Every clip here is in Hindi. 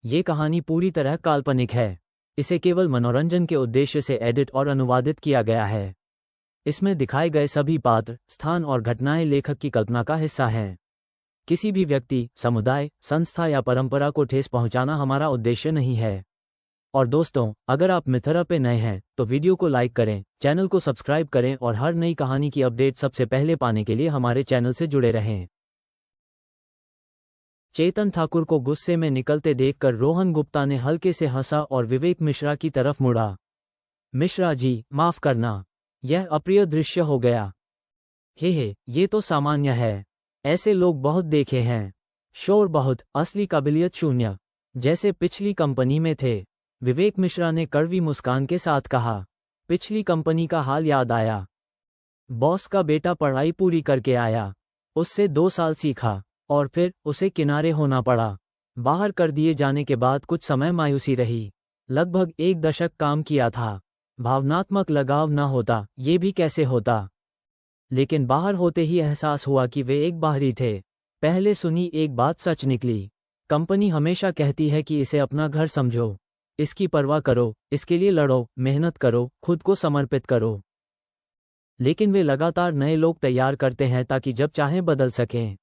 ये कहानी पूरी तरह काल्पनिक है। इसे केवल मनोरंजन के उद्देश्य से एडिट और अनुवादित किया गया है। इसमें दिखाए गए सभी पात्र, स्थान और घटनाएं लेखक की कल्पना का हिस्सा हैं। किसी भी व्यक्ति, समुदाय, संस्था या परंपरा को ठेस पहुंचाना हमारा उद्देश्य नहीं है। और दोस्तों, अगर आप मिथरा पे नए हैं तो वीडियो को लाइक करें, चैनल को सब्सक्राइब करें और हर नई कहानी की अपडेट सबसे पहले पाने के लिए हमारे चैनल से जुड़े रहें। चेतन ठाकुर को गुस्से में निकलते देखकर रोहन गुप्ता ने हल्के से हंसा और विवेक मिश्रा की तरफ मुड़ा। मिश्रा जी, माफ करना, यह अप्रिय दृश्य हो गया। हे, ये तो सामान्य है। ऐसे लोग बहुत देखे हैं। शोर बहुत, असली काबिलियत शून्य। जैसे पिछली कंपनी में थे। विवेक मिश्रा ने कड़वी मुस्कान के साथ कहा। पिछली कंपनी का हाल याद आया। बॉस का बेटा पढ़ाई पूरी करके आया, उससे 2 साल सीखा और फिर उसे किनारे होना पड़ा। बाहर कर दिए जाने के बाद कुछ समय मायूसी रही। लगभग 1 दशक काम किया था। भावनात्मक लगाव न होता ये भी कैसे होता। लेकिन बाहर होते ही एहसास हुआ कि वे एक बाहरी थे। पहले सुनी एक बात सच निकली। कंपनी हमेशा कहती है कि इसे अपना घर समझो, इसकी परवाह करो, इसके लिए लड़ो, मेहनत करो, खुद को समर्पित करो। लेकिन वे लगातार नए लोग तैयार करते हैं ताकि जब चाहें बदल सकें।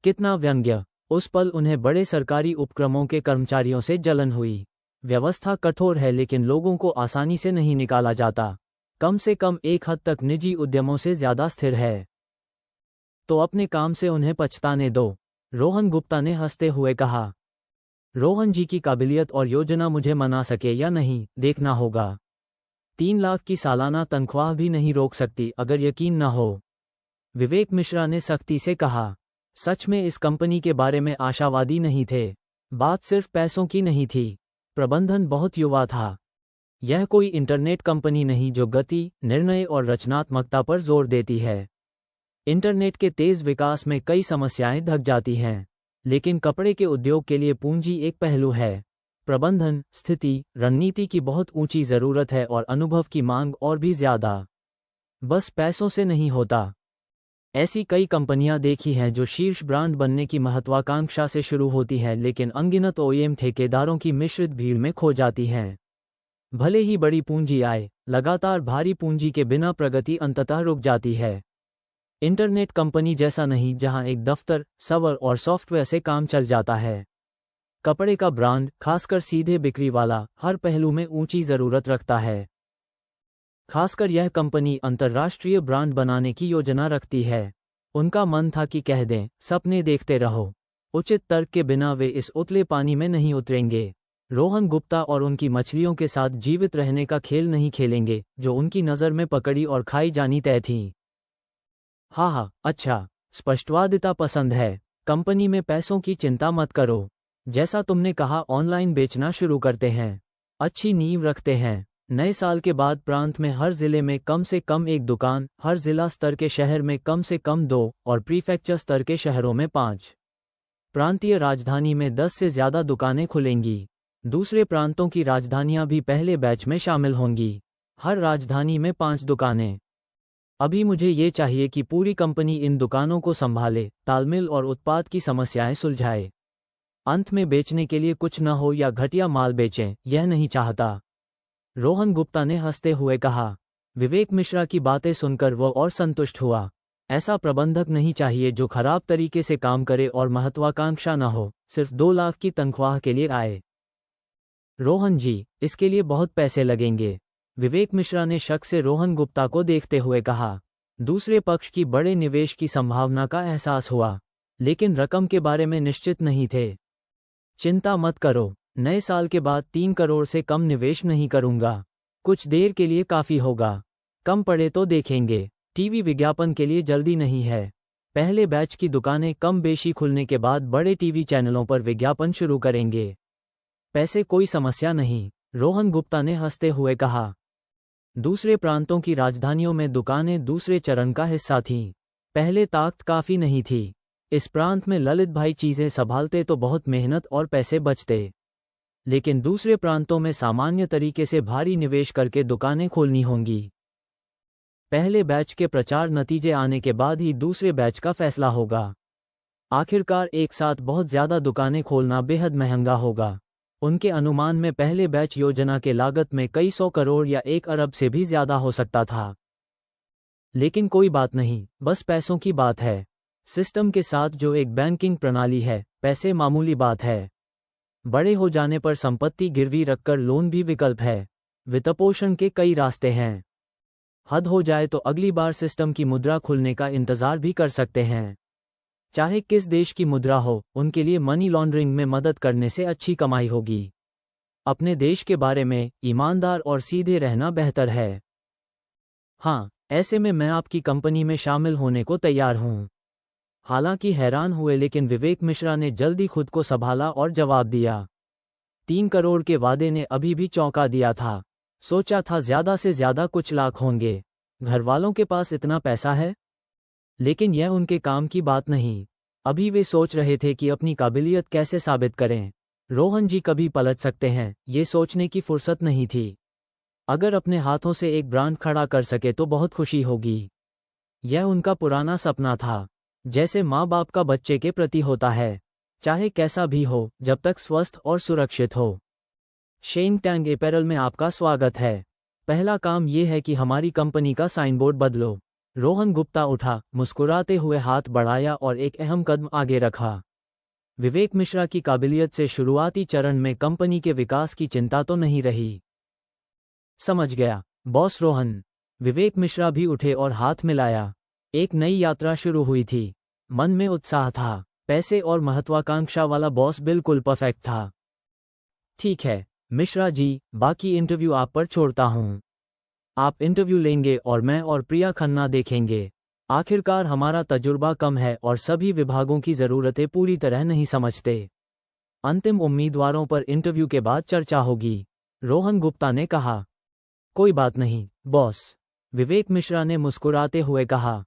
कितना व्यंग्य। उस पल उन्हें बड़े सरकारी उपक्रमों के कर्मचारियों से जलन हुई। व्यवस्था कठोर है लेकिन लोगों को आसानी से नहीं निकाला जाता। कम से कम एक हद तक निजी उद्यमों से ज्यादा स्थिर है। तो अपने काम से उन्हें पछताने दो, रोहन गुप्ता ने हंसते हुए कहा। रोहन जी की काबिलियत और योजना मुझे मना सके या नहीं, देखना होगा। 3 लाख की सालाना तनख्वाह भी नहीं रोक सकती अगर यकीन न हो, विवेक मिश्रा ने सख्ती से कहा। सच में इस कंपनी के बारे में आशावादी नहीं थे। बात सिर्फ पैसों की नहीं थी। प्रबंधन बहुत युवा था। यह कोई इंटरनेट कंपनी नहीं जो गति, निर्णय और रचनात्मकता पर जोर देती है। इंटरनेट के तेज विकास में कई समस्याएं ढक जाती हैं, लेकिन कपड़े के उद्योग के लिए पूंजी एक पहलू है। प्रबंधन, स्थिति, रणनीति की बहुत ऊंची जरूरत है और अनुभव की मांग और भी ज्यादा। बस पैसों से नहीं होता। ऐसी कई कंपनियां देखी हैं जो शीर्ष ब्रांड बनने की महत्वाकांक्षा से शुरू होती हैं लेकिन अनगिनत ओईएम ठेकेदारों की मिश्रित भीड़ में खो जाती हैं। भले ही बड़ी पूंजी आए, लगातार भारी पूंजी के बिना प्रगति अंततः रुक जाती है। इंटरनेट कंपनी जैसा नहीं जहां एक दफ्तर, सर्वर और सॉफ्टवेयर से काम चल जाता है। कपड़े का ब्रांड, खासकर सीधे बिक्री वाला, हर पहलू में ऊंची जरूरत रखता है। खासकर यह कंपनी अंतर्राष्ट्रीय ब्रांड बनाने की योजना रखती है। उनका मन था कि कह दें, सपने देखते रहो। उचित तर्क के बिना वे इस उतले पानी में नहीं उतरेंगे। रोहन गुप्ता और उनकी मछलियों के साथ जीवित रहने का खेल नहीं खेलेंगे जो उनकी नज़र में पकड़ी और खाई जानी तय थी। हाँ, अच्छा, स्पष्टवादिता पसंद है। कंपनी में पैसों की चिंता मत करो। जैसा तुमने कहा, ऑनलाइन बेचना शुरू करते हैं। अच्छी नींव रखते हैं। नए साल के बाद प्रांत में हर जिले में कम से कम 1 दुकान, हर जिला स्तर के शहर में कम से कम 2 और प्रीफेक्चर स्तर के शहरों में 5। प्रांतीय राजधानी में 10 से ज्यादा दुकानें खुलेंगी। दूसरे प्रांतों की राजधानियां भी पहले बैच में शामिल होंगी। हर राजधानी में 5 दुकानें। अभी मुझे ये चाहिए कि पूरी कंपनी इन दुकानों को संभाले, तालमेल और उत्पाद की समस्याएं सुलझाए। अंत में बेचने के लिए कुछ न हो या घटिया माल बेचें, यह नहीं चाहता, रोहन गुप्ता ने हंसते हुए कहा। विवेक मिश्रा की बातें सुनकर वो और संतुष्ट हुआ। ऐसा प्रबंधक नहीं चाहिए जो खराब तरीके से काम करे और महत्वाकांक्षा न हो, सिर्फ 2 लाख की तनख्वाह के लिए आए। रोहन जी, इसके लिए बहुत पैसे लगेंगे, विवेक मिश्रा ने शक से रोहन गुप्ता को देखते हुए कहा। दूसरे पक्ष की बड़े निवेश की संभावना का एहसास हुआ, लेकिन रकम के बारे में निश्चित नहीं थे। चिंता मत करो, नए साल के बाद 3 करोड़ से कम निवेश नहीं करूंगा। कुछ देर के लिए काफी होगा। कम पड़े तो देखेंगे। टीवी विज्ञापन के लिए जल्दी नहीं है। पहले बैच की दुकानें कम बेशी खुलने के बाद बड़े टीवी चैनलों पर विज्ञापन शुरू करेंगे। पैसे कोई समस्या नहीं, रोहन गुप्ता ने हंसते हुए कहा। दूसरे प्रांतों की राजधानियों में दुकानें दूसरे चरण का हिस्सा थीं। पहले ताकत काफी नहीं थी। इस प्रांत में ललित भाई चीजें संभालते तो बहुत मेहनत और पैसे बचते, लेकिन दूसरे प्रांतों में सामान्य तरीके से भारी निवेश करके दुकानें खोलनी होंगी। पहले बैच के प्रचार नतीजे आने के बाद ही दूसरे बैच का फैसला होगा। आखिरकार एक साथ बहुत ज्यादा दुकानें खोलना बेहद महंगा होगा। उनके अनुमान में पहले बैच योजना के लागत में कई 100 करोड़ या 1 अरब से भी ज्यादा हो सकता था। लेकिन कोई बात नहीं, बस पैसों की बात है। सिस्टम के साथ जो एक बैंकिंग प्रणाली है, पैसे मामूली बात है। बड़े हो जाने पर संपत्ति गिरवी रखकर लोन भी विकल्प है। वित्तपोषण के कई रास्ते हैं। हद हो जाए तो अगली बार सिस्टम की मुद्रा खुलने का इंतजार भी कर सकते हैं। चाहे किस देश की मुद्रा हो, उनके लिए मनी लॉन्ड्रिंग में मदद करने से अच्छी कमाई होगी। अपने देश के बारे में ईमानदार और सीधे रहना बेहतर है। हाँ, ऐसे में मैं आपकी कंपनी में शामिल होने को तैयार हूँ। हालांकि हैरान हुए, लेकिन विवेक मिश्रा ने जल्दी खुद को संभाला और जवाब दिया। 3 करोड़ के वादे ने अभी भी चौंका दिया था। सोचा था ज्यादा से ज्यादा कुछ लाख होंगे। घर वालों के पास इतना पैसा है? लेकिन यह उनके काम की बात नहीं। अभी वे सोच रहे थे कि अपनी काबिलियत कैसे साबित करें। रोहन जी कभी पलट सकते हैं, ये सोचने की फुर्सत नहीं थी। अगर अपने हाथों से एक ब्रांड खड़ा कर सके तो बहुत खुशी होगी। यह उनका पुराना सपना था, जैसे माँ बाप का बच्चे के प्रति होता है, चाहे कैसा भी हो, जब तक स्वस्थ और सुरक्षित हो। शेन टैंग अपैरल में आपका स्वागत है। पहला काम यह है कि हमारी कंपनी का साइनबोर्ड बदलो। रोहन गुप्ता उठा, मुस्कुराते हुए हाथ बढ़ाया और एक अहम कदम आगे रखा। विवेक मिश्रा की काबिलियत से शुरुआती चरण में कंपनी के विकास की चिंता तो नहीं रही। समझ गया, बॉस रोहन। विवेक मिश्रा भी उठे और हाथ मिलाया। एक नई यात्रा शुरू हुई थी। मन में उत्साह था। पैसे और महत्वाकांक्षा वाला बॉस बिल्कुल परफेक्ट था। ठीक है मिश्रा जी, बाकी इंटरव्यू आप पर छोड़ता हूँ। आप इंटरव्यू लेंगे और मैं और प्रिया खन्ना देखेंगे। आखिरकार हमारा तजुर्बा कम है और सभी विभागों की ज़रूरतें पूरी तरह नहीं समझते। अंतिम उम्मीदवारों पर इंटरव्यू के बाद चर्चा होगी, रोहन गुप्ता ने कहा। कोई बात नहीं बॉस, विवेक मिश्रा ने मुस्कुराते हुए कहा।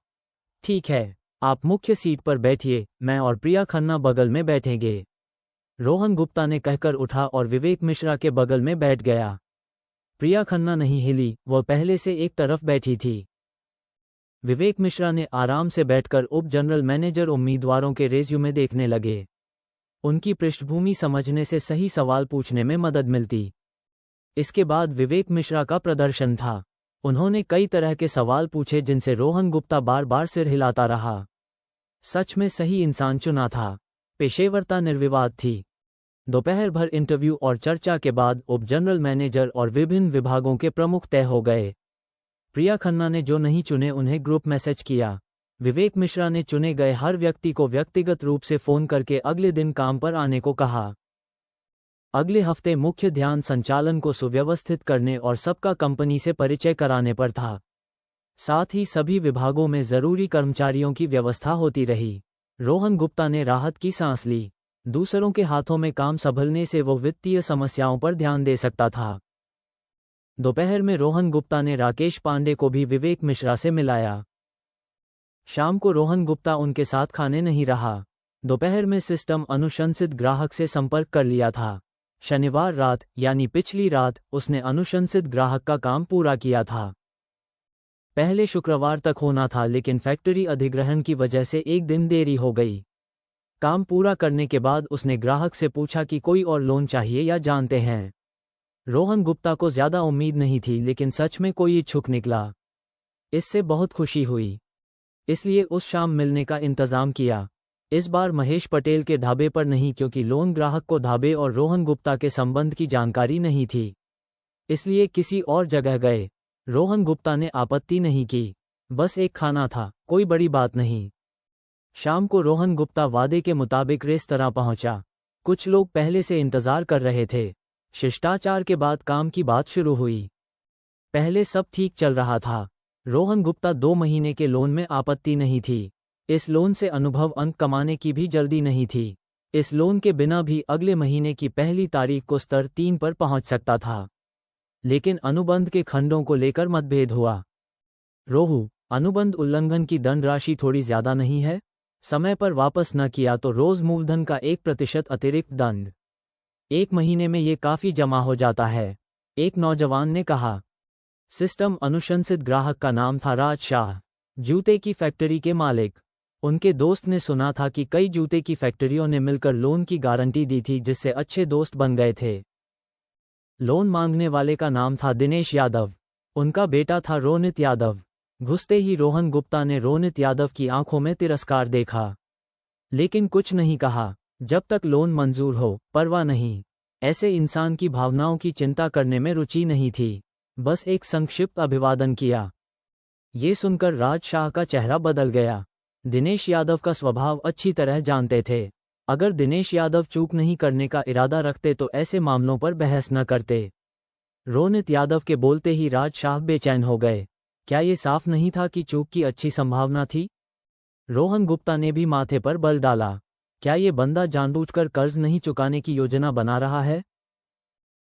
ठीक है, आप मुख्य सीट पर बैठिए, मैं और प्रिया खन्ना बगल में बैठेंगे। रोहन गुप्ता ने कहकर उठा और विवेक मिश्रा के बगल में बैठ गया। प्रिया खन्ना नहीं हिली, वह पहले से एक तरफ बैठी थी। विवेक मिश्रा ने आराम से बैठकर उप जनरल मैनेजर उम्मीदवारों के रेज्यूमे देखने लगे। उनकी पृष्ठभूमि समझने से सही सवाल पूछने में मदद मिलती। इसके बाद विवेक मिश्रा का प्रदर्शन था। उन्होंने कई तरह के सवाल पूछे जिनसे रोहन गुप्ता बार बार सिर हिलाता रहा। सच में सही इंसान चुना था। पेशेवरता निर्विवाद थी। दोपहर भर इंटरव्यू और चर्चा के बाद उप जनरल मैनेजर और विभिन्न विभागों के प्रमुख तय हो गए। प्रिया खन्ना ने जो नहीं चुने उन्हें ग्रुप मैसेज किया। विवेक मिश्रा ने चुने गए हर व्यक्ति को व्यक्तिगत रूप से फोन करके अगले दिन काम पर आने को कहा। अगले हफ्ते मुख्य ध्यान संचालन को सुव्यवस्थित करने और सबका कंपनी से परिचय कराने पर था। साथ ही सभी विभागों में जरूरी कर्मचारियों की व्यवस्था होती रही। रोहन गुप्ता ने राहत की सांस ली। दूसरों के हाथों में काम संभलने से वो वित्तीय समस्याओं पर ध्यान दे सकता था। दोपहर में रोहन गुप्ता ने राकेश पांडे को भी विवेक मिश्रा से मिलाया। शाम को रोहन गुप्ता उनके साथ खाने नहीं रहा। दोपहर में सिस्टम अनुशंसित ग्राहक से संपर्क कर लिया था। शनिवार रात यानी पिछली रात उसने अनुशंसित ग्राहक का काम पूरा किया था। पहले शुक्रवार तक होना था, लेकिन फैक्ट्री अधिग्रहण की वजह से एक दिन देरी हो गई। काम पूरा करने के बाद उसने ग्राहक से पूछा कि कोई और लोन चाहिए या जानते हैं। रोहन गुप्ता को ज्यादा उम्मीद नहीं थी, लेकिन सच में कोई इच्छुक निकला। इससे बहुत खुशी हुई, इसलिए उस शाम मिलने का इंतजाम किया। इस बार महेश पटेल के ढाबे पर नहीं, क्योंकि लोन ग्राहक को ढाबे और रोहन गुप्ता के संबंध की जानकारी नहीं थी, इसलिए किसी और जगह गए। रोहन गुप्ता ने आपत्ति नहीं की, बस एक खाना था, कोई बड़ी बात नहीं। शाम को रोहन गुप्ता वादे के मुताबिक रेस्तरां पहुंचा। कुछ लोग पहले से इंतजार कर रहे थे। शिष्टाचार के बाद काम की बात शुरू हुई। पहले सब ठीक चल रहा था। रोहन गुप्ता 2 महीने के लोन में आपत्ति नहीं थी। इस लोन से अनुभव अंक कमाने की भी जल्दी नहीं थी। इस लोन के बिना भी अगले महीने की पहली तारीख को स्तर 3 पर पहुंच सकता था। लेकिन अनुबंध के खंडों को लेकर मतभेद हुआ। रोहू, अनुबंध उल्लंघन की दंड राशि थोड़ी ज्यादा नहीं है? समय पर वापस न किया तो रोज मूलधन का 1% अतिरिक्त दंड। 1 महीने में ये काफी जमा हो जाता है, एक नौजवान ने कहा। सिस्टम अनुशंसित ग्राहक का नाम था राज शाह, जूते की फैक्ट्री के मालिक। उनके दोस्त ने सुना था कि कई जूते की फैक्ट्रियों ने मिलकर लोन की गारंटी दी थी, जिससे अच्छे दोस्त बन गए थे। लोन मांगने वाले का नाम था दिनेश यादव। उनका बेटा था रोनित यादव। घुसते ही रोहन गुप्ता ने रोनित यादव की आंखों में तिरस्कार देखा, लेकिन कुछ नहीं कहा। जब तक लोन मंजूर हो, परवाह नहीं। ऐसे इंसान की भावनाओं की चिंता करने में रुचि नहीं थी। बस एक संक्षिप्त अभिवादन किया। ये सुनकर राज शाह का चेहरा बदल गया। दिनेश यादव का स्वभाव अच्छी तरह जानते थे। अगर दिनेश यादव चूक नहीं करने का इरादा रखते तो ऐसे मामलों पर बहस न करते। रोनित यादव के बोलते ही राज शाह बेचैन हो गए। क्या ये साफ नहीं था कि चूक की अच्छी संभावना थी? रोहन गुप्ता ने भी माथे पर बल डाला। क्या ये बंदा जानबूझकर कर्ज नहीं चुकाने की योजना बना रहा है?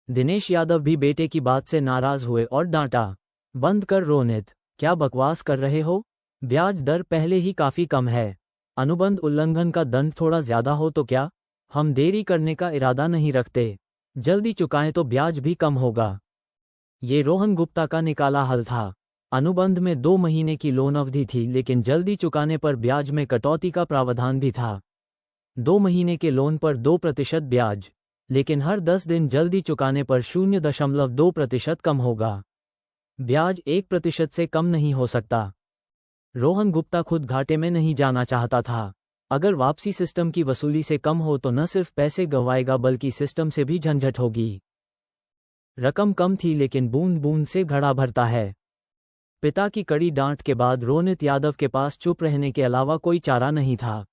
दिनेश यादव भी बेटे की बात से नाराज हुए और डांटा, बंद कर रोनित, क्या बकवास कर रहे हो? ब्याज दर पहले ही काफी कम है। अनुबंध उल्लंघन का दंड थोड़ा ज्यादा हो तो क्या? हम देरी करने का इरादा नहीं रखते। जल्दी चुकाएं तो ब्याज भी कम होगा। ये रोहन गुप्ता का निकाला हल था। अनुबंध में 2 महीने की लोन अवधि थी, लेकिन जल्दी चुकाने पर ब्याज में कटौती का प्रावधान भी था। 2 महीने के लोन पर 2% ब्याज, लेकिन हर 10 दिन जल्दी चुकाने पर 0.2% कम होगा। ब्याज 1% से कम नहीं हो सकता। रोहन गुप्ता खुद घाटे में नहीं जाना चाहता था। अगर वापसी सिस्टम की वसूली से कम हो तो न सिर्फ पैसे गंवाएगा बल्कि सिस्टम से भी झंझट होगी। रकम कम थी, लेकिन बूंद बूंद से घड़ा भरता है। पिता की कड़ी डांट के बाद रोनित यादव के पास चुप रहने के अलावा कोई चारा नहीं था।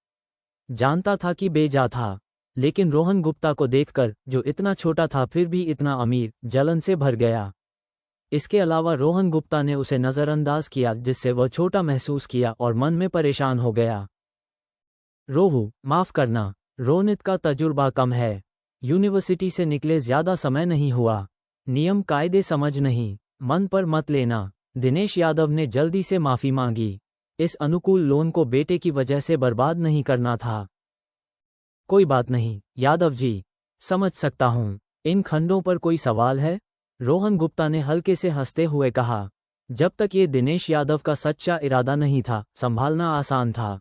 जानता था कि बेजा था, लेकिन रोहन गुप्ता को देखकर, जो इतना छोटा था फिर भी इतना अमीर, जलन से भर गया। इसके अलावा रोहन गुप्ता ने उसे नज़रअंदाज किया, जिससे वह छोटा महसूस किया और मन में परेशान हो गया। रोहू, माफ करना, रोनित का तजुर्बा कम है। यूनिवर्सिटी से निकले ज्यादा समय नहीं हुआ। नियम कायदे समझ नहीं, मन पर मत लेना। दिनेश यादव ने जल्दी से माफी मांगी। इस अनुकूल लोन को बेटे की वजह से बर्बाद नहीं करना था। कोई बात नहीं यादव जी, समझ सकता हूं। इन खंडों पर कोई सवाल है? रोहन गुप्ता ने हल्के से हंसते हुए कहा। जब तक ये दिनेश यादव का सच्चा इरादा नहीं था, संभालना आसान था।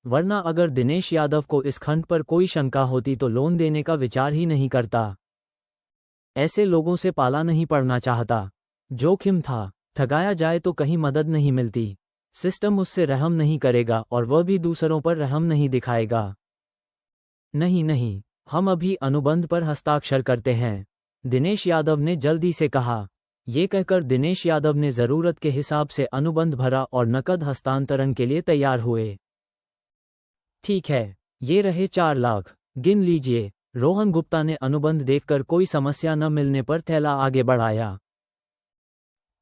वरना अगर दिनेश यादव को इस खंड पर कोई शंका होती तो लोन देने का विचार ही नहीं करता। ऐसे लोगों से पाला नहीं पड़ना चाहता। जोखिम था, ठगाया जाए तो कहीं मदद नहीं मिलती। सिस्टम उससे रहम नहीं करेगा और वह भी दूसरों पर रहम नहीं दिखाएगा। नहीं नहीं, हम अभी अनुबंध पर हस्ताक्षर करते हैं, दिनेश यादव ने जल्दी से कहा। ये कहकर दिनेश यादव ने जरूरत के हिसाब से अनुबंध भरा और नकद हस्तांतरण के लिए तैयार हुए। ठीक है, ये रहे 4 लाख, गिन लीजिए। रोहन गुप्ता ने अनुबंध देखकर कोई समस्या न मिलने पर थैला आगे बढ़ाया।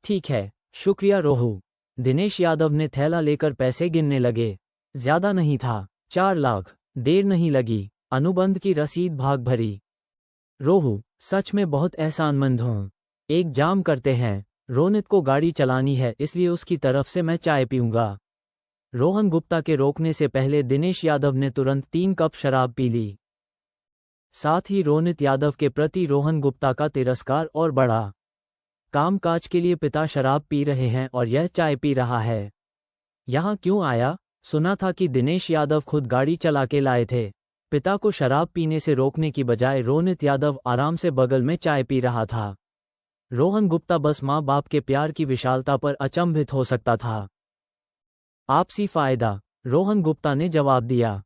ठीक है, शुक्रिया रोहू। दिनेश यादव ने थैला लेकर पैसे गिनने लगे। ज्यादा नहीं था, 4 लाख। देर नहीं लगी, अनुबंध की रसीद भाग भरी। रोहू, सच में बहुत एहसानमंद हूँ। एक जाम करते हैं, रोनित को गाड़ी चलानी है, इसलिए उसकी तरफ से मैं चाय पीऊंगा। रोहन गुप्ता के रोकने से पहले दिनेश यादव ने तुरंत 3 कप शराब पी ली। साथ ही रोनित यादव के प्रति रोहन गुप्ता का तिरस्कार और बढ़ा। कामकाज के लिए पिता शराब पी रहे हैं और यह चाय पी रहा है। यहाँ क्यों आया? सुना था कि दिनेश यादव खुद गाड़ी चला के लाए थे। पिता को शराब पीने से रोकने की बजाय रोनित यादव आराम से बगल में चाय पी रहा था। रोहन गुप्ता बस माँ बाप के प्यार की विशालता पर अचंभित हो सकता था। आपसी फायदा, रोहन गुप्ता ने जवाब दिया।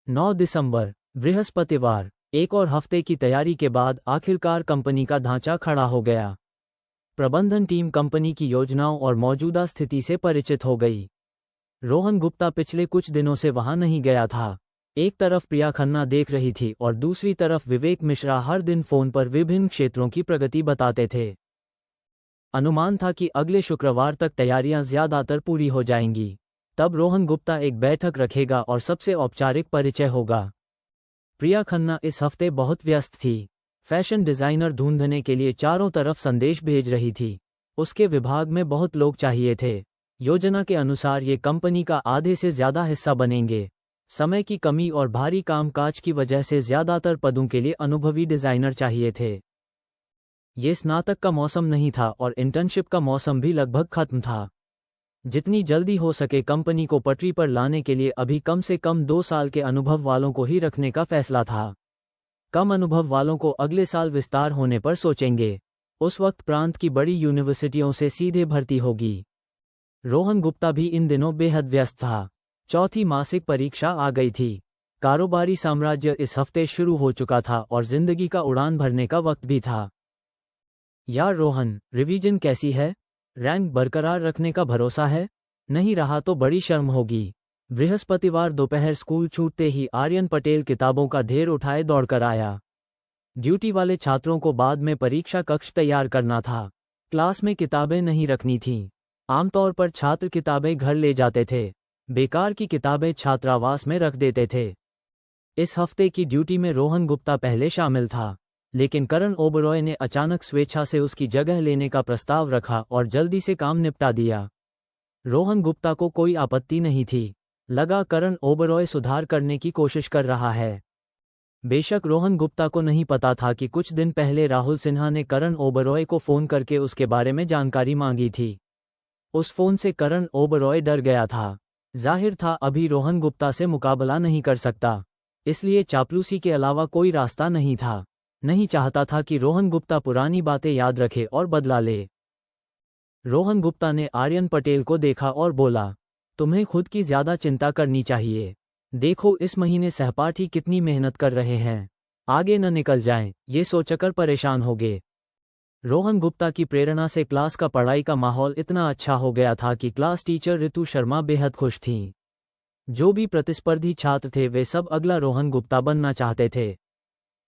9 दिसंबर, बृहस्पतिवार। एक और हफ्ते की तैयारी के बाद आखिरकार कंपनी का ढांचा खड़ा हो गया। प्रबंधन टीम कंपनी की योजनाओं और मौजूदा स्थिति से परिचित हो गई। रोहन गुप्ता पिछले कुछ दिनों से वहां नहीं गया था। एक तरफ प्रिया खन्ना देख रही थी और दूसरी तरफ विवेक मिश्रा हर दिन फोन पर विभिन्न क्षेत्रों की प्रगति बताते थे। अनुमान था कि अगले शुक्रवार तक तैयारियां ज्यादातर पूरी हो जाएंगी। तब रोहन गुप्ता एक बैठक रखेगा और सबसे औपचारिक परिचय होगा। प्रिया खन्ना इस हफ्ते बहुत व्यस्त थी। फैशन डिजाइनर ढूंढने के लिए चारों तरफ संदेश भेज रही थी। उसके विभाग में बहुत लोग चाहिए थे। योजना के अनुसार ये कंपनी का आधे से ज्यादा हिस्सा बनेंगे। समय की कमी और भारी कामकाज की वजह से ज्यादातर पदों के लिए अनुभवी डिजाइनर चाहिए थे। ये स्नातक का मौसम नहीं था और इंटर्नशिप का मौसम भी लगभग खत्म था। जितनी जल्दी हो सके कंपनी को पटरी पर लाने के लिए अभी कम से कम 2 साल के अनुभव वालों को ही रखने का फैसला था। कम अनुभव वालों को अगले साल विस्तार होने पर सोचेंगे। उस वक्त प्रांत की बड़ी यूनिवर्सिटियों से सीधे भर्ती होगी। रोहन गुप्ता भी इन दिनों बेहद व्यस्त था। चौथी मासिक परीक्षा आ गई थी। कारोबारी साम्राज्य इस हफ्ते शुरू हो चुका था और जिंदगी का उड़ान भरने का वक्त भी था। यार रोहन, रिवीजन कैसी है? रैंक बरकरार रखने का भरोसा है? नहीं रहा तो बड़ी शर्म होगी। बृहस्पतिवार दोपहर स्कूल छूटते ही आर्यन पटेल किताबों का ढेर उठाए दौड़कर आया। ड्यूटी वाले छात्रों को बाद में परीक्षा कक्ष तैयार करना था। क्लास में किताबें नहीं रखनी थीं। आमतौर पर छात्र किताबें घर ले जाते थे। बेकार की किताबें छात्रावास में रख देते थे। इस हफ्ते की ड्यूटी में रोहन गुप्ता पहले शामिल था, लेकिन करण ओबरॉय ने अचानक स्वेच्छा से उसकी जगह लेने का प्रस्ताव रखा और जल्दी से काम निपटा दिया। रोहन गुप्ता को कोई आपत्ति नहीं थी। लगा करण ओबरॉय सुधार करने की कोशिश कर रहा है। बेशक रोहन गुप्ता को नहीं पता था कि कुछ दिन पहले राहुल सिन्हा ने करण ओबरॉय को फ़ोन करके उसके बारे में जानकारी मांगी थी। उस फ़ोन से करण ओबरॉय डर गया था। जाहिर था अभी रोहन गुप्ता से मुकाबला नहीं कर सकता, इसलिए चापलूसी के अलावा कोई रास्ता नहीं था। नहीं चाहता था कि रोहन गुप्ता पुरानी बातें याद रखे और बदला ले। रोहन गुप्ता ने आर्यन पटेल को देखा और बोला, तुम्हें खुद की ज्यादा चिंता करनी चाहिए। देखो इस महीने सहपाठी कितनी मेहनत कर रहे हैं, आगे न निकल जाएं, ये सोचकर परेशान होगे। रोहन गुप्ता की प्रेरणा से क्लास का पढ़ाई का माहौल इतना अच्छा हो गया था कि क्लास टीचर ऋतु शर्मा बेहद खुश थीं। जो भी प्रतिस्पर्धी छात्र थे वे सब अगला रोहन गुप्ता बनना चाहते थे।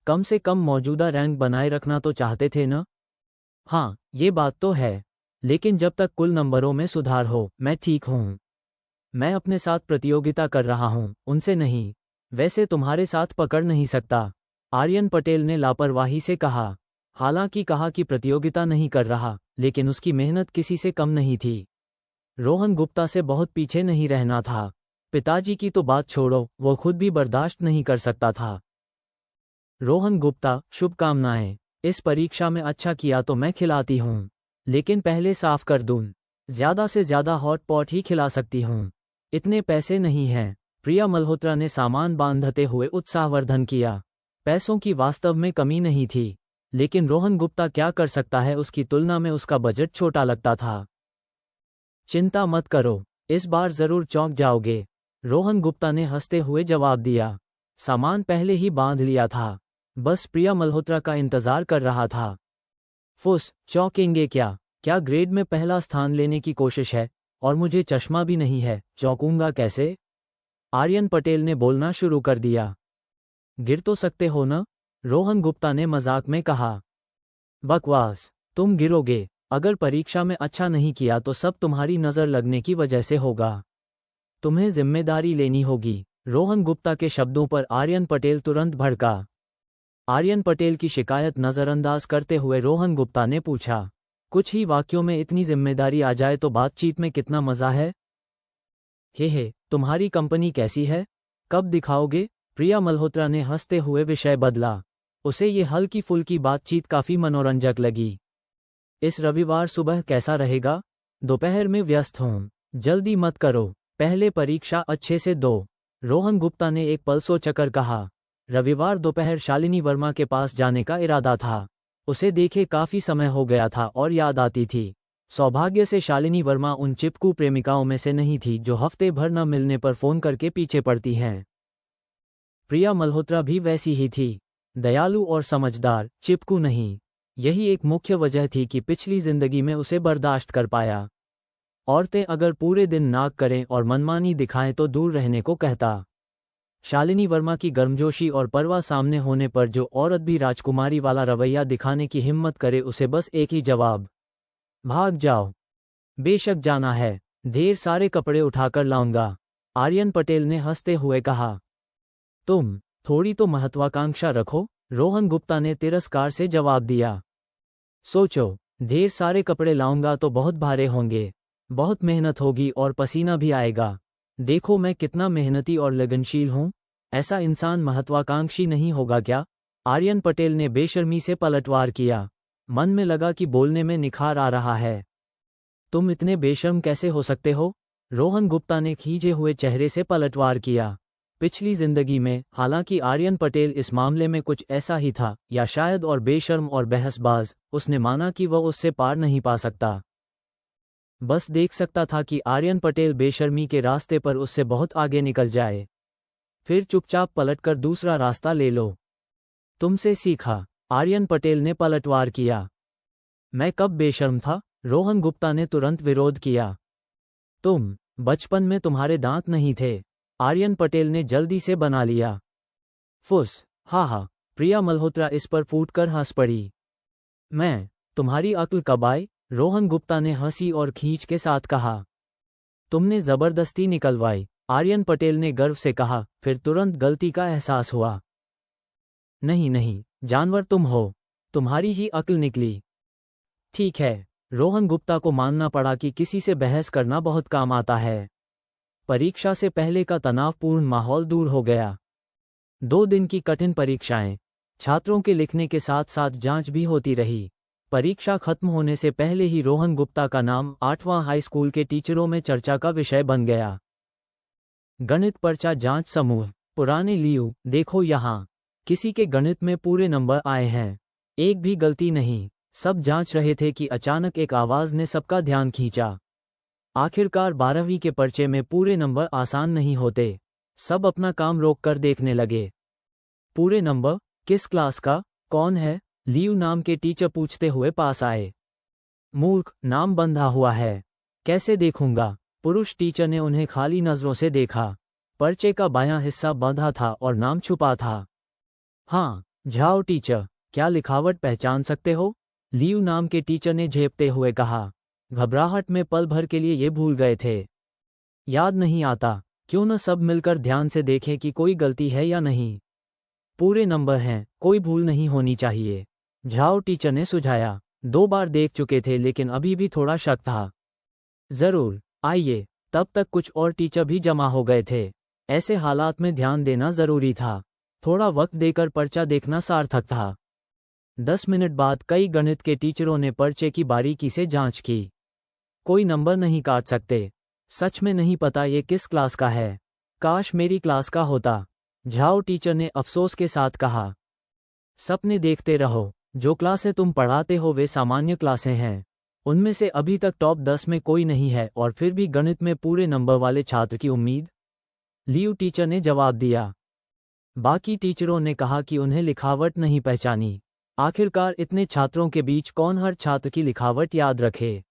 कम से कम मौजूदा रैंक बनाए रखना तो चाहते थे न? हाँ, ये बात तो है, लेकिन जब तक कुल नंबरों में सुधार हो, मैं ठीक हूँ। मैं अपने साथ प्रतियोगिता कर रहा हूँ, उनसे नहीं। वैसे तुम्हारे साथ पकड़ नहीं सकता, आर्यन पटेल ने लापरवाही से कहा। हालांकि कहा कि प्रतियोगिता नहीं कर रहा, लेकिन उसकी मेहनत किसी से कम नहीं थी। रोहन गुप्ता से बहुत पीछे नहीं रहना था। पिताजी की तो बात छोड़ो, वो खुद भी बर्दाश्त नहीं कर सकता था। रोहन गुप्ता, शुभकामनाएं। इस परीक्षा में अच्छा किया तो मैं खिलाती हूँ, लेकिन पहले साफ कर दूँ। ज्यादा से ज्यादा हॉट पॉट ही खिला सकती हूँ। इतने पैसे नहीं हैं। प्रिया मल्होत्रा ने सामान बांधते हुए उत्साहवर्धन किया। पैसों की वास्तव में कमी नहीं थी, लेकिन रोहन गुप्ता क्या कर सकता है, उसकी तुलना में उसका बजट छोटा लगता था। चिंता मत करो, इस बार जरूर चौंक जाओगे, रोहन गुप्ता ने हंसते हुए जवाब दिया। सामान पहले ही बांध लिया था, बस प्रिया मल्होत्रा का इंतजार कर रहा था। फुस, चौंकेंगे क्या? क्या ग्रेड में पहला स्थान लेने की कोशिश है, और मुझे चश्मा भी नहीं है, चौंकूंगा कैसे? आर्यन पटेल ने बोलना शुरू कर दिया। गिर तो सकते हो न? रोहन गुप्ता ने मजाक में कहा। बकवास, तुम गिरोगे। अगर परीक्षा में अच्छा नहीं किया तो सब तुम्हारी नज़र लगने की वजह से होगा। तुम्हें जिम्मेदारी लेनी होगी। रोहन गुप्ता के शब्दों पर आर्यन पटेल तुरंत भड़का। आर्यन पटेल की शिकायत नज़रअंदाज करते हुए रोहन गुप्ता ने पूछा, कुछ ही वाक्यों में इतनी जिम्मेदारी आ जाए तो बातचीत में कितना मज़ा है? हे, तुम्हारी कंपनी कैसी है? कब दिखाओगे? प्रिया मल्होत्रा ने हंसते हुए विषय बदला। उसे ये हल्की फुल्की बातचीत काफ़ी मनोरंजक लगी। इस रविवार सुबह कैसा रहेगा? दोपहर में व्यस्त हूँ, जल्दी मत करो, पहले परीक्षा अच्छे से दो, रोहन गुप्ता ने एक पल सोचकर कहा। रविवार दोपहर शालिनी वर्मा के पास जाने का इरादा था। उसे देखे काफ़ी समय हो गया था और याद आती थी। सौभाग्य से शालिनी वर्मा उन चिपकू प्रेमिकाओं में से नहीं थी जो हफ्ते भर न मिलने पर फ़ोन करके पीछे पड़ती हैं। प्रिया मल्होत्रा भी वैसी ही थी, दयालु और समझदार, चिपकू नहीं। यही एक मुख्य वजह थी कि पिछली जिंदगी में उसे बर्दाश्त कर पाया। औरतें अगर पूरे दिन नाक करें और मनमानी दिखाएं तो दूर रहने को कहता। शालिनी वर्मा की गर्मजोशी और परवाह सामने होने पर जो औरत भी राजकुमारी वाला रवैया दिखाने की हिम्मत करे उसे बस एक ही जवाब, भाग जाओ। बेशक जाना है, ढेर सारे कपड़े उठाकर लाऊंगा, आर्यन पटेल ने हंसते हुए कहा। तुम थोड़ी तो महत्वाकांक्षा रखो, रोहन गुप्ता ने तिरस्कार से जवाब दिया। सोचो, ढेर सारे कपड़े लाऊंगा तो बहुत भारे होंगे, बहुत मेहनत होगी और पसीना भी आएगा। देखो मैं कितना मेहनती और लगनशील हूँ, ऐसा इंसान महत्वाकांक्षी नहीं होगा क्या? आर्यन पटेल ने बेशर्मी से पलटवार किया। मन में लगा कि बोलने में निखार आ रहा है। तुम इतने बेशर्म कैसे हो सकते हो? रोहन गुप्ता ने खींचे हुए चेहरे से पलटवार किया। पिछली जिंदगी में, हालांकि आर्यन पटेल इस मामले में कुछ ऐसा ही था, या शायद और बेशर्म और बहसबाज, उसने माना कि वह उससे पार नहीं पा सकता। बस देख सकता था कि आर्यन पटेल बेशर्मी के रास्ते पर उससे बहुत आगे निकल जाए। फिर चुपचाप पलटकर दूसरा रास्ता ले लो। तुमसे सीखा, आर्यन पटेल ने पलटवार किया। मैं कब बेशर्म था? रोहन गुप्ता ने तुरंत विरोध किया। बचपन में तुम्हारे दांत नहीं थे, आर्यन पटेल ने जल्दी से बना लिया। फुस, हा, प्रिया मल्होत्रा इस पर फूटकर हंस पड़ी। तुम्हारी अक्ल कब आई? रोहन गुप्ता ने हंसी और खींच के साथ कहा। तुमने जबरदस्ती निकलवाई, आर्यन पटेल ने गर्व से कहा, फिर तुरंत गलती का एहसास हुआ। नहीं, जानवर तुम हो, तुम्हारी ही अक्ल निकली। ठीक है, रोहन गुप्ता को मानना पड़ा कि किसी से बहस करना बहुत काम आता है। परीक्षा से पहले का तनावपूर्ण माहौल दूर हो गया। 2 दिन की कठिन परीक्षाएं, छात्रों के लिखने के साथ साथ जांच भी होती रही। परीक्षा खत्म होने से पहले ही रोहन गुप्ता का नाम 8वां हाई स्कूल के टीचरों में चर्चा का विषय बन गया। गणित पर्चा जांच समूह, पुराने लियू, देखो यहाँ, किसी के गणित में पूरे नंबर आए हैं, एक भी गलती नहीं। सब जांच रहे थे कि अचानक एक आवाज ने सबका ध्यान खींचा। आखिरकार 12वीं के पर्चे में पूरे नंबर आसान नहीं होते। सब अपना काम रोक कर देखने लगे। पूरे नंबर? किस क्लास का? कौन है? लियू नाम के टीचर पूछते हुए पास आए। मूर्ख, नाम बंधा हुआ है, कैसे देखूंगा? पुरुष टीचर ने उन्हें खाली नजरों से देखा। पर्चे का बायां हिस्सा बंधा था और नाम छुपा था। हाँ, जाओ टीचर, क्या लिखावट पहचान सकते हो? लियू नाम के टीचर ने झेपते हुए कहा। घबराहट में पल भर के लिए ये भूल गए थे। याद नहीं आता, क्यों न सब मिलकर ध्यान से देखें कि कोई गलती है या नहीं। पूरे नंबर हैं, कोई भूल नहीं होनी चाहिए, झाओ टीचर ने सुझाया। 2 बार देख चुके थे लेकिन अभी भी थोड़ा शक था। जरूर, आइए। तब तक कुछ और टीचर भी जमा हो गए थे। ऐसे हालात में ध्यान देना जरूरी था। थोड़ा वक्त देकर पर्चा देखना सार्थक था। 10 मिनट बाद कई गणित के टीचरों ने पर्चे की बारीकी से जांच की। कोई नंबर नहीं काट सकते। सच में नहीं पता ये किस क्लास का है। काश मेरी क्लास का होता, झाओ टीचर ने अफसोस के साथ कहा। सपने देखते रहो, जो क्लासें तुम पढ़ाते हो वे सामान्य क्लासें हैं। उनमें से अभी तक टॉप 10 में कोई नहीं है और फिर भी गणित में पूरे नंबर वाले छात्र की उम्मीद? लियू टीचर ने जवाब दिया। बाकी टीचरों ने कहा कि उन्हें लिखावट नहीं पहचानी। आखिरकार इतने छात्रों के बीच कौन हर छात्र की लिखावट याद रखे?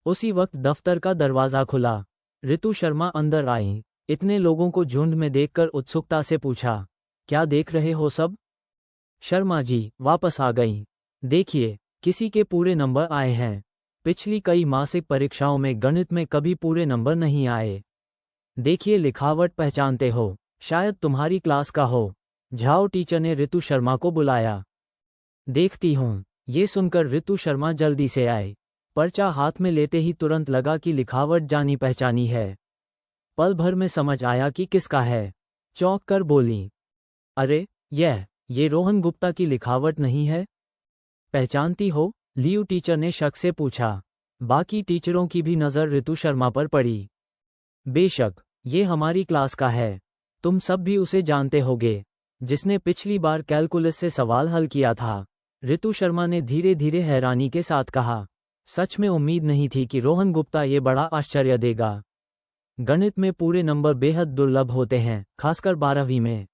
उसी वक्त दफ्तर का दरवाजा खुला। ऋतु शर्मा अंदर आईं। इतने लोगों को झुंड में देखकर उत्सुकता से पूछा, क्या देख रहे हो सब? शर्मा जी वापस आ गईं। देखिए, किसी के पूरे नंबर आए हैं। पिछली कई मासिक परीक्षाओं में गणित में कभी पूरे नंबर नहीं आए। देखिए, लिखावट पहचानते हो, शायद तुम्हारी क्लास का हो। झाओ टीचर ने ऋतु शर्मा को बुलाया। देखती हूँ। ये सुनकर ऋतु शर्मा जल्दी से आए। पर्चा हाथ में लेते ही तुरंत लगा कि लिखावट जानी पहचानी है। पल भर में समझ आया कि किसका है। चौंक कर बोली, अरे, ये रोहन गुप्ता की लिखावट नहीं है? पहचानती हो? लियू टीचर ने शक से पूछा। बाकी टीचरों की भी नज़र ऋतु शर्मा पर पड़ी। बेशक, ये हमारी क्लास का है। तुम सब भी उसे जानते होगे, जिसने पिछली बार कैलकुलस से सवाल हल किया था। ऋतु शर्मा ने धीरे धीरे हैरानी के साथ कहा। सच में उम्मीद नहीं थी कि रोहन गुप्ता ये बड़ा आश्चर्य देगा। गणित में पूरे नंबर बेहद दुर्लभ होते हैं, खासकर 12वीं में।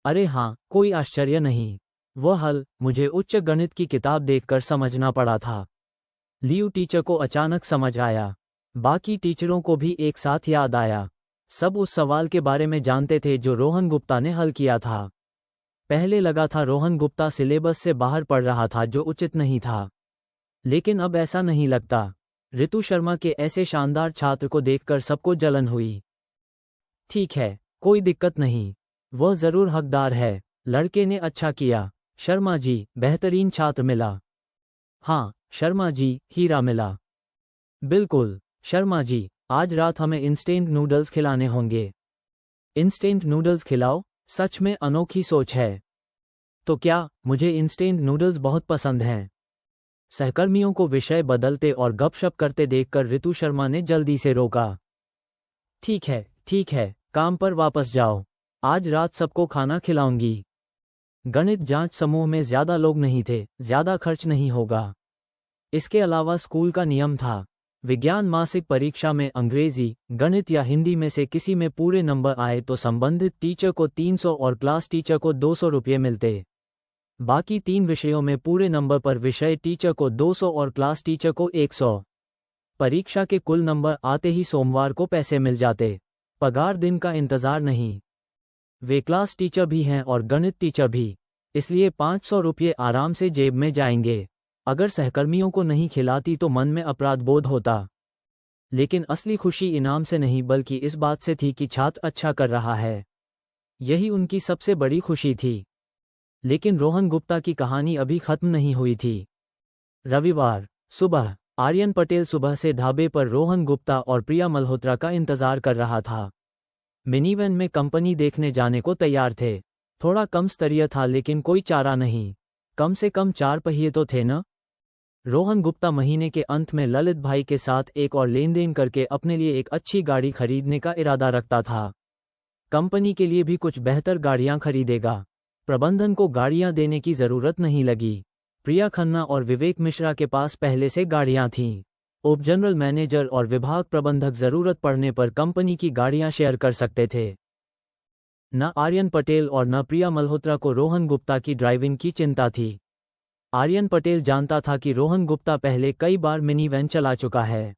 अरे हाँ, कोई आश्चर्य नहीं। वह हल मुझे उच्च गणित की किताब देखकर समझना पड़ा था। लियू टीचर को अचानक समझ आया। बाकी टीचरों को भी एक साथ याद आया। सब उस सवाल के बारे में जानते थे जो रोहन गुप्ता ने हल किया था। पहले लगा था रोहन गुप्ता सिलेबस से बाहर पढ़ रहा था, जो उचित नहीं था। लेकिन अब ऐसा नहीं लगता। ऋतु शर्मा के ऐसे शानदार छात्र को देखकर सबको जलन हुई। ठीक है, कोई दिक्कत नहीं, वह जरूर हकदार है। लड़के ने अच्छा किया। शर्मा जी, बेहतरीन छात्र मिला। हाँ, शर्मा जी, हीरा मिला। बिल्कुल, शर्मा जी, आज रात हमें इंस्टेंट नूडल्स खिलाने होंगे। इंस्टेंट नूडल्स खिलाओ? सच में अनोखी सोच है। तो क्या, मुझे इंस्टेंट नूडल्स बहुत पसंद हैं। सहकर्मियों को विषय बदलते और गपशप करते देखकर ऋतु शर्मा ने जल्दी से रोका। ठीक है, काम पर वापस जाओ। आज रात सबको खाना खिलाऊंगी। गणित जांच समूह में ज्यादा लोग नहीं थे, ज्यादा खर्च नहीं होगा। इसके अलावा स्कूल का नियम था, विज्ञान मासिक परीक्षा में अंग्रेजी, गणित या हिंदी में से किसी में पूरे नंबर आए तो संबंधित टीचर को 300 और क्लास टीचर को 200 रुपये मिलते। बाकी 3 विषयों में पूरे नंबर पर विषय टीचर को 200 और क्लास टीचर को 100। परीक्षा के कुल नंबर आते ही सोमवार को पैसे मिल जाते। पगार दिन का इंतजार नहीं। वे क्लास टीचर भी हैं और गणित टीचर भी, इसलिए 500 रुपये आराम से जेब में जाएंगे। अगर सहकर्मियों को नहीं खिलाती तो मन में अपराध बोध होता, लेकिन असली खुशी इनाम से नहीं बल्कि इस बात से थी कि छात्र अच्छा कर रहा है। यही उनकी सबसे बड़ी खुशी थी। लेकिन रोहन गुप्ता की कहानी अभी खत्म नहीं हुई थी। रविवार सुबह आर्यन पटेल सुबह से ढाबे पर रोहन गुप्ता और प्रिया मल्होत्रा का इंतजार कर रहा था। मिनीवैन में कंपनी देखने जाने को तैयार थे। थोड़ा कम स्तरीय था लेकिन कोई चारा नहीं, कम से कम 4 पहिए तो थे न। रोहन गुप्ता महीने के अंत में ललित भाई के साथ एक और लेन देन करके अपने लिए एक अच्छी गाड़ी खरीदने का इरादा रखता था। कंपनी के लिए भी कुछ बेहतर गाड़ियां खरीदेगा। प्रबंधन को गाड़ियां देने की जरूरत नहीं लगी। प्रिया खन्ना और विवेक मिश्रा के पास पहले से गाड़ियां थीं। उप जनरल मैनेजर और विभाग प्रबंधक जरूरत पड़ने पर कंपनी की गाड़ियां शेयर कर सकते थे। न आर्यन पटेल और न प्रिया मल्होत्रा को रोहन गुप्ता की ड्राइविंग की चिंता थी। आर्यन पटेल जानता था कि रोहन गुप्ता पहले कई बार मिनी वैन चला चुका है।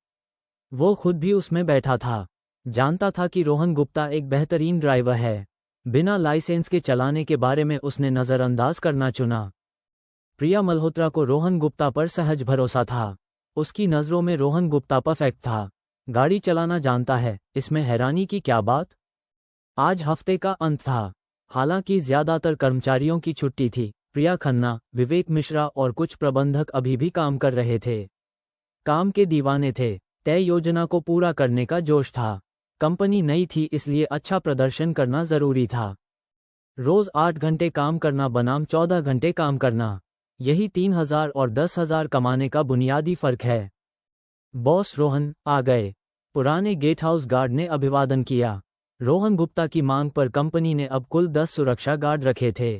वो खुद भी उसमें बैठा था। जानता था कि रोहन गुप्ता एक बेहतरीन ड्राइवर है। बिना लाइसेंस के चलाने के बारे में उसने नज़रअंदाज करना चुना। प्रिया मल्होत्रा को रोहन गुप्ता पर सहज भरोसा था। उसकी नज़रों में रोहन गुप्ता परफेक्ट था। गाड़ी चलाना जानता है, इसमें हैरानी की क्या बात। आज हफ्ते का अंत था। हालांकि ज्यादातर कर्मचारियों की छुट्टी थी। प्रिया खन्ना, विवेक मिश्रा और कुछ प्रबंधक अभी भी काम कर रहे थे। काम के दीवाने थे। तय योजना को पूरा करने का जोश था। कंपनी नई थी इसलिए अच्छा प्रदर्शन करना जरूरी था। रोज 8 घंटे काम करना बनाम 14 घंटे काम करना, यही 3000 और 10,000 कमाने का बुनियादी फर्क है। बॉस रोहन आ गए। पुराने गेट हाउस गार्ड ने अभिवादन किया। रोहन गुप्ता की मांग पर कंपनी ने अब कुल 10 सुरक्षा गार्ड रखे थे।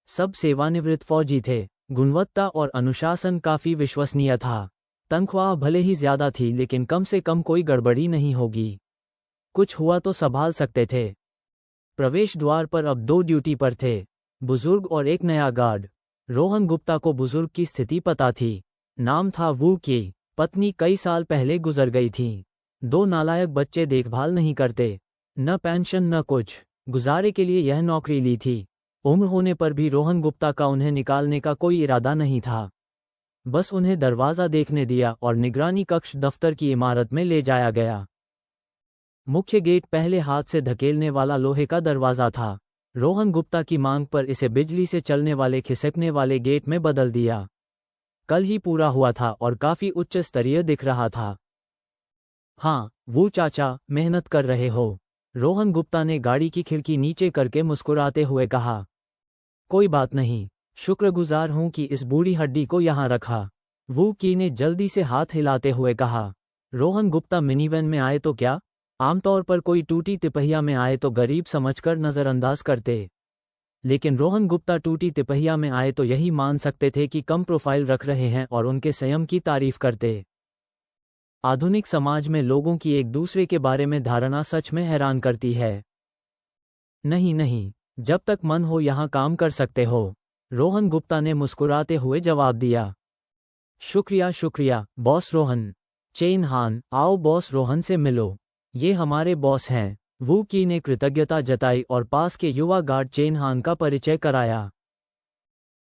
सब सेवानिवृत्त फौजी थे। गुणवत्ता और अनुशासन काफी विश्वसनीय था। तनख्वाह भले ही ज्यादा थी लेकिन कम से कम कोई गड़बड़ी नहीं होगी। कुछ हुआ तो संभाल सकते थे। प्रवेश द्वार पर अब 2 ड्यूटी पर थे, बुजुर्ग और एक नया गार्ड। रोहन गुप्ता को बुजुर्ग की स्थिति पता थी। नाम था वू की। पत्नी कई साल पहले गुजर गई थी। 2 नालायक बच्चे देखभाल नहीं करते, न पेंशन न कुछ। गुजारे के लिए यह नौकरी ली थी। उम्र होने पर भी रोहन गुप्ता का उन्हें निकालने का कोई इरादा नहीं था। बस उन्हें दरवाज़ा देखने दिया और निगरानी कक्ष दफ्तर की इमारत में ले जाया गया। मुख्य गेट पहले हाथ से धकेलने वाला लोहे का दरवाज़ा था। रोहन गुप्ता की मांग पर इसे बिजली से चलने वाले खिसकने वाले गेट में बदल दिया। कल ही पूरा हुआ था और काफ़ी उच्च स्तरीय दिख रहा था। हाँ, वो चाचा, मेहनत कर रहे हो। रोहन गुप्ता ने गाड़ी की खिड़की नीचे करके मुस्कुराते हुए कहा। कोई बात नहीं, शुक्रगुजार हूं कि इस बूढ़ी हड्डी को यहाँ रखा। वू की ने जल्दी से हाथ हिलाते हुए कहा। रोहन गुप्ता मिनीवैन में आए तो क्या, आमतौर पर कोई टूटी तिपहिया में आए तो गरीब समझकर नज़रअंदाज करते, लेकिन रोहन गुप्ता टूटी तिपहिया में आए तो यही मान सकते थे कि कम प्रोफाइल रख रहे हैं और उनके संयम की तारीफ करते। आधुनिक समाज में लोगों की एक दूसरे के बारे में धारणा सच में हैरान करती है। नहीं, जब तक मन हो यहाँ काम कर सकते हो, रोहन गुप्ता ने मुस्कुराते हुए जवाब दिया। शुक्रिया, बॉस रोहन। चेन हान, आओ बॉस रोहन से मिलो। ये हमारे बॉस हैं। वू की ने कृतज्ञता जताई और पास के युवा गार्ड चेन हान का परिचय कराया।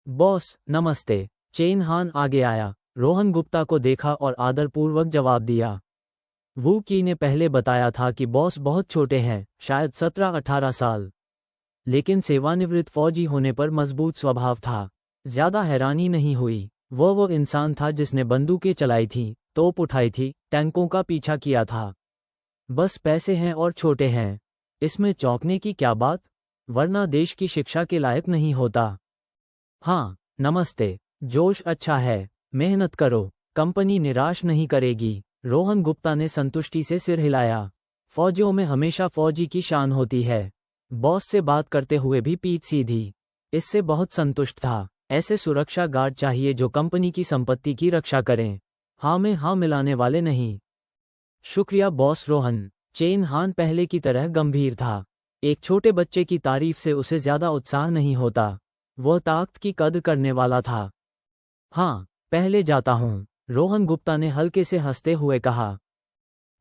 बॉस, नमस्ते। चेन हान आगे आया, रोहन गुप्ता को देखा और आदरपूर्वक जवाब दिया। वू की ने पहले बताया था कि बॉस बहुत छोटे हैं, शायद 17-18 साल, लेकिन सेवानिवृत्त फौजी होने पर मजबूत स्वभाव था। ज्यादा हैरानी नहीं हुई। वो इंसान था जिसने बंदूकें चलाई थीं, तोप उठाई थी, टैंकों का पीछा किया था। बस पैसे हैं और छोटे हैं, इसमें चौंकने की क्या बात, वरना देश की शिक्षा के लायक नहीं होता। हाँ, नमस्ते। जोश अच्छा है। मेहनत करो, कंपनी निराश नहीं करेगी। रोहन गुप्ता ने संतुष्टि से सिर हिलाया। फौजियों में हमेशा फौजी की शान होती है। बॉस से बात करते हुए भी पीठ सीधी। इससे बहुत संतुष्ट था। ऐसे सुरक्षा गार्ड चाहिए जो कंपनी की संपत्ति की रक्षा करें, हाँ में हाँ मिलाने वाले नहीं। शुक्रिया बॉस रोहन। चेन हान पहले की तरह गंभीर था। एक छोटे बच्चे की तारीफ से उसे ज्यादा उत्साह नहीं होता। वह ताकत की कद्र करने वाला था। हाँ, पहले जाता हूँ, रोहन गुप्ता ने हल्के से हंसते हुए कहा।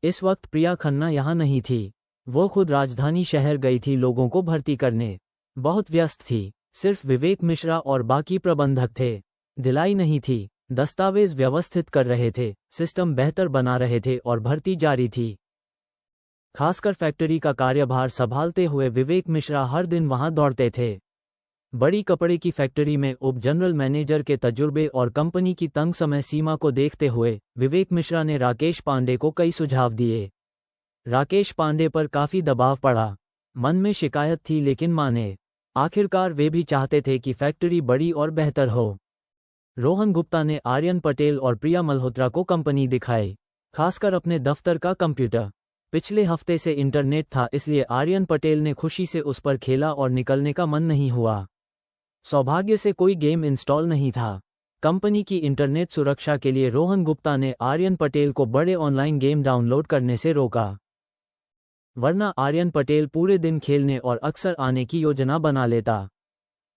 इस वक्त प्रिया खन्ना यहाँ नहीं थी। वो खुद राजधानी शहर गई थी लोगों को भर्ती करने। बहुत व्यस्त थी। सिर्फ विवेक मिश्रा और बाकी प्रबंधक थे। ढिलाई नहीं थी। दस्तावेज व्यवस्थित कर रहे थे, सिस्टम बेहतर बना रहे थे और भर्ती जारी थी। खासकर फैक्ट्री का कार्यभार संभालते हुए विवेक मिश्रा हर दिन वहां दौड़ते थे। बड़ी कपड़े की फैक्ट्री में उप जनरल मैनेजर के तजुर्बे और कंपनी की तंग समय सीमा को देखते हुए विवेक मिश्रा ने राकेश पांडे को कई सुझाव दिए। राकेश पांडे पर काफी दबाव पड़ा। मन में शिकायत थी लेकिन माने। आखिरकार वे भी चाहते थे कि फैक्ट्री बड़ी और बेहतर हो। रोहन गुप्ता ने आर्यन पटेल और प्रिया मल्होत्रा को कंपनी दिखाई, खासकर अपने दफ्तर का कंप्यूटर। पिछले हफ्ते से इंटरनेट था इसलिए आर्यन पटेल ने खुशी से उस पर खेला और निकलने का मन नहीं हुआ। सौभाग्य से कोई गेम इंस्टॉल नहीं था। कंपनी की इंटरनेट सुरक्षा के लिए रोहन गुप्ता ने आर्यन पटेल को बड़े ऑनलाइन गेम डाउनलोड करने से रोका, वरना आर्यन पटेल पूरे दिन खेलने और अक्सर आने की योजना बना लेता।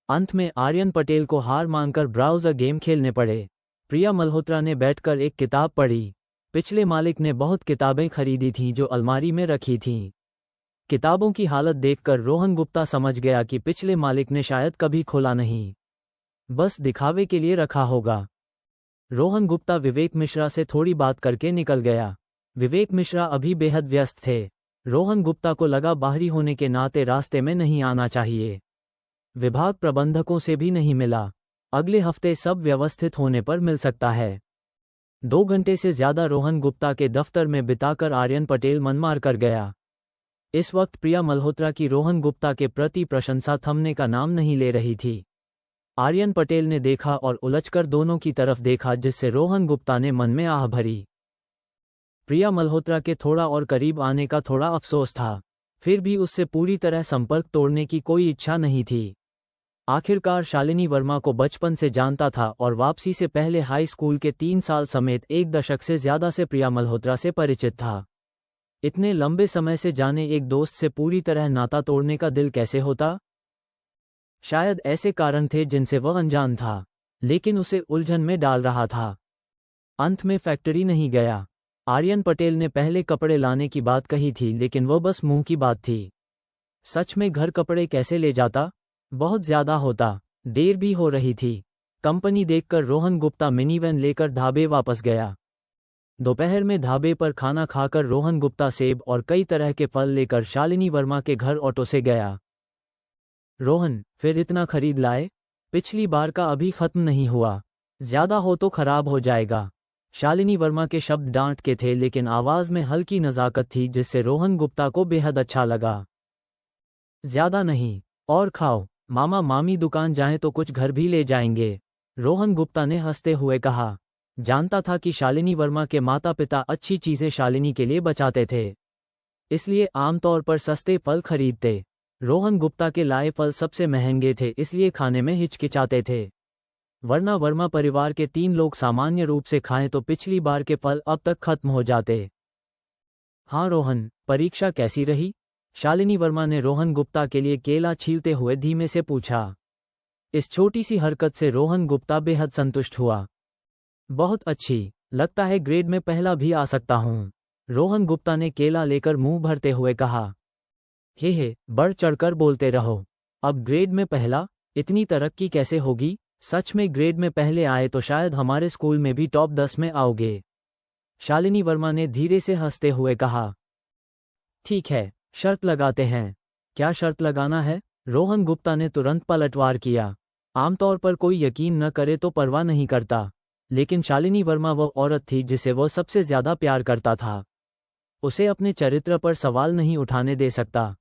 अंत में आर्यन पटेल को हार मानकर ब्राउज़र गेम खेलने पड़े। प्रिया मल्होत्रा ने बैठकर एक किताब पढ़ी। पिछले मालिक ने बहुत किताबें खरीदी थीं जो अलमारी में रखी थीं। किताबों की हालत देखकर रोहन गुप्ता समझ गया कि पिछले मालिक ने शायद कभी खोला नहीं, बस दिखावे के लिए रखा होगा। रोहन गुप्ता विवेक मिश्रा से थोड़ी बात करके निकल गया। विवेक मिश्रा अभी बेहद व्यस्त थे। रोहन गुप्ता को लगा बाहरी होने के नाते रास्ते में नहीं आना चाहिए। विभाग प्रबंधकों से भी नहीं मिला। अगले हफ्ते सब व्यवस्थित होने पर मिल सकता है। 2 घंटे से ज्यादा रोहन गुप्ता के दफ्तर में बिताकर आर्यन पटेल मन मार कर गया। इस वक्त प्रिया मल्होत्रा की रोहन गुप्ता के प्रति प्रशंसा थमने का नाम नहीं ले रही थी। आर्यन पटेल ने देखा और उलझकर दोनों की तरफ देखा, जिससे रोहन गुप्ता ने मन में आह भरी। प्रिया मल्होत्रा के थोड़ा और करीब आने का थोड़ा अफसोस था, फिर भी उससे पूरी तरह संपर्क तोड़ने की कोई इच्छा नहीं थी। आखिरकार शालिनी वर्मा को बचपन से जानता था और वापसी से पहले हाई स्कूल के 3 साल समेत 1 दशक से ज्यादा से प्रिया मल्होत्रा से परिचित था। इतने लंबे समय से जाने एक दोस्त से पूरी तरह नाता तोड़ने का दिल कैसे होता? शायद ऐसे कारण थे जिनसे वह अनजान था, लेकिन उसे उलझन में डाल रहा था। अंत में फैक्ट्री नहीं गया। आर्यन पटेल ने पहले कपड़े लाने की बात कही थी, लेकिन वह बस मुंह की बात थी। सच में घर कपड़े कैसे ले जाता? बहुत ज्यादा होता। देर भी हो रही थी। कंपनी देखकर रोहन गुप्ता मिनीवैन लेकर ढाबे वापस गया। दोपहर में ढाबे पर खाना खाकर रोहन गुप्ता सेब और कई तरह के फल लेकर शालिनी वर्मा के घर ऑटो से गया। रोहन, फिर इतना खरीद लाए? पिछली बार का अभी खत्म नहीं हुआ। ज्यादा हो तो खराब हो जाएगा। शालिनी वर्मा के शब्द डांट के थे, लेकिन आवाज में हल्की नज़ाकत थी जिससे रोहन गुप्ता को बेहद अच्छा लगा। ज्यादा नहीं, और खाओ। मामा मामी दुकान जाएं तो कुछ घर भी ले जाएंगे, रोहन गुप्ता ने हंसते हुए कहा। जानता था कि शालिनी वर्मा के माता पिता अच्छी चीजें शालिनी के लिए बचाते थे, इसलिए आमतौर पर सस्ते फल खरीदते। रोहन गुप्ता के लाए फल सबसे महंगे थे, इसलिए खाने में हिचकिचाते थे। वरना वर्मा परिवार के 3 लोग सामान्य रूप से खाएं तो पिछली बार के फल अब तक खत्म हो जाते। हाँ रोहन, परीक्षा कैसी रही? शालिनी वर्मा ने रोहन गुप्ता के लिए केला छीलते हुए धीमे से पूछा। इस छोटी सी हरकत से रोहन गुप्ता बेहद संतुष्ट हुआ। बहुत अच्छी, लगता है ग्रेड में पहला भी आ सकता हूँ, रोहन गुप्ता ने केला लेकर मुंह भरते हुए कहा। हे, बढ़ चढ़कर बोलते रहो। अब ग्रेड में पहला? इतनी तरक्की कैसे होगी? सच में ग्रेड में पहले आए तो शायद हमारे स्कूल में भी टॉप 10 में आओगे, शालिनी वर्मा ने धीरे से हंसते हुए कहा। ठीक है, शर्त लगाते हैं। क्या शर्त लगाना है? रोहन गुप्ता ने तुरंत पलटवार किया। आमतौर पर कोई यकीन न करे तो परवाह नहीं करता, लेकिन शालिनी वर्मा वह औरत थी जिसे वह सबसे ज्यादा प्यार करता था। उसे अपने चरित्र पर सवाल नहीं उठाने दे सकता।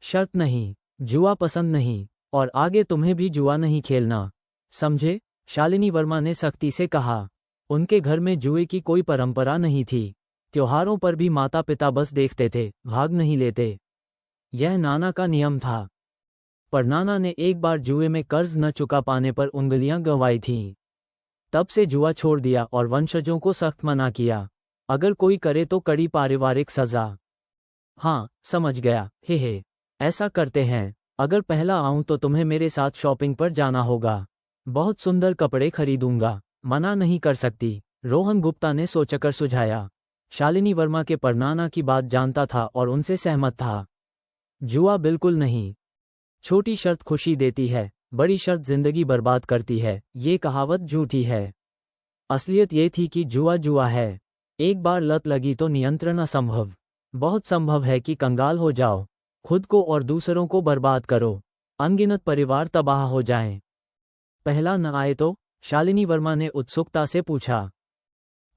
शर्त नहीं, जुआ पसंद नहीं, और आगे तुम्हें भी जुआ नहीं खेलना, समझे? शालिनी वर्मा ने सख्ती से कहा। उनके घर में जुए की कोई परंपरा नहीं थी। त्योहारों पर भी माता पिता बस देखते थे, भाग नहीं लेते। यह नाना का नियम था। पर नाना ने एक बार जुए में कर्ज न चुका पाने पर उंगलियां गंवाई थीं। तब से जुआ छोड़ दिया और वंशजों को सख्त मना किया, अगर कोई करे तो कड़ी पारिवारिक सजा। हाँ, समझ गया, हे, ऐसा करते हैं। अगर पहला आऊं तो तुम्हें मेरे साथ शॉपिंग पर जाना होगा। बहुत सुंदर कपड़े खरीदूंगा, मना नहीं कर सकती, रोहन गुप्ता ने सोचकर सुझाया। शालिनी वर्मा के पर नाना की बात जानता था और उनसे सहमत था। जुआ बिल्कुल नहीं। छोटी शर्त खुशी देती है, बड़ी शर्त जिंदगी बर्बाद करती है, ये कहावत झूठी है। असलियत ये थी कि जुआ जुआ है। एक बार लत लगी तो नियंत्रण असंभव। बहुत संभव है कि कंगाल हो जाओ, खुद को और दूसरों को बर्बाद करो, अनगिनत परिवार तबाह हो जाएं। पहला न आए तो? शालिनी वर्मा ने उत्सुकता से पूछा।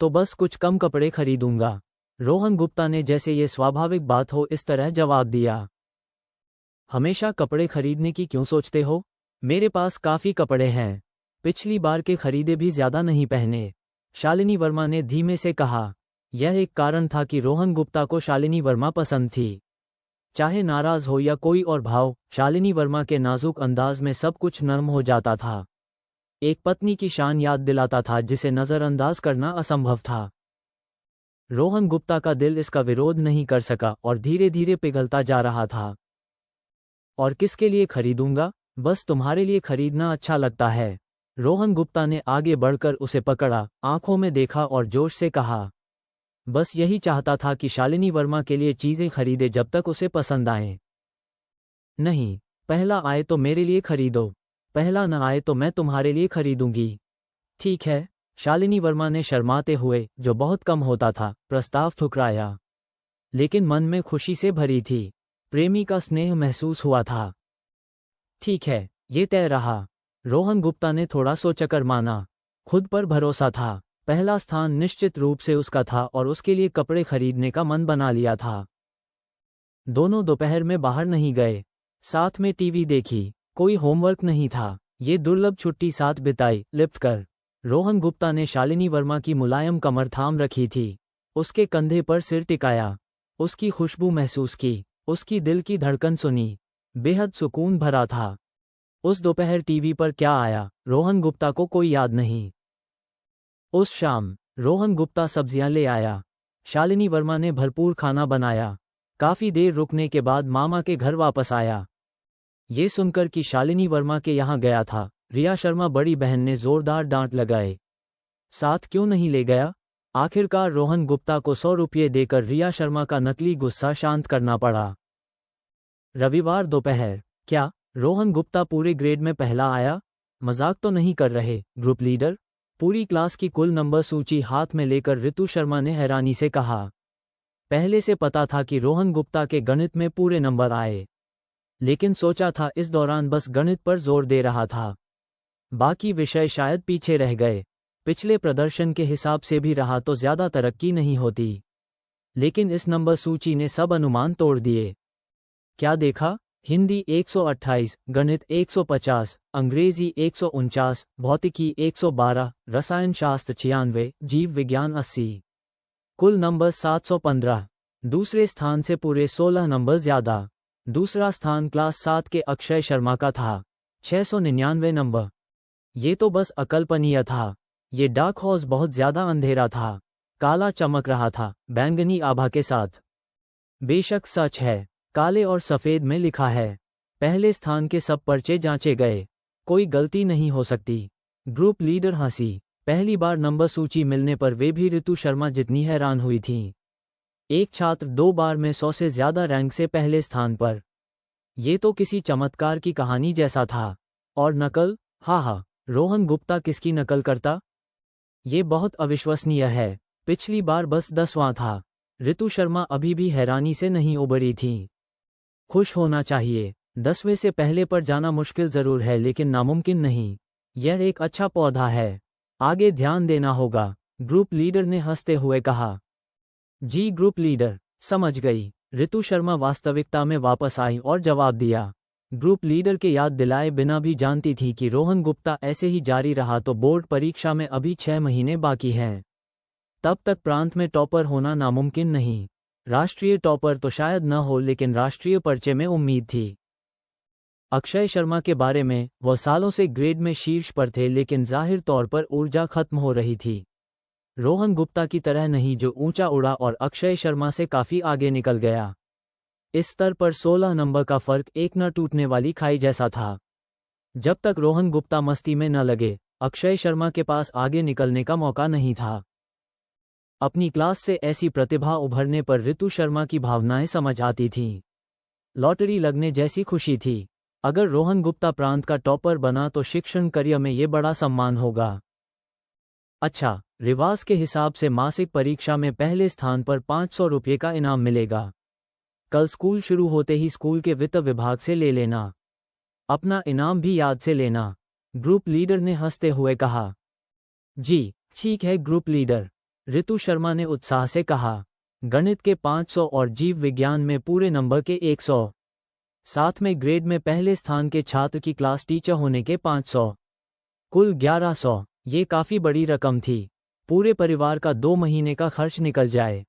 तो बस कुछ कम कपड़े खरीदूंगा, रोहन गुप्ता ने जैसे ये स्वाभाविक बात हो इस तरह जवाब दिया। हमेशा कपड़े खरीदने की क्यों सोचते हो? मेरे पास काफी कपड़े हैं, पिछली बार के खरीदे भी ज्यादा नहीं पहने, शालिनी वर्मा ने धीमे से कहा। यह एक कारण था कि रोहन गुप्ता को शालिनी वर्मा पसंद थी। चाहे नाराज हो या कोई और भाव, शालिनी वर्मा के नाजुक अंदाज में सब कुछ नर्म हो जाता था। एक पत्नी की शान याद दिलाता था जिसे नजरअंदाज करना असंभव था। रोहन गुप्ता का दिल इसका विरोध नहीं कर सका और धीरे धीरे पिघलता जा रहा था। और किसके लिए खरीदूंगा? बस तुम्हारे लिए खरीदना अच्छा लगता है। रोहन गुप्ता ने आगे बढ़कर उसे पकड़ा, आंखों में देखा और जोश से कहा। बस यही चाहता था कि शालिनी वर्मा के लिए चीजें खरीदे जब तक उसे पसंद आए। नहीं, पहला आए तो मेरे लिए खरीदो, पहला न आए तो मैं तुम्हारे लिए खरीदूंगी। ठीक है, शालिनी वर्मा ने शर्माते हुए, जो बहुत कम होता था, प्रस्ताव ठुकराया। लेकिन मन में खुशी से भरी थी, प्रेमी का स्नेह महसूस हुआ था। ठीक है, ये तय रहा। रोहन गुप्ता ने थोड़ा सोचकर माना। खुद पर भरोसा था, पहला स्थान निश्चित रूप से उसका था और उसके लिए कपड़े खरीदने का मन बना लिया था। दोनों दोपहर में बाहर नहीं गए, साथ में टीवी देखी, कोई होमवर्क नहीं था। ये दुर्लभ छुट्टी साथ बिताई, लिपट कर। रोहन गुप्ता ने शालिनी वर्मा की मुलायम कमर थाम रखी थी, उसके कंधे पर सिर टिकाया, उसकी खुशबू महसूस की, उसकी दिल की धड़कन सुनी, बेहद सुकून भरा था। उस दोपहर टीवी पर क्या आया, रोहन गुप्ता को कोई याद नहीं। उस शाम रोहन गुप्ता सब्जियां ले आया। शालिनी वर्मा ने भरपूर खाना बनाया। काफी देर रुकने के बाद मामा के घर वापस आया। ये सुनकर कि शालिनी वर्मा के यहाँ गया था, रिया शर्मा बड़ी बहन ने जोरदार डांट लगाए। साथ क्यों नहीं ले गया? आखिरकार रोहन गुप्ता को 100 रुपये देकर रिया शर्मा का नकली गुस्सा शांत करना पड़ा। रविवार दोपहर। क्या रोहन गुप्ता पूरे ग्रेड में पहला आया? मजाक तो नहीं कर रहे, ग्रुप लीडर? पूरी क्लास की कुल नंबर सूची हाथ में लेकर रितु शर्मा ने हैरानी से कहा। पहले से पता था कि रोहन गुप्ता के गणित में पूरे नंबर आए, लेकिन सोचा था इस दौरान बस गणित पर जोर दे रहा था, बाकी विषय शायद पीछे रह गए। पिछले प्रदर्शन के हिसाब से भी रहा तो ज्यादा तरक्की नहीं होती, लेकिन इस नंबर सूची ने सब अनुमान तोड़ दिए। क्या देखा? हिंदी 128, गणित 150, अंग्रेजी 149, भौतिकी 112, रसायन शास्त्र 96, जीव विज्ञान 80। कुल नंबर 715। दूसरे स्थान से पूरे 16 नंबर ज्यादा। दूसरा स्थान क्लास 7 के अक्षय शर्मा का था, 699 नंबर। ये तो बस अकल्पनीय था। ये डार्क हॉर्स बहुत ज्यादा अंधेरा था, काला चमक रहा था, बैंगनी आभा के साथ। बेशक सच है, काले और सफेद में लिखा है। पहले स्थान के सब पर्चे जांचे गए, कोई गलती नहीं हो सकती। ग्रुप लीडर हंसी। पहली बार नंबर सूची मिलने पर वे भी रितु शर्मा जितनी हैरान हुई थीं। एक छात्र 2 बार में 100 से ज्यादा रैंक से पहले स्थान पर। ये तो किसी चमत्कार की कहानी जैसा था। और नकल? हा, रोहन गुप्ता किसकी नकल करता? ये बहुत अविश्वसनीय है। पिछली बार बस 10वां था। रितु शर्मा अभी भी हैरानी से नहीं उबरी थीं। खुश होना चाहिए, 10वें से पहले पर जाना मुश्किल जरूर है लेकिन नामुमकिन नहीं। यह एक अच्छा पौधा है, आगे ध्यान देना होगा, ग्रुप लीडर ने हंसते हुए कहा। जी ग्रुप लीडर, समझ गई। रितु शर्मा वास्तविकता में वापस आई और जवाब दिया। ग्रुप लीडर के याद दिलाए बिना भी जानती थी कि रोहन गुप्ता ऐसे ही जारी रहा तो बोर्ड परीक्षा में अभी 6 महीने बाकी हैं। तब तक प्रांत में टॉपर होना नामुमकिन नहीं। राष्ट्रीय टॉपर तो शायद न हो, लेकिन राष्ट्रीय पर्चे में उम्मीद थी। अक्षय शर्मा के बारे में, वह सालों से ग्रेड में शीर्ष पर थे, लेकिन जाहिर तौर पर ऊर्जा खत्म हो रही थी। रोहन गुप्ता की तरह नहीं जो ऊंचा उड़ा और अक्षय शर्मा से काफी आगे निकल गया। इस स्तर पर 16 नंबर का फर्क एक न टूटने वाली खाई जैसा था। जब तक रोहन गुप्ता मस्ती में न लगे, अक्षय शर्मा के पास आगे निकलने का मौका नहीं था। अपनी क्लास से ऐसी प्रतिभा उभरने पर ऋतु शर्मा की भावनाएं समझ आती थीं। लॉटरी लगने जैसी खुशी थी। अगर रोहन गुप्ता प्रांत का टॉपर बना तो शिक्षण करियर में ये बड़ा सम्मान होगा। अच्छा, रिवाज के हिसाब से मासिक परीक्षा में पहले स्थान पर 500 रुपये का इनाम मिलेगा। कल स्कूल शुरू होते ही स्कूल के वित्त विभाग से ले लेना। अपना इनाम भी याद से लेना, ग्रुप लीडर ने हंसते हुए कहा। जी ठीक है ग्रुप लीडर, ऋतु शर्मा ने उत्साह से कहा। गणित के 500 और जीव विज्ञान में पूरे नंबर के 100। साथ में ग्रेड में पहले स्थान के छात्र की क्लास टीचर होने के 500। कुल 1100। ये काफी बड़ी रकम थी। पूरे परिवार का 2 महीने का खर्च निकल जाए।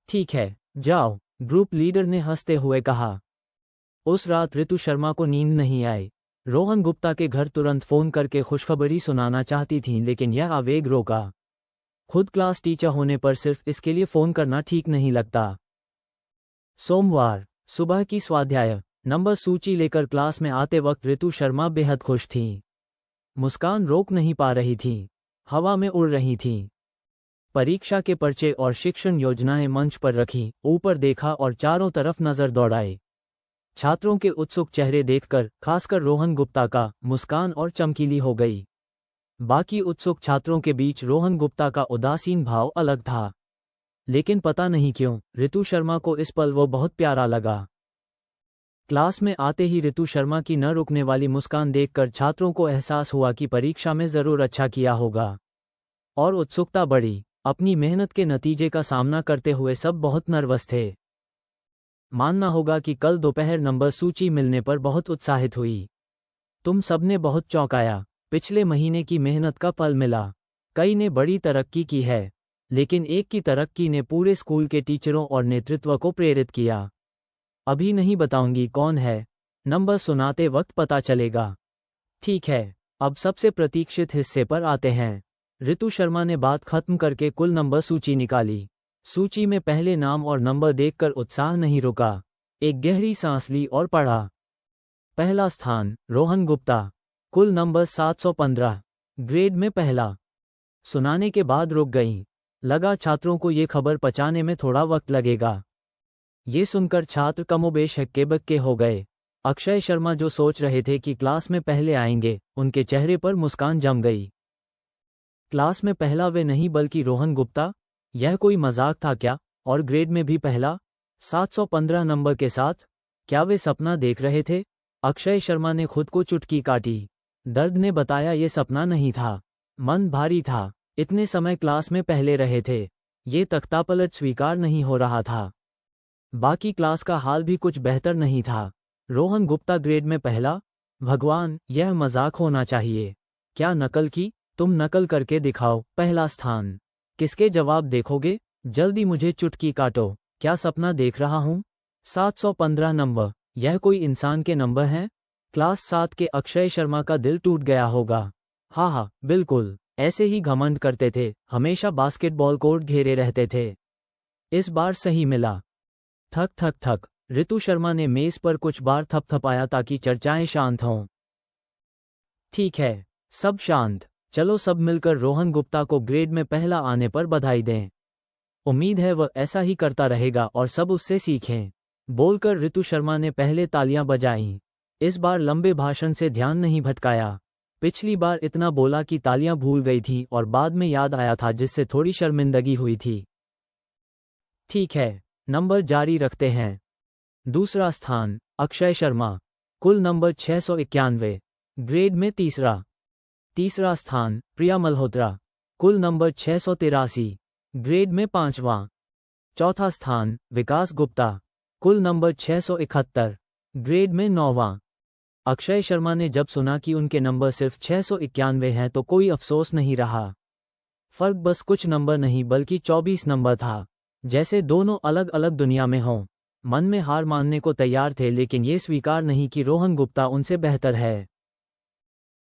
ठीक है, जाओ, ग्रुप लीडर ने हंसते हुए कहा। उस रात ऋतु शर्मा को नींद नहीं आई। रोहन गुप्ता के घर तुरंत फोन करके खुशखबरी सुनाना चाहती थीं, लेकिन यह आवेग रोका। खुद क्लास टीचर होने पर सिर्फ इसके लिए फोन करना ठीक नहीं लगता। सोमवार सुबह की स्वाध्याय नंबर सूची लेकर क्लास में आते वक्त ऋतु शर्मा बेहद खुश थीं। मुस्कान रोक नहीं पा रही थीं, हवा में उड़ रही थीं। परीक्षा के पर्चे और शिक्षण योजनाएं मंच पर रखी, ऊपर देखा और चारों तरफ नजर दौड़ाई। छात्रों के उत्सुक चेहरे देखकर, खासकर रोहन गुप्ता का, मुस्कान और चमकीली हो गई। बाकी उत्सुक छात्रों के बीच रोहन गुप्ता का उदासीन भाव अलग था। लेकिन पता नहीं क्यों, ऋतु शर्मा को इस पल वो बहुत प्यारा लगा। क्लास में आते ही ऋतु शर्मा की न रुकने वाली मुस्कान देखकर छात्रों को एहसास हुआ कि परीक्षा में जरूर अच्छा किया होगा। और उत्सुकता बढ़ी। अपनी मेहनत के नतीजे का सामना करते हुए सब बहुत नर्वस थे। मानना होगा कि कल दोपहर नंबर सूची मिलने पर बहुत उत्साहित हुई। तुम सबने बहुत चौंकाया। पिछले महीने की मेहनत का फल मिला। कई ने बड़ी तरक्की की है, लेकिन एक की तरक्की ने पूरे स्कूल के टीचरों और नेतृत्व को प्रेरित किया। अभी नहीं बताऊंगी कौन है, नंबर सुनाते वक्त पता चलेगा। ठीक है, अब सबसे प्रतीक्षित हिस्से पर आते हैं। ऋतु शर्मा ने बात खत्म करके कुल नंबर सूची निकाली। सूची में पहले नाम और नंबर देखकर उत्साह नहीं रुका। एक गहरी सांस ली और पढ़ा। पहला स्थान रोहन गुप्ता, कुल नंबर 715, ग्रेड में पहला। सुनाने के बाद रुक गईं। लगा छात्रों को ये खबर पचाने में थोड़ा वक्त लगेगा। ये सुनकर छात्र कमोबेश हक्के बक्के हो गए। अक्षय शर्मा जो सोच रहे थे कि क्लास में पहले आएंगे, उनके चेहरे पर मुस्कान जम गई। क्लास में पहला वे नहीं बल्कि रोहन गुप्ता? यह कोई मजाक था क्या? और ग्रेड में भी पहला, 715 नंबर के साथ? क्या वे सपना देख रहे थे? अक्षय शर्मा ने खुद को चुटकी काटी। दर्द ने बताया ये सपना नहीं था। मन भारी था। इतने समय क्लास में पहले रहे थे। ये तख्तापलट स्वीकार नहीं हो रहा था। बाकी क्लास का हाल भी कुछ बेहतर नहीं था। रोहन गुप्ता ग्रेड में पहला? भगवान, यह मजाक होना चाहिए। क्या नकल की? तुम नकल करके दिखाओ। पहला स्थान किसके जवाब देखोगे? जल्दी मुझे चुटकी काटो। क्या सपना देख रहा हूँ? 715 नंबर, यह कोई इंसान के नंबर हैं? क्लास 7 के अक्षय शर्मा का दिल टूट गया होगा। हाँ, बिल्कुल ऐसे ही घमंड करते थे। हमेशा बास्केटबॉल कोर्ट घेरे रहते थे। इस बार सही मिला। थक थक थक, ऋतु शर्मा ने मेज पर कुछ बार थपथपाया ताकि चर्चाएं शांत हों। ठीक है, सब शांत। चलो सब मिलकर रोहन गुप्ता को ग्रेड में पहला आने पर बधाई दें। उम्मीद है वह ऐसा ही करता रहेगा और सब उससे सीखें। बोलकर ऋतु शर्मा ने पहले तालियां बजाईं। इस बार लंबे भाषण से ध्यान नहीं भटकाया। पिछली बार इतना बोला कि तालियां भूल गई थीं और बाद में याद आया था, जिससे थोड़ी शर्मिंदगी हुई थी। ठीक है, नंबर जारी रखते हैं। दूसरा स्थान अक्षय शर्मा, कुल नंबर 691, ग्रेड में तीसरा। तीसरा स्थान प्रिया मल्होत्रा, कुल नंबर 683, ग्रेड में पांचवां। चौथा स्थान विकास गुप्ता, कुल नंबर 671, ग्रेड में 9वां। अक्षय शर्मा ने जब सुना कि उनके नंबर सिर्फ 691 हैं तो कोई अफसोस नहीं रहा। फर्क बस कुछ नंबर नहीं बल्कि 24 नंबर था। जैसे दोनों अलग अलग दुनिया में हों। मन में हार मानने को तैयार थे लेकिन ये स्वीकार नहीं कि रोहन गुप्ता उनसे बेहतर है।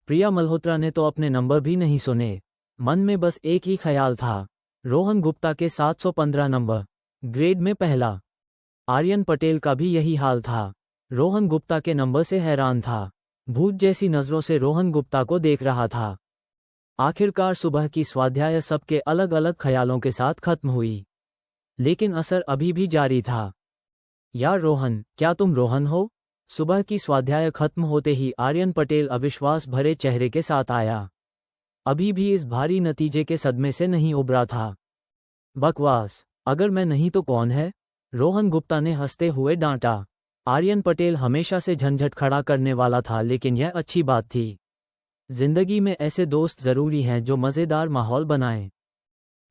प्रिया मल्होत्रा ने तो अपने नंबर भी नहीं सुने। मन में बस एक ही ख्याल था, रोहन गुप्ता के 715 नंबर, ग्रेड में पहला। आर्यन पटेल का भी यही हाल था। रोहन गुप्ता के नंबर से हैरान था। भूत जैसी नजरों से रोहन गुप्ता को देख रहा था। आखिरकार सुबह की स्वाध्याय सबके अलग अलग ख्यालों के साथ खत्म हुई, लेकिन असर अभी भी जारी था। यार रोहन, क्या तुम रोहन हो? सुबह की स्वाध्याय खत्म होते ही आर्यन पटेल अविश्वास भरे चेहरे के साथ आया। अभी भी इस भारी नतीजे के सदमे से नहीं उबरा था। बकवास, अगर मैं नहीं तो कौन है? रोहन गुप्ता ने हंसते हुए डांटा। आर्यन पटेल हमेशा से झंझट खड़ा करने वाला था लेकिन यह अच्छी बात थी। जिंदगी में ऐसे दोस्त जरूरी हैं जो मजेदार माहौल बनाएं।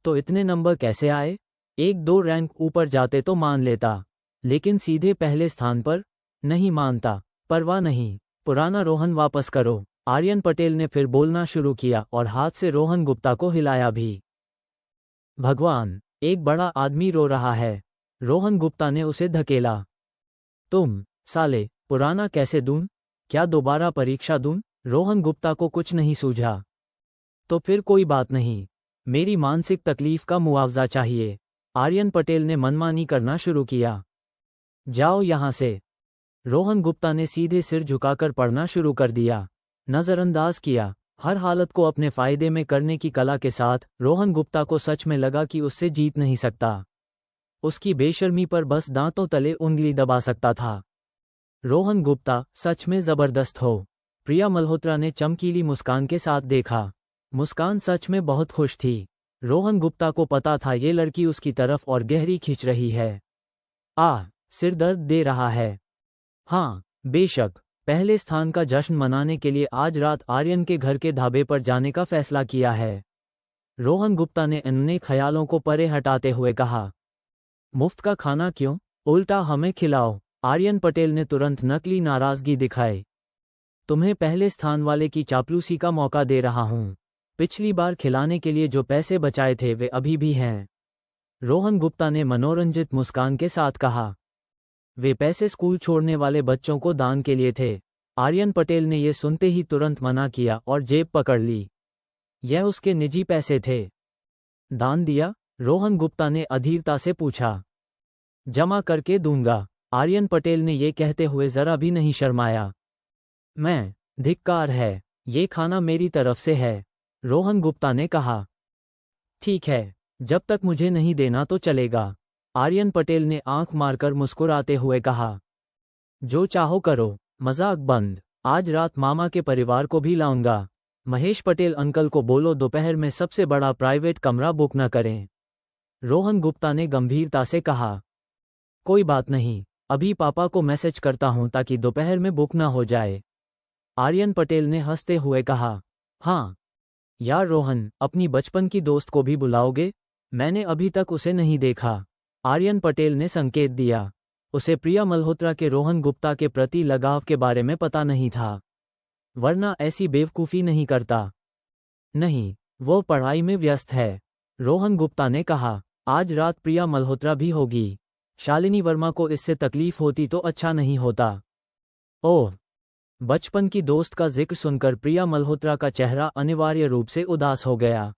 तो इतने नंबर कैसे आए? 1-2 रैंक ऊपर जाते तो मान लेता, लेकिन सीधे पहले स्थान पर? नहीं मानता। परवाह नहीं, पुराना रोहन वापस करो। आर्यन पटेल ने फिर बोलना शुरू किया और हाथ से रोहन गुप्ता को हिलाया भी। भगवान, एक बड़ा आदमी रो रहा है। रोहन गुप्ता ने उसे धकेला। तुम साले, पुराना कैसे दूं? क्या दोबारा परीक्षा दूं? रोहन गुप्ता को कुछ नहीं सूझा। तो फिर कोई बात नहीं, मेरी मानसिक तकलीफ का मुआवजा चाहिए। आर्यन पटेल ने मनमानी करना शुरू किया। जाओ यहां से। रोहन गुप्ता ने सीधे सिर झुकाकर पढ़ना शुरू कर दिया। नजरअंदाज किया। हर हालत को अपने फायदे में करने की कला के साथ रोहन गुप्ता को सच में लगा कि उससे जीत नहीं सकता। उसकी बेशर्मी पर बस दांतों तले उंगली दबा सकता था। रोहन गुप्ता सच में जबरदस्त हो। प्रिया मल्होत्रा ने चमकीली मुस्कान के साथ देखा। मुस्कान सच में बहुत खुश थी। रोहन गुप्ता को पता था ये लड़की उसकी तरफ और गहरी खींच रही है। सिर दर्द दे रहा है। हाँ, बेशक। पहले स्थान का जश्न मनाने के लिए आज रात आर्यन के घर के ढाबे पर जाने का फैसला किया है। रोहन गुप्ता ने अन्य ख्यालों को परे हटाते हुए कहा। मुफ्त का खाना क्यों? उल्टा हमें खिलाओ। आर्यन पटेल ने तुरंत नकली नाराजगी दिखाई। तुम्हें पहले स्थान वाले की चापलूसी का मौका दे रहा हूं। पिछली बार खिलाने के लिए जो पैसे बचाए थे वे अभी भी हैं। रोहन गुप्ता ने मनोरंजित मुस्कान के साथ कहा। वे पैसे स्कूल छोड़ने वाले बच्चों को दान के लिए थे। आर्यन पटेल ने ये सुनते ही तुरंत मना किया और जेब पकड़ ली। यह उसके निजी पैसे थे। दान दिया? रोहन गुप्ता ने अधीरता से पूछा। जमा करके दूंगा। आर्यन पटेल ने ये कहते हुए जरा भी नहीं शर्माया। धिक्कार है, ये खाना मेरी तरफ से है। रोहन गुप्ता ने कहा। ठीक है, जब तक मुझे नहीं देना तो चलेगा। आर्यन पटेल ने आंख मारकर मुस्कुराते हुए कहा। जो चाहो करो, मजाक बंद। आज रात मामा के परिवार को भी लाऊंगा। महेश पटेल अंकल को बोलो दोपहर में सबसे बड़ा प्राइवेट कमरा बुक न करें। रोहन गुप्ता ने गंभीरता से कहा। कोई बात नहीं, अभी पापा को मैसेज करता हूं ताकि दोपहर में बुक न हो जाए। आर्यन पटेल ने हंसते हुए कहा। हाँ यार रोहन, अपनी बचपन की दोस्त को भी बुलाओगे? मैंने अभी तक उसे नहीं देखा। आर्यन पटेल ने संकेत दिया। उसे प्रिया मल्होत्रा के रोहन गुप्ता के प्रति लगाव के बारे में पता नहीं था, वरना ऐसी बेवकूफ़ी नहीं करता। नहीं, वो पढ़ाई में व्यस्त है। रोहन गुप्ता ने कहा। आज रात प्रिया मल्होत्रा भी होगी। शालिनी वर्मा को इससे तकलीफ होती तो अच्छा नहीं होता। ओह, बचपन की दोस्त का जिक्र सुनकर प्रिया मल्होत्रा का चेहरा अनिवार्य रूप से उदास हो गया।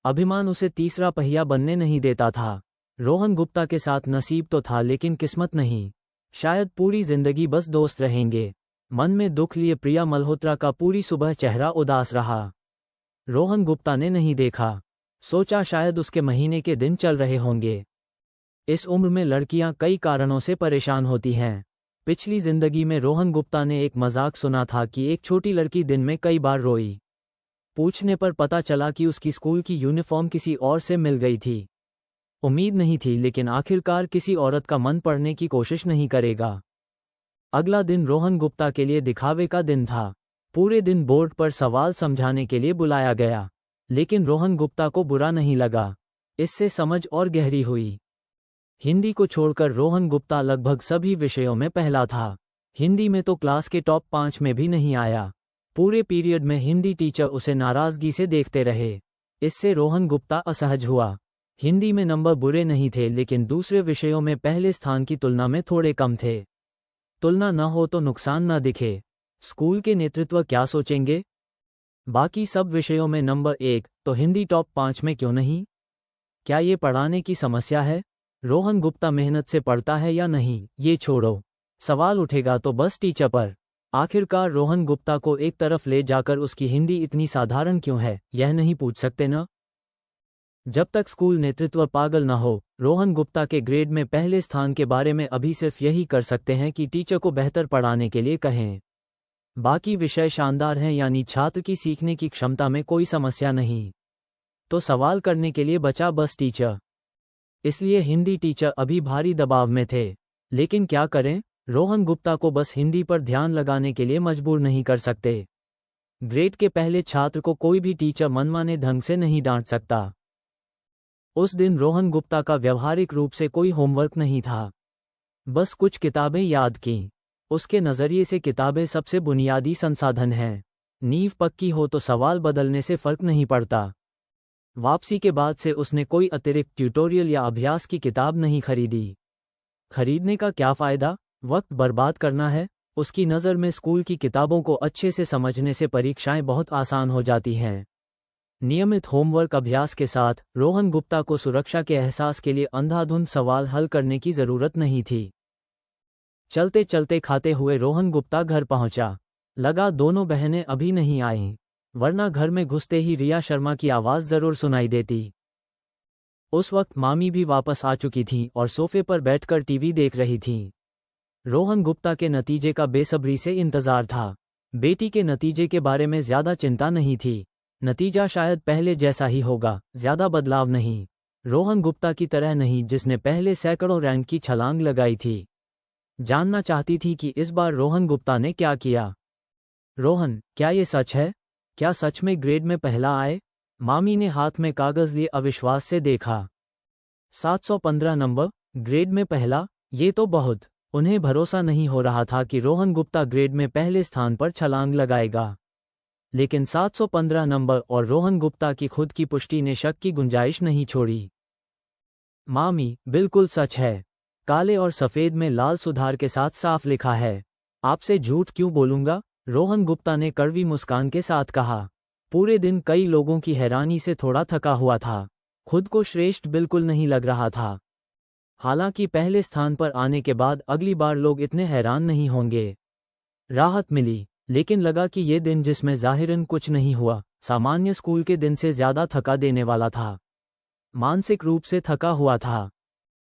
अभिमान उसे तीसरा पहिया बनने नहीं देता था। रोहन गुप्ता के साथ नसीब तो था लेकिन किस्मत नहीं। शायद पूरी जिंदगी बस दोस्त रहेंगे। मन में दुख लिए प्रिया मल्होत्रा का पूरी सुबह चेहरा उदास रहा। रोहन गुप्ता ने नहीं देखा। सोचा शायद उसके महीने के दिन चल रहे होंगे। इस उम्र में लड़कियां कई कारणों से परेशान होती हैं। पिछली जिंदगी में रोहन गुप्ता ने एक मजाक सुना था कि एक छोटी लड़की दिन में कई बार रोई। पूछने पर पता चला कि उसकी स्कूल की यूनिफॉर्म किसी और से मिल गई थी। उम्मीद नहीं थी लेकिन आखिरकार किसी औरत का मन पढ़ने की कोशिश नहीं करेगा। अगला दिन रोहन गुप्ता के लिए दिखावे का दिन था। पूरे दिन बोर्ड पर सवाल समझाने के लिए बुलाया गया, लेकिन रोहन गुप्ता को बुरा नहीं लगा। इससे समझ और गहरी हुई। हिंदी को छोड़कर रोहन गुप्ता लगभग सभी विषयों में पहला था। हिंदी में तो क्लास के टॉप 5 में भी नहीं आया। पूरे पीरियड में हिंदी टीचर उसे नाराजगी से देखते रहे। इससे रोहन गुप्ता असहज हुआ। हिंदी में नंबर बुरे नहीं थे, लेकिन दूसरे विषयों में पहले स्थान की तुलना में थोड़े कम थे। तुलना न हो तो नुकसान न दिखे। स्कूल के नेतृत्व क्या सोचेंगे? बाकी सब विषयों में नंबर 1, तो हिंदी टॉप 5 में क्यों नहीं? क्या ये पढ़ाने की समस्या है? रोहन गुप्ता मेहनत से पढ़ता है या नहीं, ये छोड़ो। सवाल उठेगा तो बस टीचर पर। आखिरकार रोहन गुप्ता को एक तरफ ले जाकर उसकी हिंदी इतनी साधारण क्यों है, यह नहीं पूछ सकते न? जब तक स्कूल नेतृत्व पागल न हो, रोहन गुप्ता के ग्रेड में पहले स्थान के बारे में अभी सिर्फ यही कर सकते हैं कि टीचर को बेहतर पढ़ाने के लिए कहें। बाकी विषय शानदार हैं, यानी छात्र की सीखने की क्षमता में कोई समस्या नहीं। तो सवाल करने के लिए बचा बस टीचर। इसलिए हिंदी टीचर अभी भारी दबाव में थे। लेकिन क्या करें, रोहन गुप्ता को बस हिंदी पर ध्यान लगाने के लिए मजबूर नहीं कर सकते। ग्रेड के पहले छात्र को कोई भी टीचर मनमाने ढंग से नहीं डांट सकता। उस दिन रोहन गुप्ता का व्यवहारिक रूप से कोई होमवर्क नहीं था। बस कुछ किताबें याद कीं। उसके नज़रिए से किताबें सबसे बुनियादी संसाधन हैं। नींव पक्की हो तो सवाल बदलने से फर्क नहीं पड़ता। वापसी के बाद से उसने कोई अतिरिक्त ट्यूटोरियल या अभ्यास की किताब नहीं खरीदी। खरीदने का क्या फ़ायदा? वक्त बर्बाद करना है। उसकी नज़र में स्कूल की किताबों को अच्छे से समझने से परीक्षाएं बहुत आसान हो जाती हैं। नियमित होमवर्क अभ्यास के साथ रोहन गुप्ता को सुरक्षा के एहसास के लिए अंधाधुंध सवाल हल करने की ज़रूरत नहीं थी। चलते चलते खाते हुए रोहन गुप्ता घर पहुंचा। लगा दोनों बहनें अभी नहीं आईं, वरना घर में घुसते ही रिया शर्मा की आवाज़ ज़रूर सुनाई देती। उस वक्त मामी भी वापस आ चुकी थीं और सोफे पर बैठकर टीवी देख रही थीं। रोहन गुप्ता के नतीजे का बेसब्री से इंतज़ार था। बेटी के नतीजे के बारे में ज़्यादा चिंता नहीं थी। नतीजा शायद पहले जैसा ही होगा, ज़्यादा बदलाव नहीं। रोहन गुप्ता की तरह नहीं, जिसने पहले सैकड़ों रैंक की छलांग लगाई थी। जानना चाहती थी कि इस बार रोहन गुप्ता ने क्या किया। रोहन, क्या ये सच है? क्या सच में ग्रेड में पहला आए? मामी ने हाथ में कागज़ लिए अविश्वास से देखा। 715 नंबर, ग्रेड में पहला? ये तो बहुत। उन्हें भरोसा नहीं हो रहा था कि रोहन गुप्ता ग्रेड में पहले स्थान पर छलांग लगाएगा। लेकिन 715 नंबर और रोहन गुप्ता की खुद की पुष्टि ने शक की गुंजाइश नहीं छोड़ी। मामी, बिल्कुल सच है। काले और सफ़ेद में लाल सुधार के साथ साफ लिखा है। आपसे झूठ क्यों बोलूंगा? रोहन गुप्ता ने कड़वी मुस्कान के साथ कहा। पूरे दिन कई लोगों की हैरानी से थोड़ा थका हुआ था। खुद को श्रेष्ठ बिल्कुल नहीं लग रहा था। हालांकि पहले स्थान पर आने के बाद अगली बार लोग इतने हैरान नहीं होंगे। राहत मिली, लेकिन लगा कि ये दिन, जिसमें ज़ाहिरन कुछ नहीं हुआ, सामान्य स्कूल के दिन से ज़्यादा थका देने वाला था। मानसिक रूप से थका हुआ था।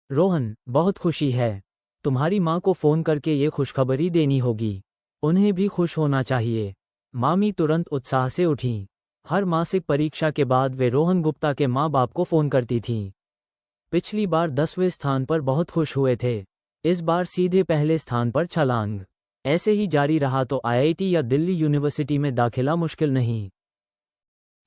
रोहन, बहुत खुशी है। तुम्हारी माँ को फ़ोन करके ये खुशखबरी देनी होगी। उन्हें भी खुश होना चाहिए। मामी तुरंत उत्साह से उठीं। हर मासिक परीक्षा के बाद वे रोहन गुप्ता के माँ बाप को फ़ोन करती थीं। पिछली बार 10वें स्थान पर बहुत खुश हुए थे। इस बार सीधे पहले स्थान पर छलांग। ऐसे ही जारी रहा तो आईआईटी या दिल्ली यूनिवर्सिटी में दाखिला मुश्किल नहीं।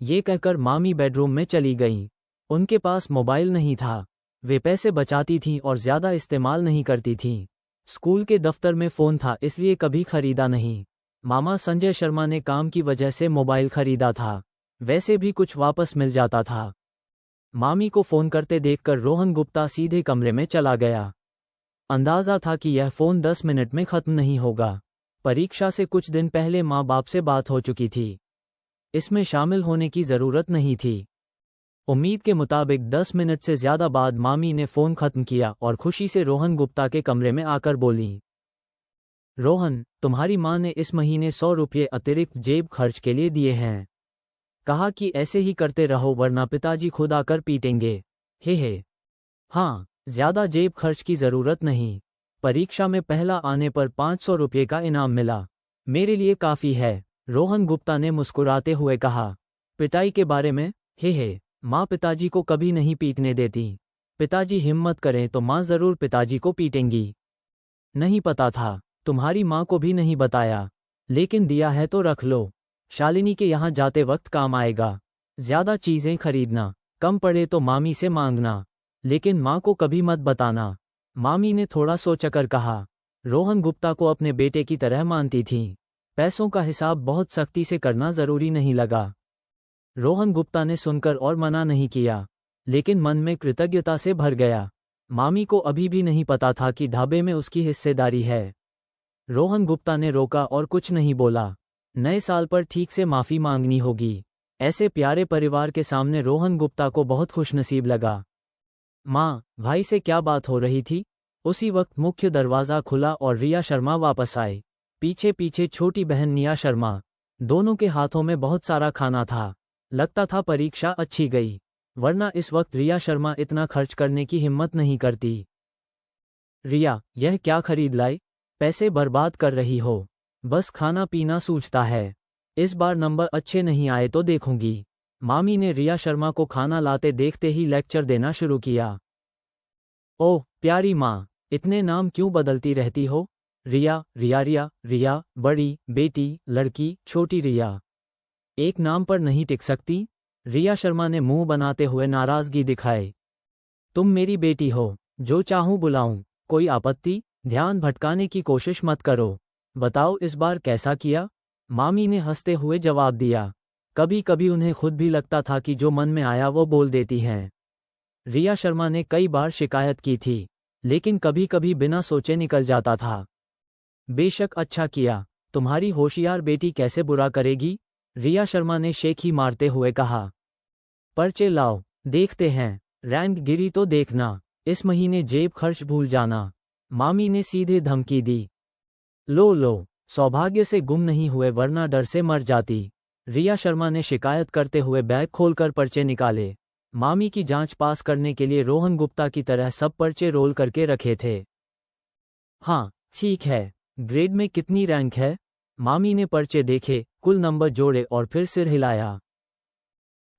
ये कहकर मामी बेडरूम में चली गईं। उनके पास मोबाइल नहीं था। वे पैसे बचाती थीं और ज़्यादा इस्तेमाल नहीं करती थीं। स्कूल के दफ्तर में फ़ोन था, इसलिए कभी खरीदा नहीं। मामा संजय शर्मा ने काम की वजह से मोबाइल खरीदा था। वैसे भी कुछ वापस मिल जाता था। मामी को फ़ोन करते देखकर रोहन गुप्ता सीधे कमरे में चला गया। अंदाज़ा था कि यह फ़ोन 10 मिनट में ख़त्म नहीं होगा। परीक्षा से कुछ दिन पहले माँ बाप से बात हो चुकी थी। इसमें शामिल होने की ज़रूरत नहीं थी। उम्मीद के मुताबिक 10 मिनट से ज़्यादा बाद मामी ने फ़ोन ख़त्म किया और खुशी से रोहन गुप्ता के कमरे में आकर बोलीं, रोहन, तुम्हारी माँ ने इस महीने 100 रुपये अतिरिक्त जेब खर्च के लिए दिए हैं। कहा कि ऐसे ही करते रहो वरना पिताजी खुद आकर पीटेंगे। हे। हाँ, ज़्यादा जेब खर्च की ज़रूरत नहीं। परीक्षा में पहला आने पर 500 रुपये का इनाम मिला। मेरे लिए काफ़ी है। रोहन गुप्ता ने मुस्कुराते हुए कहा। पिटाई के बारे में? हे, माँ पिताजी को कभी नहीं पीटने देती। पिताजी हिम्मत करें तो माँ ज़रूर पिताजी को पीटेंगी। नहीं पता था। तुम्हारी माँ को भी नहीं बताया। लेकिन दिया है तो रख लो। शालिनी के यहाँ जाते वक्त काम आएगा। ज़्यादा चीज़ें खरीदना, कम पड़े तो मामी से मांगना, लेकिन माँ को कभी मत बताना। मामी ने थोड़ा सोचकर कहा। रोहन गुप्ता को अपने बेटे की तरह मानती थीं। पैसों का हिसाब बहुत सख्ती से करना जरूरी नहीं लगा। रोहन गुप्ता ने सुनकर और मना नहीं किया, लेकिन मन में कृतज्ञता से भर गया। मामी को अभी भी नहीं पता था कि ढाबे में उसकी हिस्सेदारी है। रोहन गुप्ता ने रोका और कुछ नहीं बोला। नए साल पर ठीक से माफ़ी मांगनी होगी। ऐसे प्यारे परिवार के सामने रोहन गुप्ता को बहुत खुशनसीब लगा। माँ, भाई से क्या बात हो रही थी? उसी वक्त मुख्य दरवाज़ा खुला और रिया शर्मा वापस आए। पीछे पीछे छोटी बहन निया शर्मा। दोनों के हाथों में बहुत सारा खाना था। लगता था परीक्षा अच्छी गई, वरना इस वक्त रिया शर्मा इतना खर्च करने की हिम्मत नहीं करती। रिया, यह क्या खरीद लाई? पैसे बर्बाद कर रही हो। बस खाना पीना सूझता है। इस बार नंबर अच्छे नहीं आए तो देखूंगी। मामी ने रिया शर्मा को खाना लाते देखते ही लेक्चर देना शुरू किया। ओह प्यारी माँ, इतने नाम क्यों बदलती रहती हो? रिया, रिया, रिया, रिया, बड़ी, बेटी, लड़की, छोटी रिया। एक नाम पर नहीं टिक सकती? रिया शर्मा ने मुंह बनाते हुए नाराजगी दिखाई। तुम मेरी बेटी हो, जो चाहूं बुलाऊं, कोई आपत्ति? ध्यान भटकाने की कोशिश मत करो। बताओ इस बार कैसा किया? मामी ने हंसते हुए जवाब दिया। कभी कभी उन्हें खुद भी लगता था कि जो मन में आया वो बोल देती हैं। रिया शर्मा ने कई बार शिकायत की थी, लेकिन कभी कभी बिना सोचे निकल जाता था। बेशक अच्छा किया। तुम्हारी होशियार बेटी कैसे बुरा करेगी? रिया शर्मा ने शेखी मारते हुए कहा। पर्चे लाओ, देखते हैं। रैंक गिरी तो देखना, इस महीने जेब खर्च भूल जाना। मामी ने सीधे धमकी दी। लो, सौभाग्य से गुम नहीं हुए वरना डर से मर जाती। रिया शर्मा ने शिकायत करते हुए बैग खोलकर पर्चे निकाले। मामी की जांच पास करने के लिए रोहन गुप्ता की तरह सब पर्चे रोल करके रखे थे। हाँ ठीक है, ग्रेड में कितनी रैंक है? मामी ने पर्चे देखे, कुल नंबर जोड़े और फिर सिर हिलाया।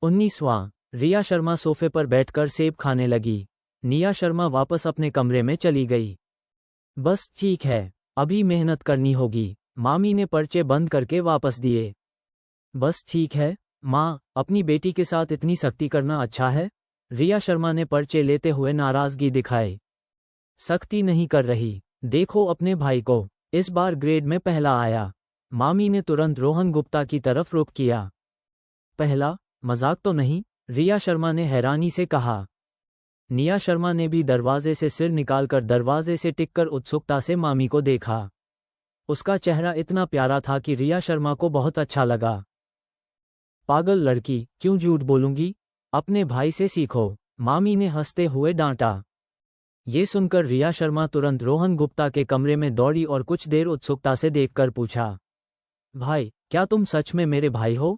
19वां। रिया शर्मा सोफे पर बैठकर सेब खाने लगी। निया शर्मा वापस अपने कमरे में चली गई। बस ठीक है, अभी मेहनत करनी होगी। मामी ने पर्चे बंद करके वापस दिए। बस ठीक है माँ, अपनी बेटी के साथ इतनी सख्ती करना अच्छा है? रिया शर्मा ने पर्चे लेते हुए नाराजगी दिखाई। सख्ती नहीं कर रही, देखो अपने भाई को, इस बार ग्रेड में पहला आया। मामी ने तुरंत रोहन गुप्ता की तरफ रुख किया। पहला? मजाक तो नहीं? रिया शर्मा ने हैरानी से कहा। निया शर्मा ने भी दरवाजे से सिर निकालकर दरवाजे से टिककर उत्सुकता से मामी को देखा। उसका चेहरा इतना प्यारा था कि रिया शर्मा को बहुत अच्छा लगा। पागल लड़की, क्यों झूठ बोलूंगी? अपने भाई से सीखो, मामी ने हंसते हुए डांटा। ये सुनकर रिया शर्मा तुरंत रोहन गुप्ता के कमरे में दौड़ी और कुछ देर उत्सुकता से देखकर पूछा, भाई, क्या तुम सच में मेरे भाई हो?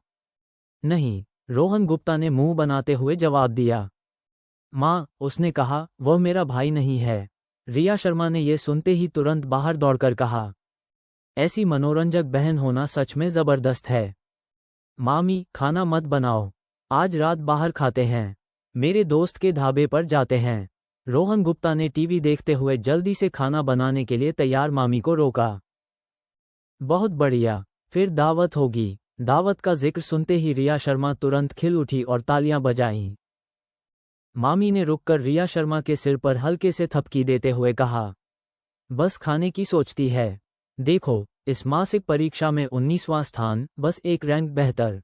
नहीं, रोहन गुप्ता ने मुंह बनाते हुए जवाब दिया। माँ, उसने कहा, वह मेरा भाई नहीं है। रिया शर्मा ने यह सुनते ही तुरंत बाहर दौड़कर कहा। ऐसी मनोरंजक बहन होना सच में जबरदस्त है। मामी, खाना मत बनाओ, आज रात बाहर खाते हैं, मेरे दोस्त के ढाबे पर जाते हैं। रोहन गुप्ता ने टीवी देखते हुए जल्दी से खाना बनाने के लिए तैयार मामी को रोका। बहुत बढ़िया, फिर दावत होगी। दावत का जिक्र सुनते ही रिया शर्मा तुरंत खिल उठी और तालियां बजाईं। मामी ने रुककर रिया शर्मा के सिर पर हल्के से थपकी देते हुए कहा, बस खाने की सोचती है। देखो, इस मासिक परीक्षा में 19वां स्थान, बस एक रैंक बेहतर।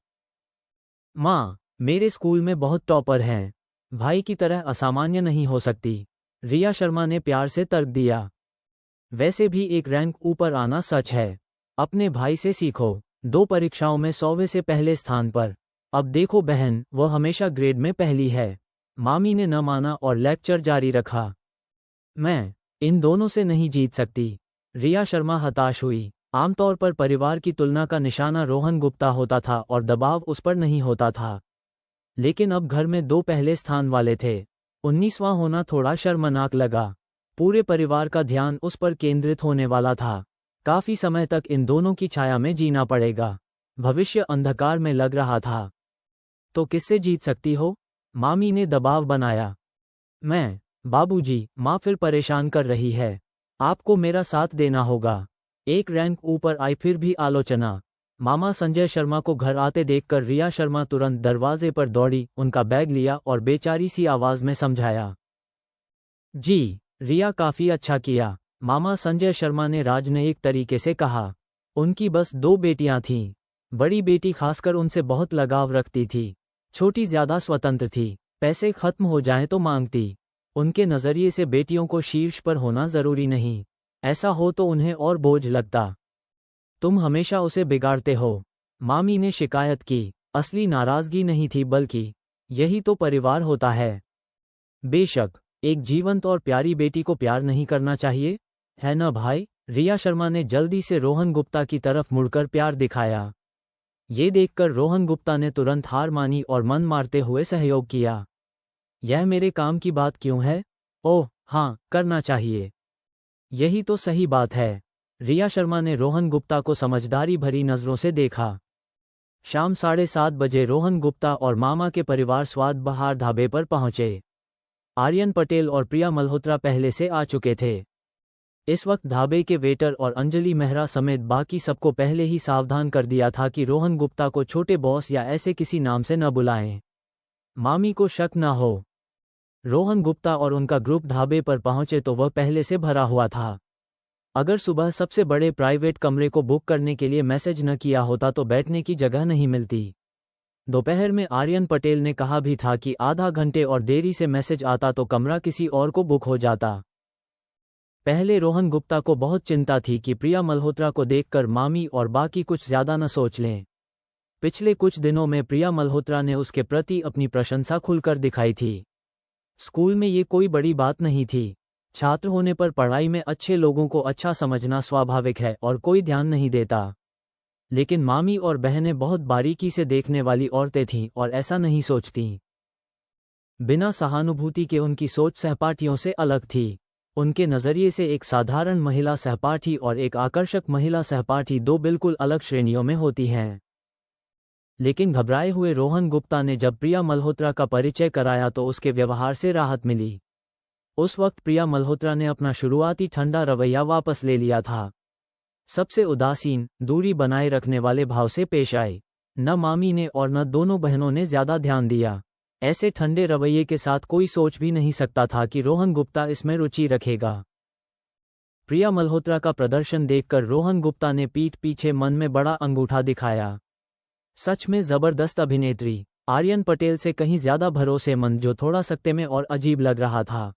माँ, मेरे स्कूल में बहुत टॉपर हैं, भाई की तरह असामान्य नहीं हो सकती। रिया शर्मा ने प्यार से तर्क दिया। वैसे भी एक रैंक ऊपर आना सच है। अपने भाई से सीखो, 2 परीक्षाओं में 100वें से पहले स्थान पर। अब देखो बहन, वह हमेशा ग्रेड में पहली है। मामी ने न माना और लेक्चर जारी रखा। मैं इन दोनों से नहीं जीत सकती। रिया शर्मा हताश हुई। आमतौर पर परिवार की तुलना का निशाना रोहन गुप्ता होता था और दबाव उस पर नहीं होता था, लेकिन अब घर में 2 पहले स्थान वाले थे। 19वां होना थोड़ा शर्मनाक लगा। पूरे परिवार का ध्यान उस पर केंद्रित होने वाला था। काफी समय तक इन दोनों की छाया में जीना पड़ेगा। भविष्य अंधकार में लग रहा था। तो किससे जीत सकती हो? मामी ने दबाव बनाया। मैं। बाबूजी, माँ फिर परेशान कर रही है। आपको मेरा साथ देना होगा। एक रैंक ऊपर आई फिर भी आलोचना। मामा संजय शर्मा को घर आते देखकर रिया शर्मा तुरंत दरवाजे पर दौड़ी, उनका बैग लिया और बेचारी सी आवाज में समझाया। जी, रिया काफी अच्छा किया। मामा संजय शर्मा ने राजनयिक तरीके से कहा। उनकी बस 2 बेटियां थीं। बड़ी बेटी खासकर उनसे बहुत लगाव रखती थी। छोटी ज्यादा स्वतंत्र थी, पैसे खत्म हो जाएं तो मांगती। उनके नजरिए से बेटियों को शीर्ष पर होना जरूरी नहीं, ऐसा हो तो उन्हें और बोझ लगता। तुम हमेशा उसे बिगाड़ते हो, मामी ने शिकायत की। असली नाराजगी नहीं थी, बल्कि यही तो परिवार होता है। बेशक, एक जीवंत और प्यारी बेटी को प्यार नहीं करना चाहिए, है न भाई? रिया शर्मा ने जल्दी से रोहन गुप्ता की तरफ मुड़कर प्यार दिखाया। ये देखकर रोहन गुप्ता ने तुरंत हार मानी और मन मारते हुए सहयोग किया। यह मेरे काम की बात क्यों है? ओह हाँ, करना चाहिए। यही तो सही बात है। रिया शर्मा ने रोहन गुप्ता को समझदारी भरी नजरों से देखा। शाम 7:30 बजे रोहन गुप्ता और मामा के परिवार स्वाद बहार ढाबे पर पहुंचे। आर्यन पटेल और प्रिया मल्होत्रा पहले से आ चुके थे। इस वक्त ढाबे के वेटर और अंजलि मेहरा समेत बाकी सबको पहले ही सावधान कर दिया था कि रोहन गुप्ता को छोटे बॉस या ऐसे किसी नाम से न बुलाएं। मामी को शक न हो। रोहन गुप्ता और उनका ग्रुप ढाबे पर पहुंचे तो वह पहले से भरा हुआ था। अगर सुबह सबसे बड़े प्राइवेट कमरे को बुक करने के लिए मैसेज न किया होता तो बैठने की जगह नहीं मिलती। दोपहर में आर्यन पटेल ने कहा भी था कि आधा घंटे और देरी से मैसेज आता तो कमरा किसी और को बुक हो जाता। पहले रोहन गुप्ता को बहुत चिंता थी कि प्रिया मल्होत्रा को देखकर मामी और बाकी कुछ ज्यादा न सोच लें। पिछले कुछ दिनों में प्रिया मल्होत्रा ने उसके प्रति अपनी प्रशंसा खुलकर दिखाई थी। स्कूल में ये कोई बड़ी बात नहीं थी। छात्र होने पर पढ़ाई में अच्छे लोगों को अच्छा समझना स्वाभाविक है और कोई ध्यान नहीं देता। लेकिन मामी और बहनें बहुत बारीकी से देखने वाली औरतें थीं और ऐसा नहीं सोचतीं। बिना सहानुभूति के उनकी सोच सहपाठियों से अलग थी। उनके नज़रिए से एक साधारण महिला सहपाठी और एक आकर्षक महिला सहपाठी 2 बिल्कुल अलग श्रेणियों में होती हैं। लेकिन घबराए हुए रोहन गुप्ता ने जब प्रिया मल्होत्रा का परिचय कराया तो उसके व्यवहार से राहत मिली। उस वक्त प्रिया मल्होत्रा ने अपना शुरुआती ठंडा रवैया वापस ले लिया था। सबसे उदासीन, दूरी बनाए रखने वाले भाव से पेश आए। न मामी ने और न दोनों बहनों ने ज्यादा ध्यान दिया। ऐसे ठंडे रवैये के साथ कोई सोच भी नहीं सकता था कि रोहन गुप्ता इसमें रुचि रखेगा। प्रिया मल्होत्रा का प्रदर्शन देखकर रोहन गुप्ता ने पीठ पीछे मन में बड़ा अंगूठा दिखाया। सच में जबरदस्त अभिनेत्री, आर्यन पटेल से कहीं ज्यादा भरोसेमंद, जो थोड़ा सकते में और अजीब लग रहा था।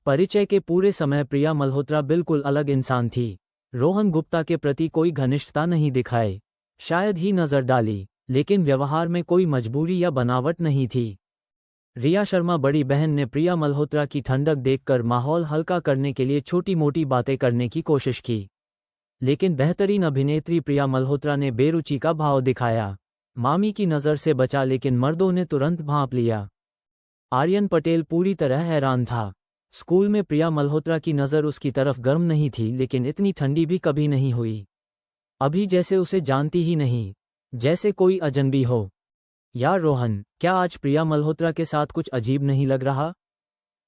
परिचय के पूरे समय प्रिया मल्होत्रा बिल्कुल अलग इंसान थी। रोहन गुप्ता के प्रति कोई घनिष्ठता नहीं दिखाए, शायद ही नजर डाली, लेकिन व्यवहार में कोई मजबूरी या बनावट नहीं थी। रिया शर्मा बड़ी बहन ने प्रिया मल्होत्रा की ठंडक देखकर माहौल हल्का करने के लिए छोटी मोटी बातें करने की कोशिश की। लेकिन बेहतरीन अभिनेत्री प्रिया मल्होत्रा ने बेरुचि का भाव दिखाया। मामी की नज़र से बचा, लेकिन मर्दों ने तुरंत भांप लिया। आर्यन पटेल पूरी तरह हैरान था। स्कूल में प्रिया मल्होत्रा की नज़र उसकी तरफ गर्म नहीं थी, लेकिन इतनी ठंडी भी कभी नहीं हुई। अभी जैसे उसे जानती ही नहीं, जैसे कोई अजनबी हो। यार रोहन, क्या आज प्रिया मल्होत्रा के साथ कुछ अजीब नहीं लग रहा?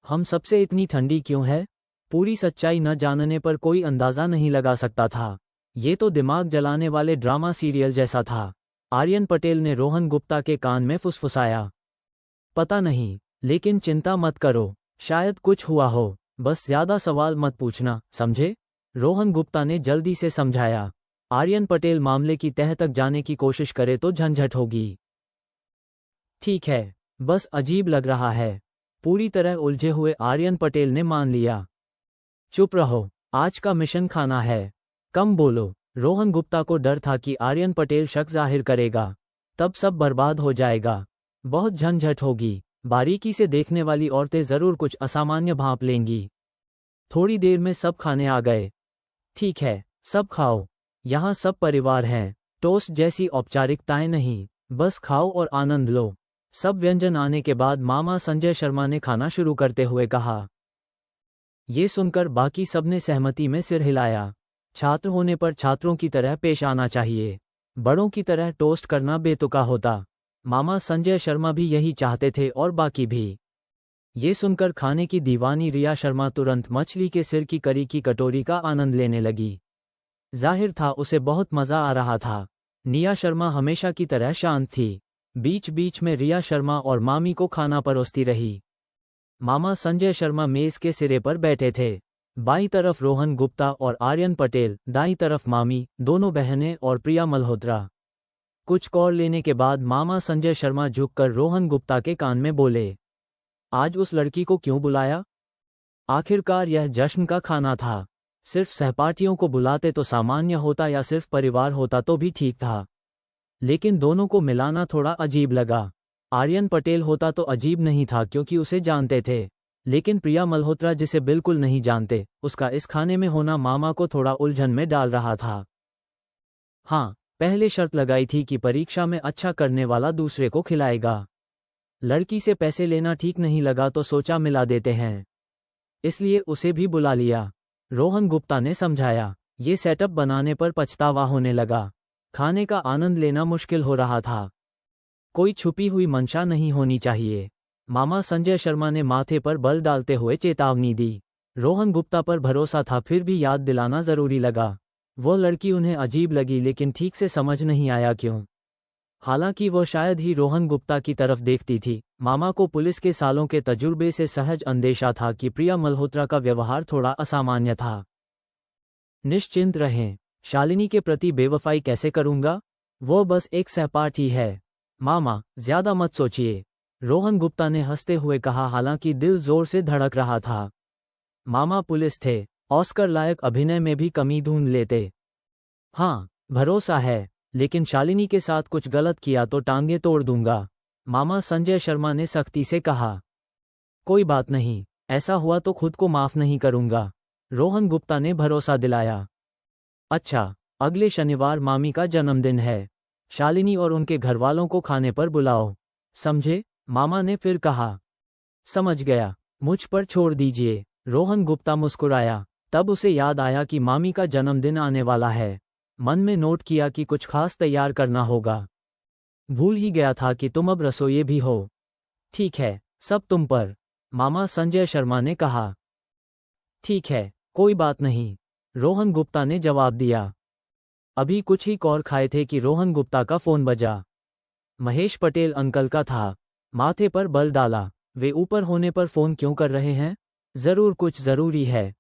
हम सबसे इतनी ठंडी क्यों है? पूरी सच्चाई न जानने पर कोई अंदाज़ा नहीं लगा सकता था। ये तो दिमाग जलाने वाले ड्रामा सीरियल जैसा था। आर्यन पटेल ने रोहन गुप्ता के कान में फुसफुसाया। पता नहीं, लेकिन चिंता मत करो, शायद कुछ हुआ हो, बस ज्यादा सवाल मत पूछना, समझे? रोहन गुप्ता ने जल्दी से समझाया। आर्यन पटेल मामले की तह तक जाने की कोशिश करे तो झंझट होगी। ठीक है, बस अजीब लग रहा है। पूरी तरह उलझे हुए आर्यन पटेल ने मान लिया। चुप रहो, आज का मिशन खाना है, कम बोलो। रोहन गुप्ता को डर था कि आर्यन पटेल शक जाहिर करेगा, तब सब बर्बाद हो जाएगा, बहुत झंझट होगी। बारीकी से देखने वाली औरतें जरूर कुछ असामान्य भांप लेंगी। थोड़ी देर में सब खाने आ गए। ठीक है, सब खाओ, यहाँ सब परिवार हैं, टोस्ट जैसी औपचारिकताएं नहीं, बस खाओ और आनंद लो। सब व्यंजन आने के बाद मामा संजय शर्मा ने खाना शुरू करते हुए कहा। ये सुनकर बाकी सबने सहमति में सिर हिलाया। छात्र होने पर छात्रों की तरह पेश आना चाहिए, बड़ों की तरह टोस्ट करना बेतुका होता। मामा संजय शर्मा भी यही चाहते थे और बाकी भी। ये सुनकर खाने की दीवानी रिया शर्मा तुरंत मछली के सिर की करी की कटोरी का आनंद लेने लगी। जाहिर था उसे बहुत मजा आ रहा था। निया शर्मा हमेशा की तरह शांत थी। बीच बीच में रिया शर्मा और मामी को खाना परोसती रही। मामा संजय शर्मा मेज के सिरे पर बैठे थे। बाईं तरफ रोहन गुप्ता और आर्यन पटेल, दाईं तरफ मामी, दोनों बहनें और प्रिया मल्होत्रा। कुछ कौर लेने के बाद मामा संजय शर्मा झुककर रोहन गुप्ता के कान में बोले, आज उस लड़की को क्यों बुलाया? आखिरकार यह जश्न का खाना था। सिर्फ सहपाठियों को बुलाते तो सामान्य होता या सिर्फ परिवार होता तो भी ठीक था, लेकिन दोनों को मिलाना थोड़ा अजीब लगा। आर्यन पटेल होता तो अजीब नहीं था क्योंकि उसे जानते थे, लेकिन प्रिया मल्होत्रा जिसे बिल्कुल नहीं जानते, उसका इस खाने में होना मामा को थोड़ा उलझन में डाल रहा था। हाँ, पहले शर्त लगाई थी कि परीक्षा में अच्छा करने वाला दूसरे को खिलाएगा। लड़की से पैसे लेना ठीक नहीं लगा तो सोचा मिला देते हैं, इसलिए उसे भी बुला लिया। रोहन गुप्ता ने समझाया। ये सेटअप बनाने पर पछतावा होने लगा। खाने का आनंद लेना मुश्किल हो रहा था। कोई छुपी हुई मंशा नहीं होनी चाहिए। मामा संजय शर्मा ने माथे पर बल डालते हुए चेतावनी दी। रोहन गुप्ता पर भरोसा था, फिर भी याद दिलाना जरूरी लगा। वो लड़की उन्हें अजीब लगी, लेकिन ठीक से समझ नहीं आया क्यों। हालांकि वो शायद ही रोहन गुप्ता की तरफ देखती थी। मामा को पुलिस के सालों के तजुर्बे से सहज अंदेशा था कि प्रिया मल्होत्रा का व्यवहार थोड़ा असामान्य था। निश्चिंत रहें, शालिनी के प्रति बेवफाई कैसे करूंगा? वो बस एक सहपाठी है। मामा, ज्यादा मत सोचिए, रोहन गुप्ता ने हंसते हुए कहा, हालांकि दिल जोर से धड़क रहा था। मामा पुलिस थे, ऑस्कर लायक अभिनय में भी कमी ढूंढ लेते। हाँ, भरोसा है, लेकिन शालिनी के साथ कुछ गलत किया तो टांगे तोड़ दूंगा, मामा संजय शर्मा ने सख्ती से कहा। कोई बात नहीं, ऐसा हुआ तो खुद को माफ नहीं करूंगा, रोहन गुप्ता ने भरोसा दिलाया। अच्छा, अगले शनिवार मामी का जन्मदिन है। शालिनी और उनके घरवालों को खाने पर बुलाओ, समझे? मामा ने फिर कहा। समझ गया, मुझ पर छोड़ दीजिए, रोहन गुप्ता मुस्कुराया। तब उसे याद आया कि मामी का जन्मदिन आने वाला है। मन में नोट किया कि कुछ खास तैयार करना होगा। भूल ही गया था कि तुम अब रसोइये भी हो। ठीक है, सब तुम पर, मामा संजय शर्मा ने कहा। ठीक है, कोई बात नहीं, रोहन गुप्ता ने जवाब दिया। अभी कुछ ही कौर खाए थे कि रोहन गुप्ता का फोन बजा। महेश पटेल अंकल का था। माथे पर बल डाला। वे ऊपर होने पर फोन क्यों कर रहे हैं? जरूर कुछ जरूरी है।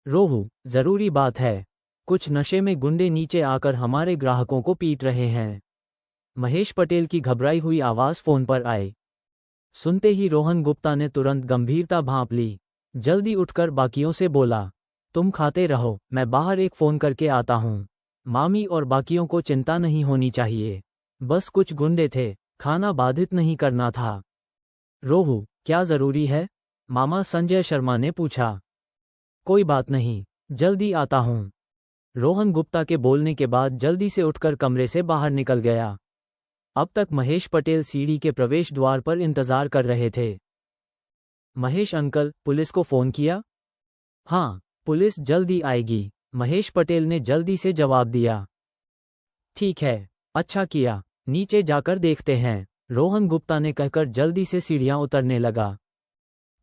रोहू, जरूरी बात है। कुछ नशे में गुंडे नीचे आकर हमारे ग्राहकों को पीट रहे हैं। महेश पटेल की घबराई हुई आवाज फोन पर आई। सुनते ही रोहन गुप्ता ने तुरंत गंभीरता भांप ली। जल्दी उठकर बाकियों से बोला, तुम खाते रहो, मैं बाहर एक फोन करके आता हूँ। मामी और बाकियों को चिंता नहीं होनी चाहिए। बस कुछ गुंडे थे, खाना बाधित नहीं करना था। रोहू, क्या जरूरी है? मामा संजय शर्मा ने पूछा। कोई बात नहीं, जल्दी आता हूँ। रोहन गुप्ता के बोलने के बाद जल्दी से उठकर कमरे से बाहर निकल गया। अब तक महेश पटेल सीढ़ी के प्रवेश द्वार पर इंतजार कर रहे थे। महेश अंकल, पुलिस को फोन किया? हाँ, पुलिस जल्दी आएगी, महेश पटेल ने जल्दी से जवाब दिया। ठीक है, अच्छा किया, नीचे जाकर देखते हैं, रोहन गुप्ता ने कहकर जल्दी से सीढ़ियां उतरने लगा।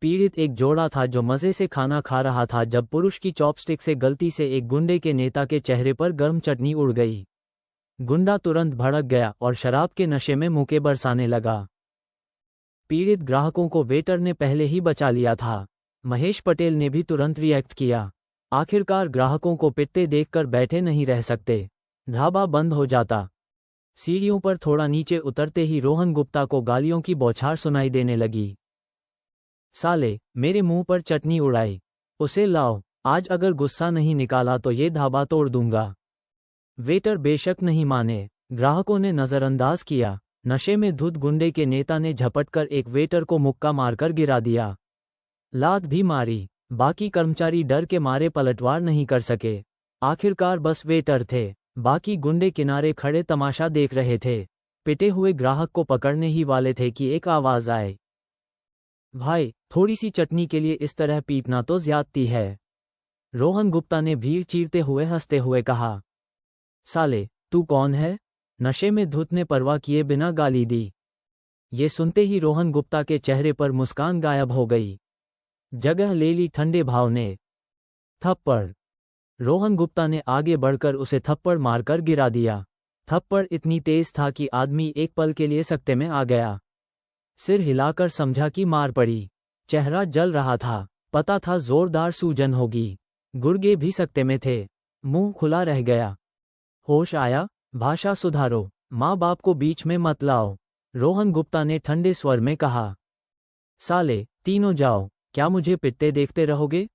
पीड़ित एक जोड़ा था जो मजे से खाना खा रहा था जब पुरुष की चॉपस्टिक से गलती से एक गुंडे के नेता के चेहरे पर गर्म चटनी उड़ गई। गुंडा तुरंत भड़क गया और शराब के नशे में मुक्के बरसाने लगा। पीड़ित ग्राहकों को वेटर ने पहले ही बचा लिया था। महेश पटेल ने भी तुरंत रिएक्ट किया। आखिरकार ग्राहकों को पिटते देखकर बैठे नहीं रह सकते। ढाबा बंद हो जाता। सीढ़ियों पर थोड़ा नीचे उतरते ही रोहन गुप्ता को गालियों की बौछार सुनाई देने लगी। साले, मेरे मुंह पर चटनी उड़ाई, उसे लाओ, आज अगर गुस्सा नहीं निकाला तो ये ढाबा तोड़ दूंगा। वेटर बेशक नहीं माने। ग्राहकों ने नजरअंदाज किया। नशे में धुत गुंडे के नेता ने झपटकर एक वेटर को मुक्का मारकर गिरा दिया। लात भी मारी। बाकी कर्मचारी डर के मारे पलटवार नहीं कर सके। आखिरकार बस वेटर थे, बाकी गुंडे किनारे खड़े तमाशा देख रहे थे। पिटे हुए ग्राहक को पकड़ने ही वाले थे कि एक आवाज आए, भाई, थोड़ी सी चटनी के लिए इस तरह पीटना तो ज्यादती है। रोहन गुप्ता ने भीड़ चीरते हुए हंसते हुए कहा। साले, तू कौन है? नशे में धुत ने परवाह किए बिना गाली दी। ये सुनते ही रोहन गुप्ता के चेहरे पर मुस्कान गायब हो गई। जगह ले ली ठंडे भाव ने। थप्पड़। रोहन गुप्ता ने आगे बढ़कर उसे थप्पड़ मारकर गिरा दिया। थप्पड़ इतनी तेज था कि आदमी एक पल के लिए सकते में आ गया। सिर हिलाकर समझा कि मार पड़ी। चेहरा जल रहा था, पता था जोरदार सूजन होगी। गुर्गे भी सकते में थे, मुंह खुला रह गया। होश आया, भाषा सुधारो, माँ बाप को बीच में मत लाओ, रोहन गुप्ता ने ठंडे स्वर में कहा। साले, तीनों जाओ, क्या मुझे पिटते देखते रहोगे?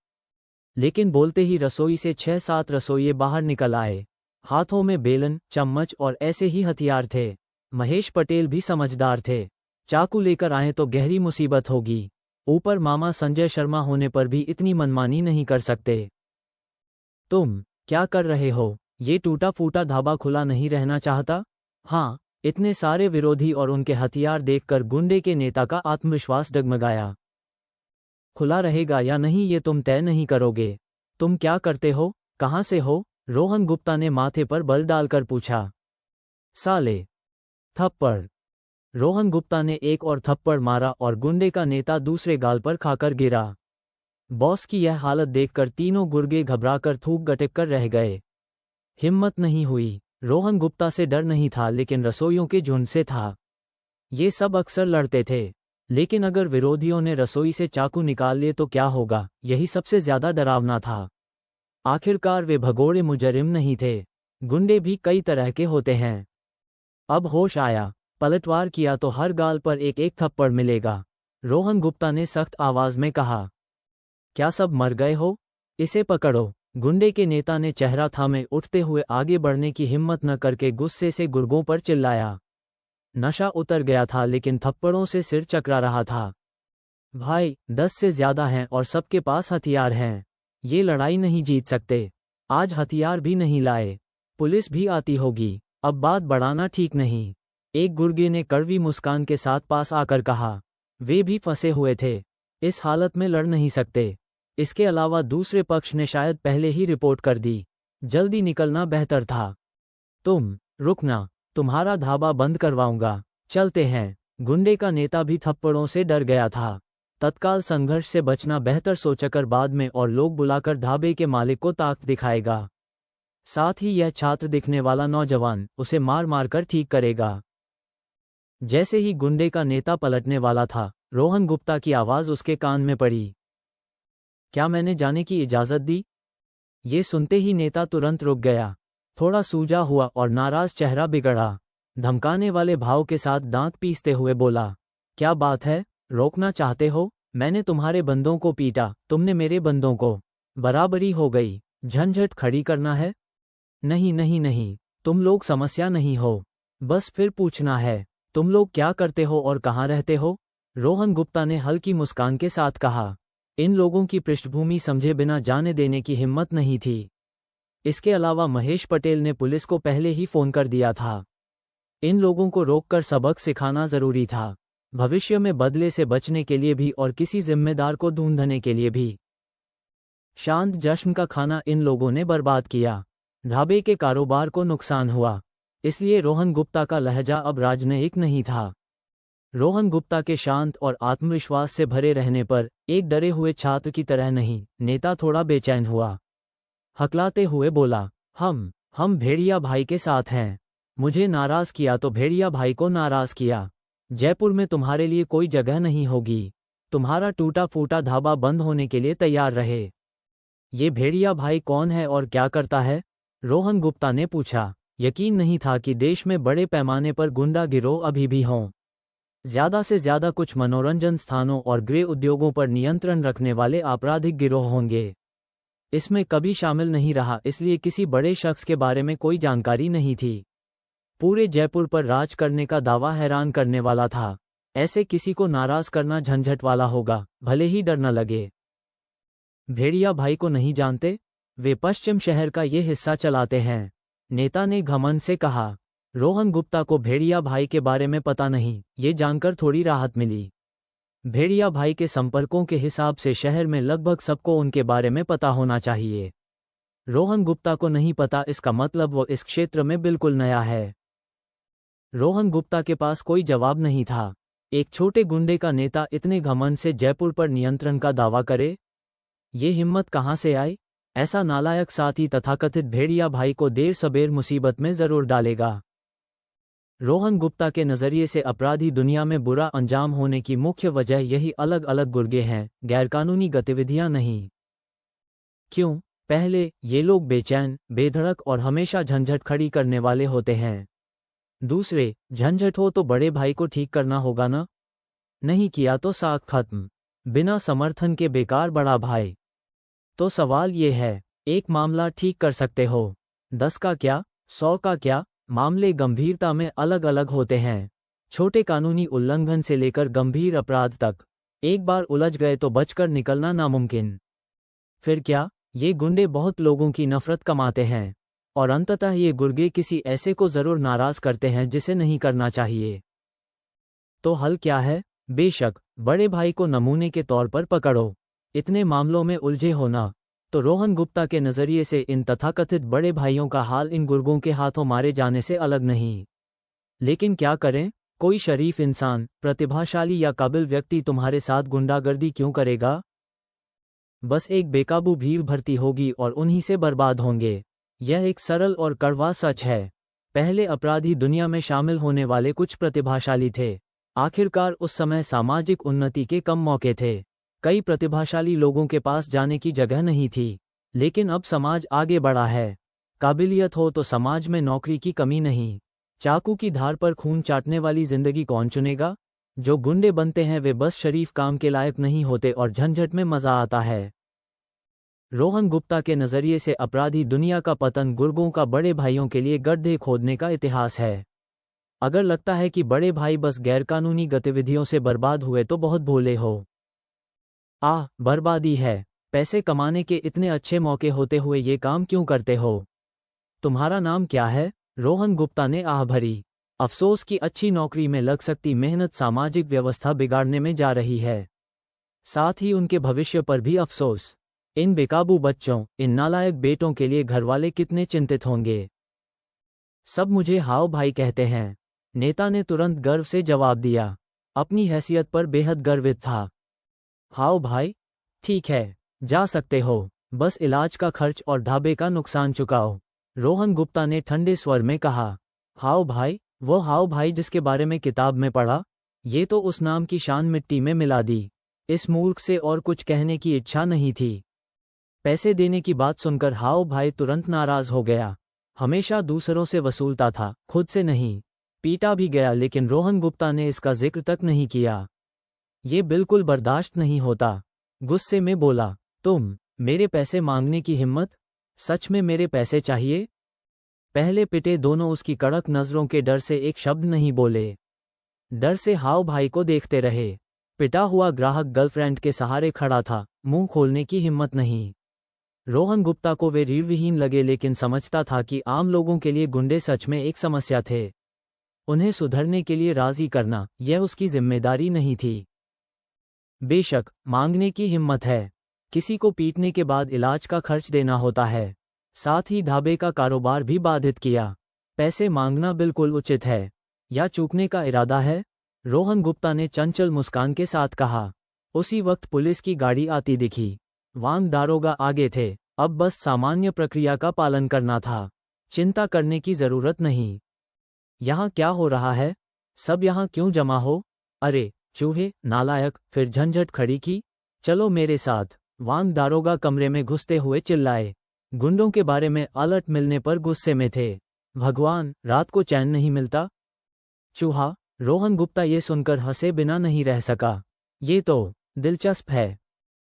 लेकिन बोलते ही रसोई से 6-7 रसोइये बाहर निकल आए। हाथों में बेलन, चम्मच और ऐसे ही हथियार थे। महेश पटेल भी समझदार थे। चाकू लेकर आए तो गहरी मुसीबत होगी। ऊपर मामा संजय शर्मा होने पर भी इतनी मनमानी नहीं कर सकते। तुम क्या कर रहे हो? ये टूटा फूटा ढाबा खुला नहीं रहना चाहता? हाँ, इतने सारे विरोधी और उनके हथियार देखकर गुंडे के नेता का आत्मविश्वास डगमगाया। खुला रहेगा या नहीं ये तुम तय नहीं करोगे। तुम क्या करते हो, कहाँ से हो? रोहन गुप्ता ने माथे पर बल डालकर पूछा। साले। थप्पड़। रोहन गुप्ता ने एक और थप्पड़ मारा और गुंडे का नेता दूसरे गाल पर खाकर गिरा। बॉस की यह हालत देखकर तीनों गुर्गे घबराकर थूक गटक कर रह गए। हिम्मत नहीं हुई। रोहन गुप्ता से डर नहीं था लेकिन रसोइयों के झुंड से था। ये सब अक्सर लड़ते थे, लेकिन अगर विरोधियों ने रसोई से चाकू निकाल लिए तो क्या होगा, यही सबसे ज्यादा डरावना था। आखिरकार वे भगोड़े मुजरिम नहीं थे। गुंडे भी कई तरह के होते हैं। अब होश आया, पलटवार किया तो हर गाल पर एक एक थप्पड़ मिलेगा, रोहन गुप्ता ने सख्त आवाज में कहा। क्या सब मर गए हो? इसे पकड़ो। गुंडे के नेता ने चेहरा थामे उठते हुए आगे बढ़ने की हिम्मत न करके गुस्से से गुर्गों पर चिल्लाया। नशा उतर गया था लेकिन थप्पड़ों से सिर चकरा रहा था। भाई, 10 से ज्यादा हैं और सबके पास हथियार हैं। ये लड़ाई नहीं जीत सकते। आज हथियार भी नहीं लाए, पुलिस भी आती होगी। अब बात बढ़ाना ठीक नहीं। एक गुर्गे ने कड़वी मुस्कान के साथ पास आकर कहा। वे भी फंसे हुए थे, इस हालत में लड़ नहीं सकते। इसके अलावा दूसरे पक्ष ने शायद पहले ही रिपोर्ट कर दी। जल्दी निकलना बेहतर था। तुम रुकना, तुम्हारा ढाबा बंद करवाऊंगा। चलते हैं। गुंडे का नेता भी थप्पड़ों से डर गया था। तत्काल संघर्ष से बचना बेहतर सोचकर बाद में और लोग बुलाकर ढाबे के मालिक को ताकत दिखाएगा। साथ ही यह छात्र दिखने वाला नौजवान उसे मार मार कर ठीक करेगा। जैसे ही गुंडे का नेता पलटने वाला था, रोहन गुप्ता की आवाज उसके कान में पड़ी। क्या मैंने जाने की इजाजत दी? ये सुनते ही नेता तुरंत रुक गया, थोड़ा सूजा हुआ और नाराज चेहरा बिगड़ा। धमकाने वाले भाव के साथ दांत पीसते हुए बोला। क्या बात है, रोकना चाहते हो? मैंने तुम्हारे बंदों को पीटा, तुमने मेरे बंदों को। बराबरी हो गई, झंझट खड़ी करना है? नहीं नहीं नहीं, तुम लोग समस्या नहीं हो। बस फिर पूछना है, तुम लोग क्या करते हो और कहाँ रहते हो? रोहन गुप्ता ने हल्की मुस्कान के साथ कहा। इन लोगों की पृष्ठभूमि समझे बिना जाने देने की हिम्मत नहीं थी। इसके अलावा महेश पटेल ने पुलिस को पहले ही फोन कर दिया था। इन लोगों को रोककर सबक सिखाना जरूरी था, भविष्य में बदले से बचने के लिए भी और किसी जिम्मेदार को ढूंढने के लिए भी। शांत जश्न का खाना इन लोगों ने बर्बाद किया। ढाबे के कारोबार को नुकसान हुआ, इसलिए रोहन गुप्ता का लहजा अब राजनयिक नहीं था। रोहन गुप्ता के शांत और आत्मविश्वास से भरे रहने पर एक डरे हुए छात्र की तरह नहीं, नेता थोड़ा बेचैन हुआ। हकलाते हुए बोला, हम भेड़िया भाई के साथ हैं। मुझे नाराज किया तो भेड़िया भाई को नाराज किया। जयपुर में तुम्हारे लिए कोई जगह नहीं होगी। तुम्हारा टूटा फूटा ढाबा बंद होने के लिए तैयार रहे। ये भेड़िया भाई कौन है और क्या करता है? रोहन गुप्ता ने पूछा। यकीन नहीं था कि देश में बड़े पैमाने पर गुंडा गिरोह अभी भी हों। ज्यादा से ज्यादा कुछ मनोरंजन स्थानों और गृह उद्योगों पर नियंत्रण रखने वाले आपराधिक गिरोह होंगे। इसमें कभी शामिल नहीं रहा, इसलिए किसी बड़े शख्स के बारे में कोई जानकारी नहीं थी। पूरे जयपुर पर राज करने का दावा हैरान करने वाला था। ऐसे किसी को नाराज करना झंझट वाला होगा, भले ही डर न लगे। भेड़िया भाई को नहीं जानते? वे पश्चिम शहर का ये हिस्सा चलाते हैं, नेता ने घमंड से कहा। रोहन गुप्ता को भेड़िया भाई के बारे में पता नहीं, ये जानकर थोड़ी राहत मिली। भेड़िया भाई के संपर्कों के हिसाब से शहर में लगभग सबको उनके बारे में पता होना चाहिए। रोहन गुप्ता को नहीं पता, इसका मतलब वो इस क्षेत्र में बिल्कुल नया है। रोहन गुप्ता के पास कोई जवाब नहीं था। एक छोटे गुंडे का नेता इतने घमंड से जयपुर पर नियंत्रण का दावा करे, ये हिम्मत कहाँ से आई? ऐसा नालायक साथी तथाकथित भेड़िया भाई को देर सबेर मुसीबत में जरूर डालेगा। रोहन गुप्ता के नजरिए से अपराधी दुनिया में बुरा अंजाम होने की मुख्य वजह यही अलग अलग गुर्गे हैं, गैरकानूनी गतिविधियां नहीं। क्यों? पहले, ये लोग बेचैन, बेधड़क और हमेशा झंझट खड़ी करने वाले होते हैं। दूसरे, झंझट हो तो बड़े भाई को ठीक करना होगा ना, नहीं किया तो साख खत्म, बिना समर्थन के बेकार बड़ा भाई। तो सवाल ये है, एक मामला ठीक कर सकते हो, 10 का क्या, 100 का क्या? मामले गंभीरता में अलग अलग होते हैं। छोटे कानूनी उल्लंघन से लेकर गंभीर अपराध तक, एक बार उलझ गए तो बचकर निकलना नामुमकिन। फिर क्या? ये गुंडे बहुत लोगों की नफरत कमाते हैं, और अंततः ये गुर्गे किसी ऐसे को जरूर नाराज करते हैं जिसे नहीं करना चाहिए। तो हल क्या है? बेशक, बड़े भाई को नमूने के तौर पर पकड़ो। इतने मामलों में उलझे होना, तो रोहन गुप्ता के नज़रिए से इन तथाकथित बड़े भाइयों का हाल इन गुर्गों के हाथों मारे जाने से अलग नहीं। लेकिन क्या करें? कोई शरीफ इंसान, प्रतिभाशाली या काबिल व्यक्ति तुम्हारे साथ गुंडागर्दी क्यों करेगा? बस एक बेकाबू भीड़ भर्ती होगी और उन्हीं से बर्बाद होंगे। यह एक सरल और कड़वा सच है। पहले अपराधी दुनिया में शामिल होने वाले कुछ प्रतिभाशाली थे। आखिरकार उस समय सामाजिक उन्नति के कम मौके थे। कई प्रतिभाशाली लोगों के पास जाने की जगह नहीं थी। लेकिन अब समाज आगे बढ़ा है। काबिलियत हो तो समाज में नौकरी की कमी नहीं। चाकू की धार पर खून चाटने वाली जिंदगी कौन चुनेगा? जो गुंडे बनते हैं वे बस शरीफ काम के लायक नहीं होते और झंझट में मजा आता है। रोहन गुप्ता के नज़रिए से अपराधी दुनिया का पतन गुर्गों का बड़े भाइयों के लिए गड्ढे खोदने का इतिहास है। अगर लगता है कि बड़े भाई बस गैरकानूनी गतिविधियों से बर्बाद हुए तो बहुत भोले हो। बर्बादी है। पैसे कमाने के इतने अच्छे मौके होते हुए ये काम क्यों करते हो? तुम्हारा नाम क्या है? रोहन गुप्ता ने आह भरी। अफसोस कि अच्छी नौकरी में लग सकती मेहनत सामाजिक व्यवस्था बिगाड़ने में जा रही है। साथ ही उनके भविष्य पर भी अफसोस। इन बेकाबू बच्चों, इन नालायक बेटों के लिए घरवाले कितने चिंतित होंगे। सब मुझे हाव भाई कहते हैं, नेता ने तुरंत गर्व से जवाब दिया। अपनी हैसियत पर बेहद गर्वित था। हाव भाई? ठीक है, जा सकते हो, बस इलाज का खर्च और ढाबे का नुकसान चुकाओ, रोहन गुप्ता ने ठंडे स्वर में कहा। हाव भाई? वो हाव भाई जिसके बारे में किताब में पढ़ा? ये तो उस नाम की शान मिट्टी में मिला दी। इस मूर्ख से और कुछ कहने की इच्छा नहीं थी। पैसे देने की बात सुनकर हाव भाई तुरंत नाराज हो गया। हमेशा दूसरों से वसूलता था, खुद से नहीं। पीटा भी गया लेकिन रोहन गुप्ता ने इसका जिक्र तक नहीं किया। ये बिल्कुल बर्दाश्त नहीं होता। गुस्से में बोला, तुम, मेरे पैसे मांगने की हिम्मत? सच में मेरे पैसे चाहिए? पहले पिटे दोनों उसकी कड़क नजरों के डर से एक शब्द नहीं बोले। डर से हाव भाई को देखते रहे। पिटा हुआ ग्राहक गर्लफ्रेंड के सहारे खड़ा था, मुंह खोलने की हिम्मत नहीं। रोहन गुप्ता को वे रीढ़विहीन लगे लेकिन समझता था कि आम लोगों के लिए गुंडे सच में एक समस्या थे। उन्हें सुधरने के लिए राजी करना, यह उसकी जिम्मेदारी नहीं थी। बेशक, मांगने की हिम्मत है। किसी को पीटने के बाद इलाज का खर्च देना होता है। साथ ही ढाबे का कारोबार भी बाधित किया। पैसे मांगना बिल्कुल उचित है। या चूकने का इरादा है? रोहन गुप्ता ने चंचल मुस्कान के साथ कहा। उसी वक्त पुलिस की गाड़ी आती दिखी। वांग दारोगा आगे थे। अब बस सामान्य प्रक्रिया का पालन करना था। चिंता करने की जरूरत नहीं। यहाँ क्या हो रहा है? सब यहाँ क्यों जमा हो? अरे चूहे, नालायक, फिर झंझट खड़ी की। चलो मेरे साथ, वांग दारोगा कमरे में घुसते हुए चिल्लाए। गुंडों के बारे में अलर्ट मिलने पर गुस्से में थे। भगवान, रात को चैन नहीं मिलता। चूहा? रोहन गुप्ता ये सुनकर हंसे बिना नहीं रह सका। ये तो दिलचस्प है।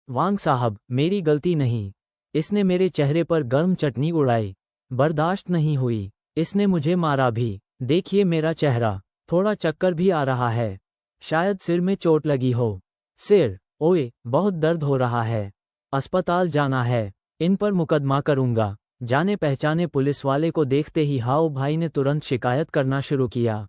वांग साहब, मेरी गलती नहीं। इसने मेरे चेहरे पर गर्म चटनी उड़ाई। बर्दाश्त नहीं हुई। इसने मुझे मारा भी। देखिए मेरा चेहरा, थोड़ा चक्कर भी आ रहा है। शायद सिर में चोट लगी हो। सिर? ओए, बहुत दर्द हो रहा है। अस्पताल जाना है। इन पर मुकदमा करूंगा। जाने पहचाने पुलिस वाले को देखते ही हाव भाई ने तुरंत शिकायत करना शुरू किया।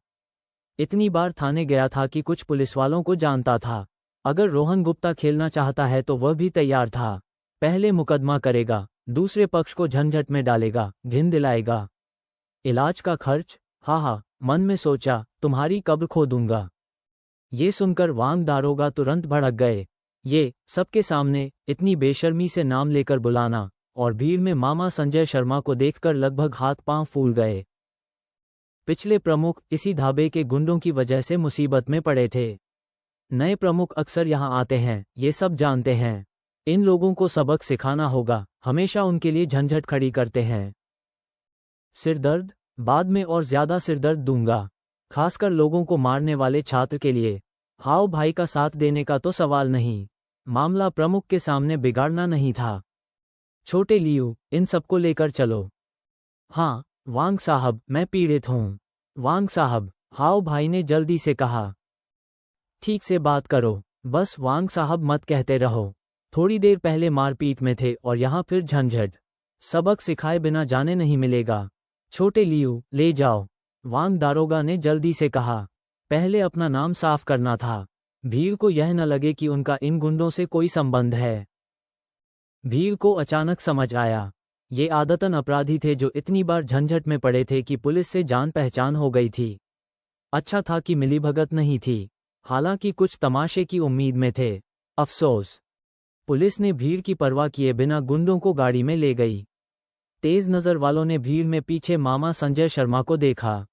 इतनी बार थाने गया था कि कुछ पुलिस वालों को जानता था। अगर रोहन गुप्ता खेलना चाहता है तो वह भी तैयार था। पहले मुकदमा करेगा, दूसरे पक्ष को झंझट में डालेगा, घिन दिलाएगा। इलाज का खर्च? हा, मन में सोचा, तुम्हारी कब्र खोदूंगा। ये सुनकर वांग दारोगा तुरंत भड़क गए। ये, सबके सामने, इतनी बेशर्मी से नाम लेकर बुलाना, और भीड़ में मामा संजय शर्मा को देखकर लगभग हाथ पांव फूल गए। पिछले प्रमुख इसी ढाबे के गुंडों की वजह से मुसीबत में पड़े थे। नए प्रमुख अक्सर यहाँ आते हैं, ये सब जानते हैं। इन लोगों को सबक सिखाना होगा, हमेशा उनके लिए झंझट खड़ी करते हैं। सिरदर्द? बाद में और ज्यादा सिरदर्द दूंगा, खासकर लोगों को मारने वाले छात्र के लिए। हाओ भाई का साथ देने का तो सवाल नहीं। मामला प्रमुख के सामने बिगाड़ना नहीं था। छोटे लियू, इन सबको लेकर चलो। हाँ वांग साहब, मैं पीड़ित हूँ। वांग साहब, हाओ भाई ने जल्दी से कहा। ठीक से बात करो, बस वांग साहब मत कहते रहो। थोड़ी देर पहले मारपीट में थे और यहाँ फिर झंझट। सबक सिखाए बिना जाने नहीं मिलेगा। छोटे लियू, ले जाओ, वांग दारोगा ने जल्दी से कहा। पहले अपना नाम साफ करना था। भीड़ को यह न लगे कि उनका इन गुंडों से कोई संबंध है। भीड़ को अचानक समझ आया, ये आदतन अपराधी थे जो इतनी बार झंझट में पड़े थे कि पुलिस से जान पहचान हो गई थी। अच्छा था कि मिलीभगत नहीं थी, हालांकि कुछ तमाशे की उम्मीद में थे। अफसोस। पुलिस ने भीड़ की परवाह किए बिना गुंडों को गाड़ी में ले गई। तेज नज़र वालों ने भीड़ में पीछे मामा संजय शर्मा को देखा।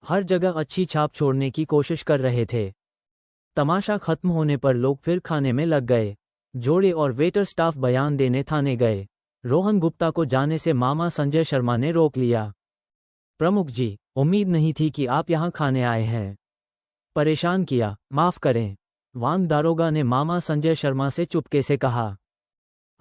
हर जगह अच्छी छाप छोड़ने की कोशिश कर रहे थे। तमाशा खत्म होने पर लोग फिर खाने में लग गए। जोड़े और वेटर स्टाफ बयान देने थाने गए। रोहन गुप्ता को जाने से मामा संजय शर्मा ने रोक लिया। प्रमुख जी, उम्मीद नहीं थी कि आप यहाँ खाने आए हैं। परेशान किया, माफ करें। वांग दारोगा ने मामा संजय शर्मा से चुपके से कहा।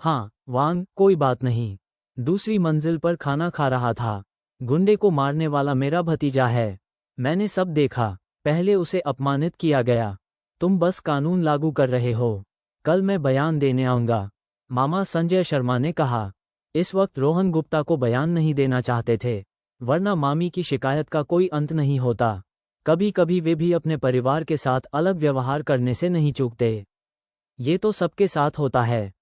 हाँ वांग, कोई बात नहीं। दूसरी मंजिल पर खाना खा रहा था। गुंडे को मारने वाला मेरा भतीजा है। मैंने सब देखा। पहले उसे अपमानित किया गया। तुम बस कानून लागू कर रहे हो। कल मैं बयान देने आऊंगा, मामा संजय शर्मा ने कहा। इस वक्त रोहन गुप्ता को बयान नहीं देना चाहते थे, वरना मामी की शिकायत का कोई अंत नहीं होता। कभी कभी वे भी अपने परिवार के साथ अलग व्यवहार करने से नहीं चूकते। ये तो सबके साथ होता है।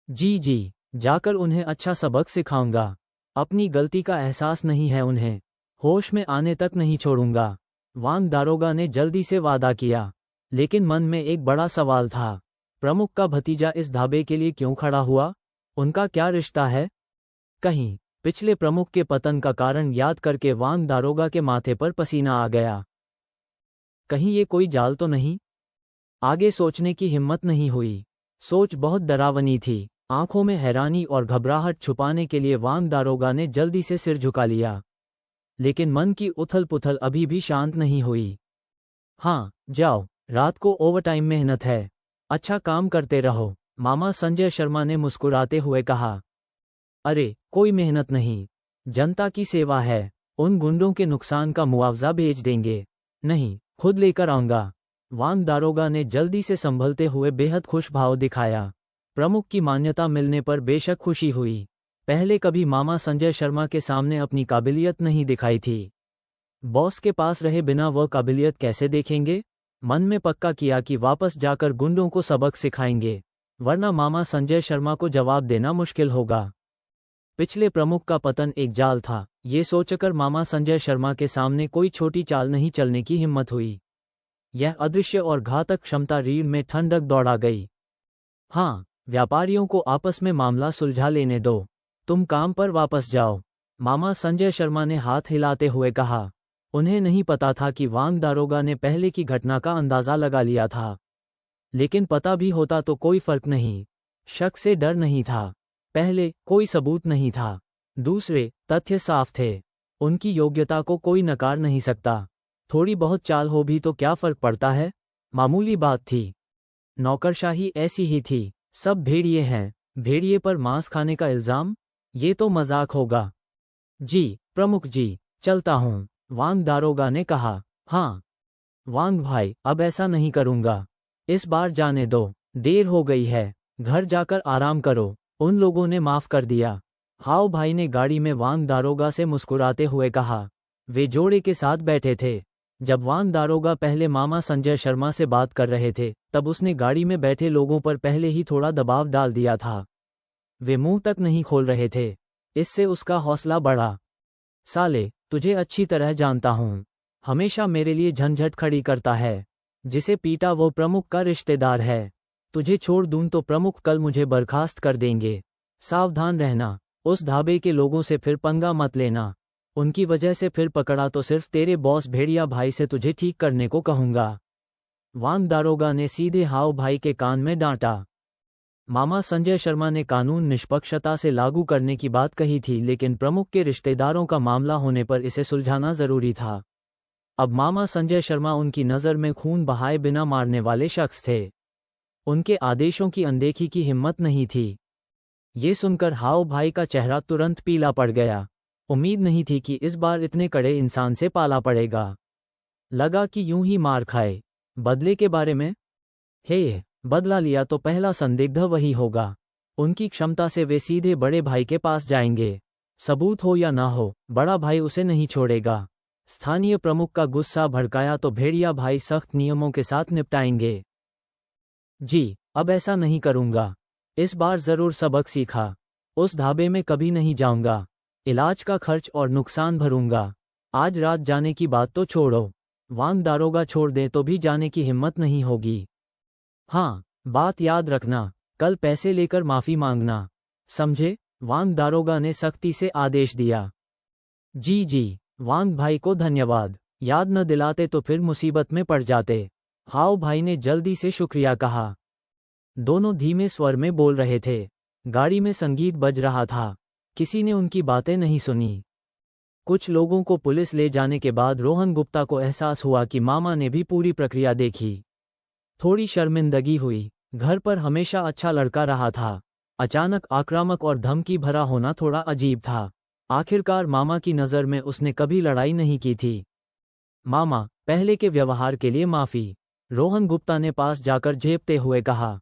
जी, जाकर उन्हें अच्छा सबक सिखाऊंगा। अपनी गलती का एहसास नहीं है उन्हें, होश में आने तक नहीं छोड़ूंगा। वांग दारोगा ने जल्दी से वादा किया, लेकिन मन में एक बड़ा सवाल था। प्रमुख का भतीजा इस ढाबे के लिए क्यों खड़ा हुआ? उनका क्या रिश्ता है? कहीं पिछले प्रमुख के पतन का कारण याद करके वांग दारोगा के माथे पर पसीना आ गया। कहीं ये कोई जाल तो नहीं? आगे सोचने की हिम्मत नहीं हुई। सोच बहुत डरावनी थी। आंखों में हैरानी और घबराहट छुपाने के लिए वांग दारोगा ने जल्दी से सिर झुका लिया। लेकिन मन की उथल पुथल अभी भी शांत नहीं हुई। हाँ, जाओ, रात को ओवरटाइम मेहनत है। अच्छा काम करते रहो, मामा संजय शर्मा ने मुस्कुराते हुए कहा। अरे, कोई मेहनत नहीं, जनता की सेवा है। उन गुंडों के नुकसान का मुआवजा भेज देंगे। नहीं, खुद लेकर आऊंगा। वांग दारोगा ने जल्दी से संभलते हुए बेहद खुश भाव दिखाया। प्रमुख की मान्यता मिलने पर बेशक खुशी हुई। पहले कभी मामा संजय शर्मा के सामने अपनी काबिलियत नहीं दिखाई थी। बॉस के पास रहे बिना वह काबिलियत कैसे देखेंगे? मन में पक्का किया कि वापस जाकर गुंडों को सबक सिखाएंगे, वरना मामा संजय शर्मा को जवाब देना मुश्किल होगा। पिछले प्रमुख का पतन एक जाल था, ये सोचकर मामा संजय शर्मा के सामने कोई छोटी चाल नहीं चलने की हिम्मत हुई। यह अदृश्य और घातक क्षमता रीढ़ में ठंडक दौड़ा गई। हाँ, व्यापारियों को आपस में मामला सुलझा लेने दो, तुम काम पर वापस जाओ, मामा संजय शर्मा ने हाथ हिलाते हुए कहा। उन्हें नहीं पता था कि वांग दारोगा ने पहले की घटना का अंदाजा लगा लिया था। लेकिन पता भी होता तो कोई फर्क नहीं। शक से डर नहीं था। पहले, कोई सबूत नहीं था। दूसरे, तथ्य साफ थे। उनकी योग्यता को कोई नकार नहीं सकता। थोड़ी बहुत चाल हो भी तो क्या फर्क पड़ता है? मामूली बात थी। नौकरशाही ऐसी ही थी। सब भेड़िए हैं, भेड़िए पर मांस खाने का इल्जाम? ये तो मजाक होगा। जी, प्रमुख जी, चलता हूँ, वांग दारोगा ने कहा। हाँ वांग भाई, अब ऐसा नहीं करूँगा। इस बार जाने दो, देर हो गई है, घर जाकर आराम करो। उन लोगों ने माफ कर दिया। हाओ भाई ने गाड़ी में वांग दारोगा से मुस्कुराते हुए कहा। वे जोड़े के साथ बैठे थे। जब वांग दारोगा पहले मामा संजय शर्मा से बात कर रहे थे, तब उसने गाड़ी में बैठे लोगों पर पहले ही थोड़ा दबाव डाल दिया था। वे मुंह तक नहीं खोल रहे थे। इससे उसका हौसला बढ़ा। साले, तुझे अच्छी तरह जानता हूँ, हमेशा मेरे लिए झंझट खड़ी करता है। जिसे पीटा वो प्रमुख का रिश्तेदार है। तुझे छोड़ दूं तो प्रमुख कल मुझे बर्खास्त कर देंगे। सावधान रहना। उस ढाबे के लोगों से फिर पंगा मत लेना। उनकी वजह से फिर पकड़ा तो सिर्फ तेरे बॉस भेड़िया भाई से तुझे ठीक करने को कहूंगा। वांग दारोगा ने सीधे हाओ भाई के कान में डांटा। मामा संजय शर्मा ने कानून निष्पक्षता से लागू करने की बात कही थी, लेकिन प्रमुख के रिश्तेदारों का मामला होने पर इसे सुलझाना जरूरी था। अब मामा संजय शर्मा उनकी नज़र में खून बहाए बिना मारने वाले शख्स थे। उनके आदेशों की अनदेखी की हिम्मत नहीं थी। ये सुनकर हाओ भाई का चेहरा तुरंत पीला पड़ गया। उम्मीद नहीं थी कि इस बार इतने कड़े इंसान से पाला पड़ेगा। लगा कि यूं ही मार खाए। बदले के बारे में? हे, बदला लिया तो पहला संदिग्ध वही होगा। उनकी क्षमता से वे सीधे बड़े भाई के पास जाएंगे। सबूत हो या ना हो, बड़ा भाई उसे नहीं छोड़ेगा। स्थानीय प्रमुख का गुस्सा भड़काया तो भेड़िया भाई सख्त नियमों के साथ निपटाएंगे। जी, अब ऐसा नहीं करूंगा। इस बार जरूर सबक सीखा। उस ढाबे में कभी नहीं जाऊंगा। इलाज का खर्च और नुकसान भरूंगा। आज रात जाने की बात तो छोड़ो, वांग दारोगा छोड़ दे तो भी जाने की हिम्मत नहीं होगी। हाँ, बात याद रखना, कल पैसे लेकर माफी मांगना, समझे? वांग दारोगा ने सख्ती से आदेश दिया। जी, वांग भाई को धन्यवाद। याद न दिलाते तो फिर मुसीबत में पड़ जाते। हाओ भाई ने जल्दी से शुक्रिया कहा। दोनों धीमे स्वर में बोल रहे थे। गाड़ी में संगीत बज रहा था। किसी ने उनकी बातें नहीं सुनी। कुछ लोगों को पुलिस ले जाने के बाद रोहन गुप्ता को एहसास हुआ कि मामा ने भी पूरी प्रक्रिया देखी। थोड़ी शर्मिंदगी हुई। घर पर हमेशा अच्छा लड़का रहा था। अचानक आक्रामक और धमकी भरा होना थोड़ा अजीब था। आखिरकार मामा की नज़र में उसने कभी लड़ाई नहीं की थी। मामा, पहले के व्यवहार के लिए माफ़ी, रोहन गुप्ता ने पास जाकर झेपते हुए कहा।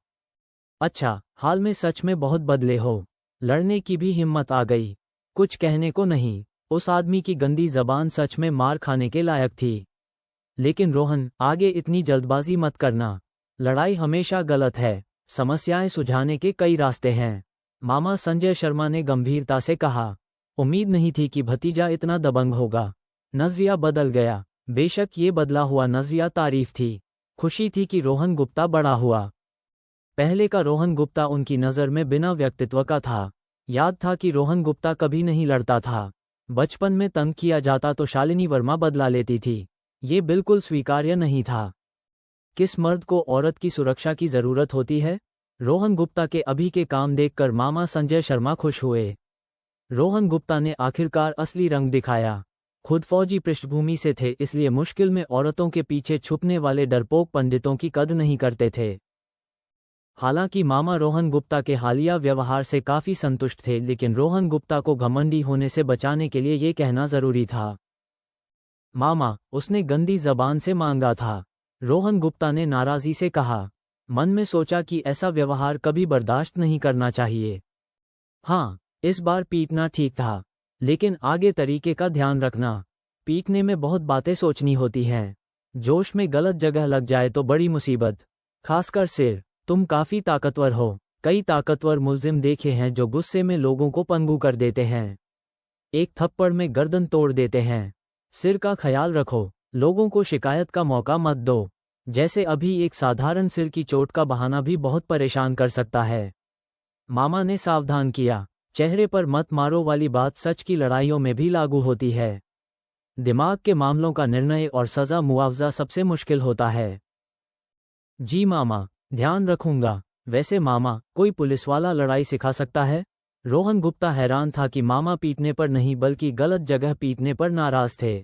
अच्छा, हाल में सच में बहुत बदले हो। लड़ने की भी हिम्मत आ गई। कुछ कहने को नहीं। उस आदमी की गंदी जबान सच में मार खाने के लायक थी। लेकिन रोहन, आगे इतनी जल्दबाजी मत करना। लड़ाई हमेशा गलत है। समस्याएं सुलझाने के कई रास्ते हैं। मामा संजय शर्मा ने गंभीरता से कहा। उम्मीद नहीं थी कि भतीजा इतना दबंग होगा। नजरिया बदल गया। बेशक ये बदला हुआ नजरिया तारीफ थी। खुशी थी कि रोहन गुप्ता बड़ा हुआ। पहले का रोहन गुप्ता उनकी नज़र में बिना व्यक्तित्व का था। याद था कि रोहन गुप्ता कभी नहीं लड़ता था। बचपन में तंग किया जाता तो शालिनी वर्मा बदला लेती थी। ये बिल्कुल स्वीकार्य नहीं था। किस मर्द को औरत की सुरक्षा की जरूरत होती है? रोहन गुप्ता के अभी के काम देखकर मामा संजय शर्मा खुश हुए। रोहन गुप्ता ने आखिरकार असली रंग दिखाया। खुद फौजी पृष्ठभूमि से थे, इसलिए मुश्किल में औरतों के पीछे छुपने वाले डरपोक पंडितों की कद्र नहीं करते थे। हालांकि मामा रोहन गुप्ता के हालिया व्यवहार से काफी संतुष्ट थे, लेकिन रोहन गुप्ता को घमंडी होने से बचाने के लिए ये कहना जरूरी था। मामा, उसने गंदी जबान से मांगा था। रोहन गुप्ता ने नाराजी से कहा। मन में सोचा कि ऐसा व्यवहार कभी बर्दाश्त नहीं करना चाहिए। हाँ, इस बार पीटना ठीक था, लेकिन आगे तरीके का ध्यान रखना। पीटने में बहुत बातें सोचनी होती हैं। जोश में गलत जगह लग जाए तो बड़ी मुसीबत। खासकर सिर। तुम काफी ताकतवर हो। कई ताकतवर मुल्जिम देखे हैं जो गुस्से में लोगों को पंगु कर देते हैं। एक थप्पड़ में गर्दन तोड़ देते हैं। सिर का ख्याल रखो। लोगों को शिकायत का मौका मत दो। जैसे अभी एक साधारण सिर की चोट का बहाना भी बहुत परेशान कर सकता है। मामा ने सावधान किया। चेहरे पर मत मारो वाली बात सच की लड़ाइयों में भी लागू होती है। दिमाग के मामलों का निर्णय और सजा मुआवजा सबसे मुश्किल होता है। जी मामा, ध्यान रखूंगा। वैसे मामा, कोई पुलिसवाला लड़ाई सिखा सकता है? रोहन गुप्ता हैरान था कि मामा पीटने पर नहीं बल्कि गलत जगह पीटने पर नाराज थे।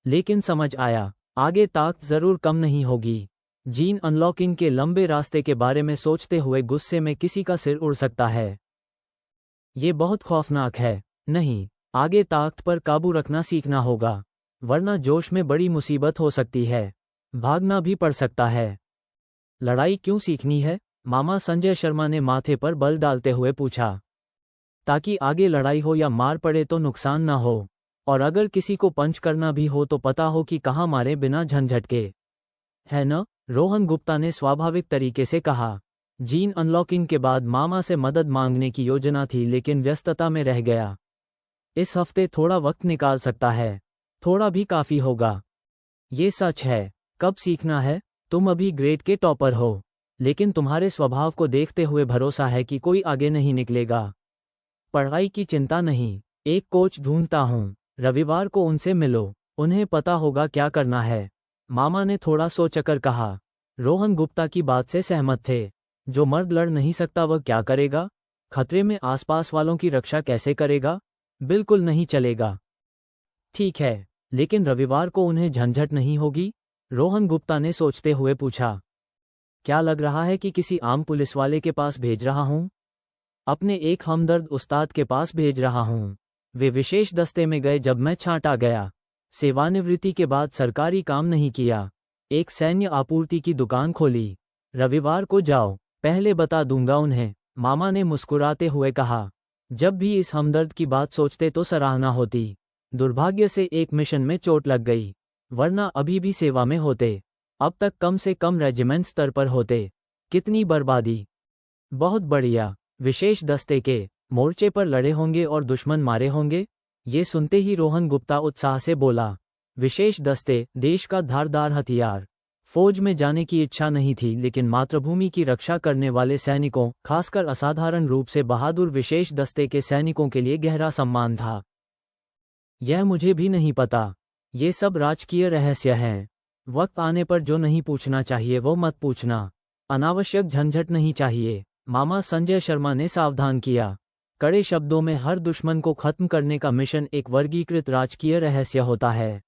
लेकिन समझ आया, आगे ताकत जरूर कम नहीं होगी। जीन अनलॉकिंग के लंबे रास्ते के बारे में सोचते हुए गुस्से में किसी का सिर उड़ सकता है। ये बहुत खौफनाक है। नहीं, आगे ताकत पर काबू रखना सीखना होगा, वरना जोश में बड़ी मुसीबत हो सकती है। भागना भी पड़ सकता है। लड़ाई क्यों सीखनी है? मामा संजय शर्मा ने माथे पर बल डालते हुए पूछा। ताकि आगे लड़ाई हो या मार पड़े तो नुकसान ना हो, और अगर किसी को पंच करना भी हो तो पता हो कि कहाँ मारे बिना झंझट के, है न? रोहन गुप्ता ने स्वाभाविक तरीके से कहा। जीन अनलॉकिंग के बाद मामा से मदद मांगने की योजना थी, लेकिन व्यस्तता में रह गया। इस हफ्ते थोड़ा वक्त निकाल सकता है। थोड़ा भी काफी होगा। ये सच है। कब सीखना है? तुम अभी ग्रेड के टॉपर हो, लेकिन तुम्हारे स्वभाव को देखते हुए भरोसा है कि कोई आगे नहीं निकलेगा। पढ़ाई की चिंता नहीं, एक कोच ढूंढता हूँ। रविवार को उनसे मिलो, उन्हें पता होगा क्या करना है। मामा ने थोड़ा सोचकर कहा। रोहन गुप्ता की बात से सहमत थे। जो मर्द लड़ नहीं सकता वह क्या करेगा? खतरे में आसपास वालों की रक्षा कैसे करेगा? बिल्कुल नहीं चलेगा। ठीक है, लेकिन रविवार को उन्हें झंझट नहीं होगी? रोहन गुप्ता ने सोचते हुए पूछा। क्या लग रहा है कि किसी आम पुलिस वाले के पास भेज रहा हूं? अपने एक हमदर्द उस्ताद के पास भेज रहा हूं। वे विशेष दस्ते में गए जब मैं छांटा गया। सेवानिवृत्ति के बाद सरकारी काम नहीं किया। एक सैन्य आपूर्ति की दुकान खोली। रविवार को जाओ, पहले बता दूंगा उन्हें, मामा ने मुस्कुराते हुए कहा। जब भी इस हमदर्द की बात सोचते तो सराहना होती। दुर्भाग्य से एक मिशन में चोट लग गई, वरना अभी भी सेवा में होते। अब तक कम से कम रेजिमेंट स्तर पर होते। कितनी बर्बादी। बहुत बढ़िया, विशेष दस्ते के मोर्चे पर लड़े होंगे और दुश्मन मारे होंगे? ये सुनते ही रोहन गुप्ता उत्साह से बोला। विशेष दस्ते, देश का धारदार हथियार। फौज में जाने की इच्छा नहीं थी, लेकिन मातृभूमि की रक्षा करने वाले सैनिकों, खासकर असाधारण रूप से बहादुर विशेष दस्ते के सैनिकों के लिए गहरा सम्मान था। यह मुझे भी नहीं पता। ये सब राजकीय रहस्य हैं। वक्त आने पर जो नहीं पूछना चाहिए वो मत पूछना। अनावश्यक झंझट नहीं चाहिए, मामा संजय शर्मा ने सावधान किया। कड़े शब्दों में, हर दुश्मन को खत्म करने का मिशन एक वर्गीकृत राजकीय रहस्य होता है,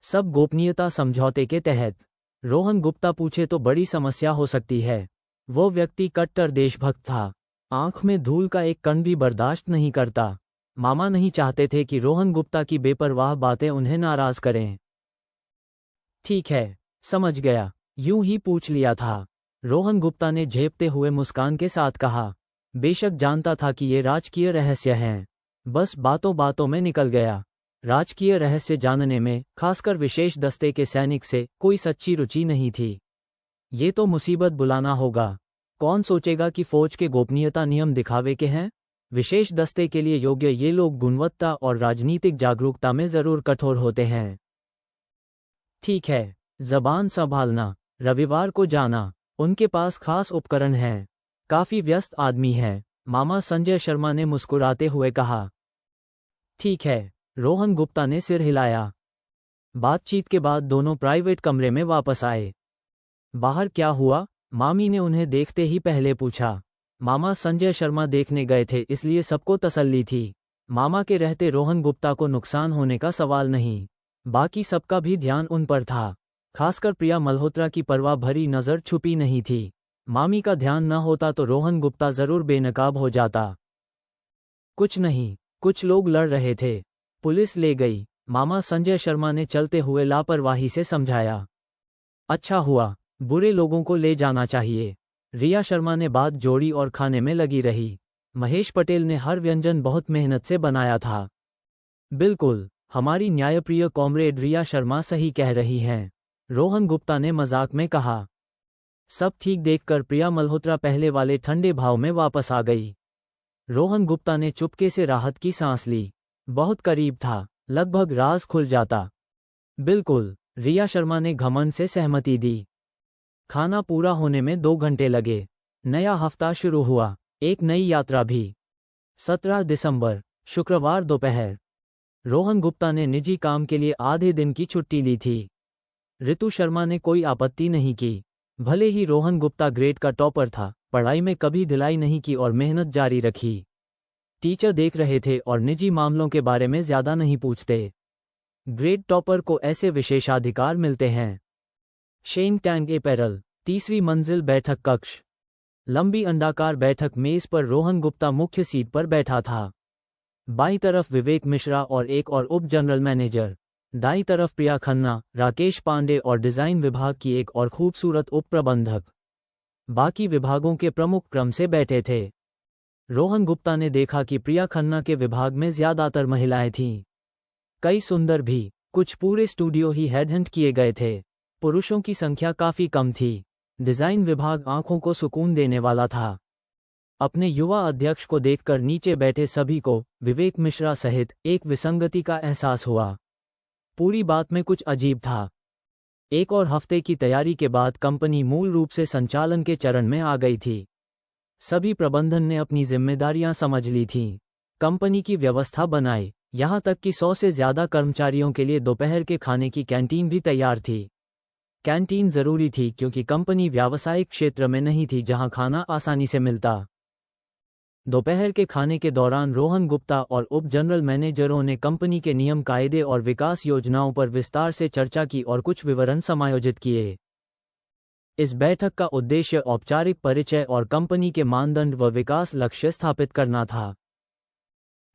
सब गोपनीयता समझौते के तहत। रोहन गुप्ता पूछे तो बड़ी समस्या हो सकती है। वो व्यक्ति कट्टर देशभक्त था, आंख में धूल का एक कण भी बर्दाश्त नहीं करता। मामा नहीं चाहते थे कि रोहन गुप्ता की बेपरवाह बातें उन्हें नाराज करें। ठीक है, समझ गया, यूं ही पूछ लिया था, रोहन गुप्ता ने झेपते हुए मुस्कान के साथ कहा। बेशक जानता था कि ये राजकीय रहस्य हैं, बस बातों बातों में निकल गया। राजकीय रहस्य जानने में, खासकर विशेष दस्ते के सैनिक से, कोई सच्ची रुचि नहीं थी। ये तो मुसीबत बुलाना होगा। कौन सोचेगा कि फौज के गोपनीयता नियम दिखावे के हैं? विशेष दस्ते के लिए योग्य ये लोग गुणवत्ता और राजनीतिक जागरूकता में जरूर कठोर होते हैं। ठीक है, जबान संभालना। रविवार को जाना, उनके पास खास उपकरण हैं। काफी व्यस्त आदमी है, मामा संजय शर्मा ने मुस्कुराते हुए कहा। ठीक है, रोहन गुप्ता ने सिर हिलाया। बातचीत के बाद दोनों प्राइवेट कमरे में वापस आए। बाहर क्या हुआ? मामी ने उन्हें देखते ही पहले पूछा। मामा संजय शर्मा देखने गए थे, इसलिए सबको तसल्ली थी। मामा के रहते रोहन गुप्ता को नुकसान होने का सवाल नहीं। बाकी सबका भी ध्यान उन पर था, खासकर प्रिया मल्होत्रा की परवाह भरी नज़र छुपी नहीं थी। मामी का ध्यान न होता तो रोहन गुप्ता जरूर बेनकाब हो जाता। कुछ नहीं, कुछ लोग लड़ रहे थे, पुलिस ले गई, मामा संजय शर्मा ने चलते हुए लापरवाही से समझाया। अच्छा हुआ, बुरे लोगों को ले जाना चाहिए। रिया शर्मा ने बात जोड़ी और खाने में लगी रही। महेश पटेल ने हर व्यंजन बहुत मेहनत से बनाया था। बिल्कुल, हमारी न्यायप्रिय कॉमरेड रिया शर्मा सही कह रही हैं, रोहन गुप्ता ने मजाक में कहा। सब ठीक देखकर प्रिया मल्होत्रा पहले वाले ठंडे भाव में वापस आ गई। रोहन गुप्ता ने चुपके से राहत की सांस ली। बहुत करीब था, लगभग राज खुल जाता। बिल्कुल, रिया शर्मा ने घमंड से सहमति दी। खाना पूरा होने में 2 घंटे लगे। नया हफ्ता शुरू हुआ, एक नई यात्रा भी। 17 दिसंबर, शुक्रवार दोपहर। रोहन गुप्ता ने निजी काम के लिए आधे दिन की छुट्टी ली थी। ऋतु शर्मा ने कोई आपत्ति नहीं की। भले ही रोहन गुप्ता ग्रेड का टॉपर था, पढ़ाई में कभी ढिलाई नहीं की और मेहनत जारी रखी। टीचर देख रहे थे और निजी मामलों के बारे में ज्यादा नहीं पूछते। ग्रेड टॉपर को ऐसे विशेषाधिकार मिलते हैं। शेन टैंग एपेरल, 3वीं मंजिल बैठक कक्ष। लंबी अंडाकार बैठक मेज पर रोहन गुप्ता मुख्य सीट पर बैठा था। बाईं तरफ विवेक मिश्रा और एक और उप जनरल मैनेजर। दाईं तरफ प्रिया खन्ना, राकेश पांडे और डिजाइन विभाग की एक और खूबसूरत उप प्रबंधक। बाकी विभागों के प्रमुख क्रम से बैठे थे। रोहन गुप्ता ने देखा कि प्रिया खन्ना के विभाग में ज्यादातर महिलाएं थीं। कई सुंदर भी, कुछ पूरे स्टूडियो ही हेडहंट किए गए थे। पुरुषों की संख्या काफी कम थी। डिजाइन विभाग आंखों को सुकून देने वाला था। अपने युवा अध्यक्ष को देखकर नीचे बैठे सभी को, विवेक मिश्रा सहित, एक विसंगति का एहसास हुआ। पूरी बात में कुछ अजीब था। 1 और हफ्ते की तैयारी के बाद कंपनी मूल रूप से संचालन के चरण में आ गई थी। सभी प्रबंधन ने अपनी जिम्मेदारियां समझ ली थीं। कंपनी की व्यवस्था बनाई, यहां तक कि 100 से ज्यादा कर्मचारियों के लिए दोपहर के खाने की कैंटीन भी तैयार थी। कैंटीन जरूरी थी क्योंकि कंपनी व्यावसायिक क्षेत्र में नहीं थी जहां खाना आसानी से मिलता। दोपहर के खाने के दौरान रोहन गुप्ता और उप जनरल मैनेजरों ने कंपनी के नियम कायदे और विकास योजनाओं पर विस्तार से चर्चा की और कुछ विवरण समायोजित किए। इस बैठक का उद्देश्य औपचारिक परिचय और कंपनी के मानदंड व विकास लक्ष्य स्थापित करना था।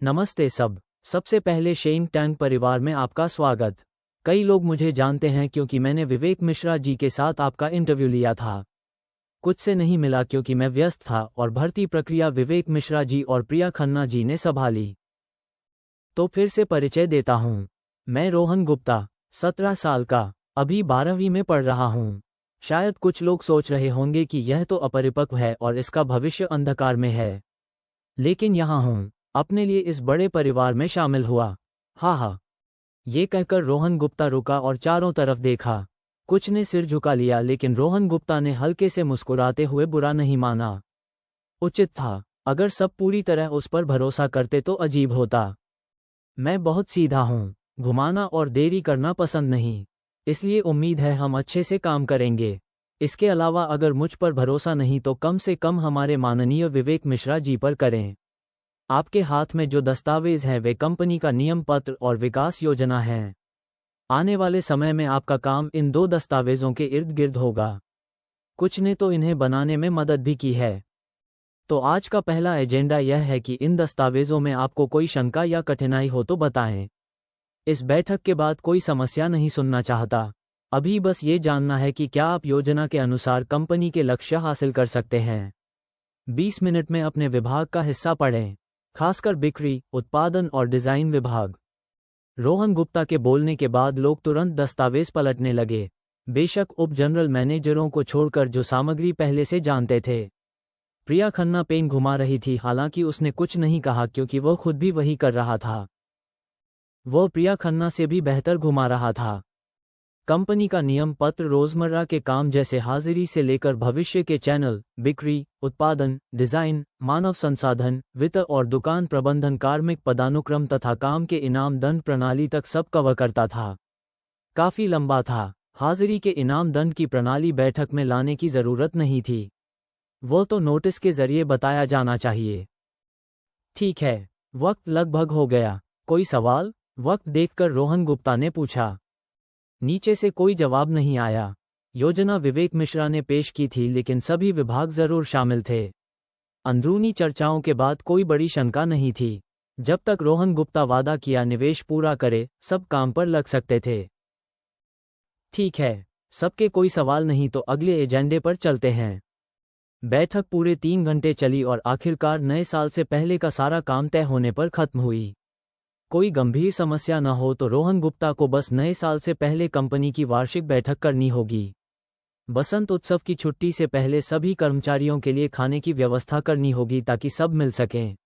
नमस्ते सबसे पहले शेंग टैंग परिवार में आपका स्वागत। कई लोग मुझे जानते हैं क्योंकि मैंने विवेक मिश्रा जी के साथ आपका इंटरव्यू लिया था। कुछ से नहीं मिला क्योंकि मैं व्यस्त था और भर्ती प्रक्रिया विवेक मिश्रा जी और प्रिया खन्ना जी ने संभाली। तो फिर से परिचय देता हूँ। मैं रोहन गुप्ता, 17 साल का, अभी 12वीं में पढ़ रहा हूँ। शायद कुछ लोग सोच रहे होंगे कि यह तो अपरिपक्व है और इसका भविष्य अंधकार में है, लेकिन यहाँ हूँ, अपने लिए इस बड़े परिवार में शामिल हुआ। हा। ये कहकर रोहन गुप्ता रुका और चारों तरफ देखा। कुछ ने सिर झुका लिया लेकिन रोहन गुप्ता ने हल्के से मुस्कुराते हुए बुरा नहीं माना। उचित था, अगर सब पूरी तरह उस पर भरोसा करते तो अजीब होता। मैं बहुत सीधा हूँ, घुमाना और देरी करना पसंद नहीं, इसलिए उम्मीद है हम अच्छे से काम करेंगे। इसके अलावा अगर मुझ पर भरोसा नहीं तो कम से कम हमारे माननीय विवेक मिश्रा जी पर करें। आपके हाथ में जो दस्तावेज हैं वे कंपनी का नियम पत्र और विकास योजना है। आने वाले समय में आपका काम इन 2 दस्तावेजों के इर्द गिर्द होगा। कुछ ने तो इन्हें बनाने में मदद भी की है। तो आज का पहला एजेंडा यह है कि इन दस्तावेजों में आपको कोई शंका या कठिनाई हो तो बताएं। इस बैठक के बाद कोई समस्या नहीं सुनना चाहता, अभी बस ये जानना है कि क्या आप योजना के अनुसार कंपनी के लक्ष्य हासिल कर सकते हैं। 20 मिनट में अपने विभाग का हिस्सा पढ़ें, खासकर बिक्री, उत्पादन और डिजाइन विभाग। रोहन गुप्ता के बोलने के बाद लोग तुरंत दस्तावेज पलटने लगे, बेशक उप जनरल मैनेजरों को छोड़कर जो सामग्री पहले से जानते थे। प्रिया खन्ना पेन घुमा रही थी, हालांकि उसने कुछ नहीं कहा क्योंकि वह खुद भी वही कर रहा था। वह प्रिया खन्ना से भी बेहतर घुमा रहा था। कंपनी का नियम पत्र रोजमर्रा के काम जैसे हाजिरी से लेकर भविष्य के चैनल, बिक्री, उत्पादन, डिजाइन, मानव संसाधन, वित्त और दुकान प्रबंधन, कार्मिक पदानुक्रम तथा काम के इनाम दंड प्रणाली तक सब कवर करता था। काफी लंबा था। हाजिरी के इनाम दंड की प्रणाली बैठक में लाने की जरूरत नहीं थी, वो तो नोटिस के जरिए बताया जाना चाहिए। ठीक है, वक्त लगभग हो गया, कोई सवाल? वक्त देखकर रोहन गुप्ता ने पूछा। नीचे से कोई जवाब नहीं आया। योजना विवेक मिश्रा ने पेश की थी लेकिन सभी विभाग जरूर शामिल थे। अंदरूनी चर्चाओं के बाद कोई बड़ी शंका नहीं थी। जब तक रोहन गुप्ता वादा किया निवेश पूरा करे, सब काम पर लग सकते थे। ठीक है, सबके कोई सवाल नहीं तो अगले एजेंडे पर चलते हैं। बैठक पूरे 3 घंटे चली और आखिरकार नए साल से पहले का सारा काम तय होने पर खत्म हुई। कोई गंभीर समस्या न हो तो रोहन गुप्ता को बस नए साल से पहले कंपनी की वार्षिक बैठक करनी होगी। बसंत उत्सव की छुट्टी से पहले सभी कर्मचारियों के लिए खाने की व्यवस्था करनी होगी ताकि सब मिल सकें।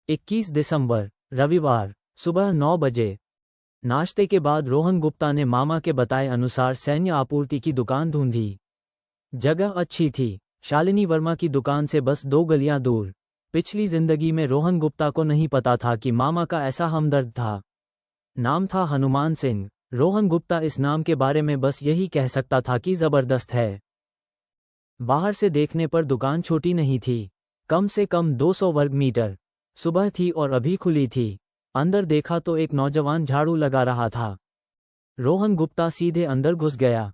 21 दिसंबर, रविवार, सुबह 9 बजे। नाश्ते के बाद रोहन गुप्ता ने मामा के बताए अनुसार सैन्य आपूर्ति की दुकान ढूंढी। जगह अच्छी थी, शालिनी वर्मा की दुकान से बस 2 गलियां दूर। पिछली जिंदगी में रोहन गुप्ता को नहीं पता था कि मामा का ऐसा हमदर्द था। नाम था हनुमान सिंह। रोहन गुप्ता इस नाम के बारे में बस यही कह सकता था कि जबरदस्त है। बाहर से देखने पर दुकान छोटी नहीं थी, कम से कम 200 वर्ग मीटर। सुबह थी और अभी खुली थी। अंदर देखा तो एक नौजवान झाड़ू लगा रहा था। रोहन गुप्ता सीधे अंदर घुस गया।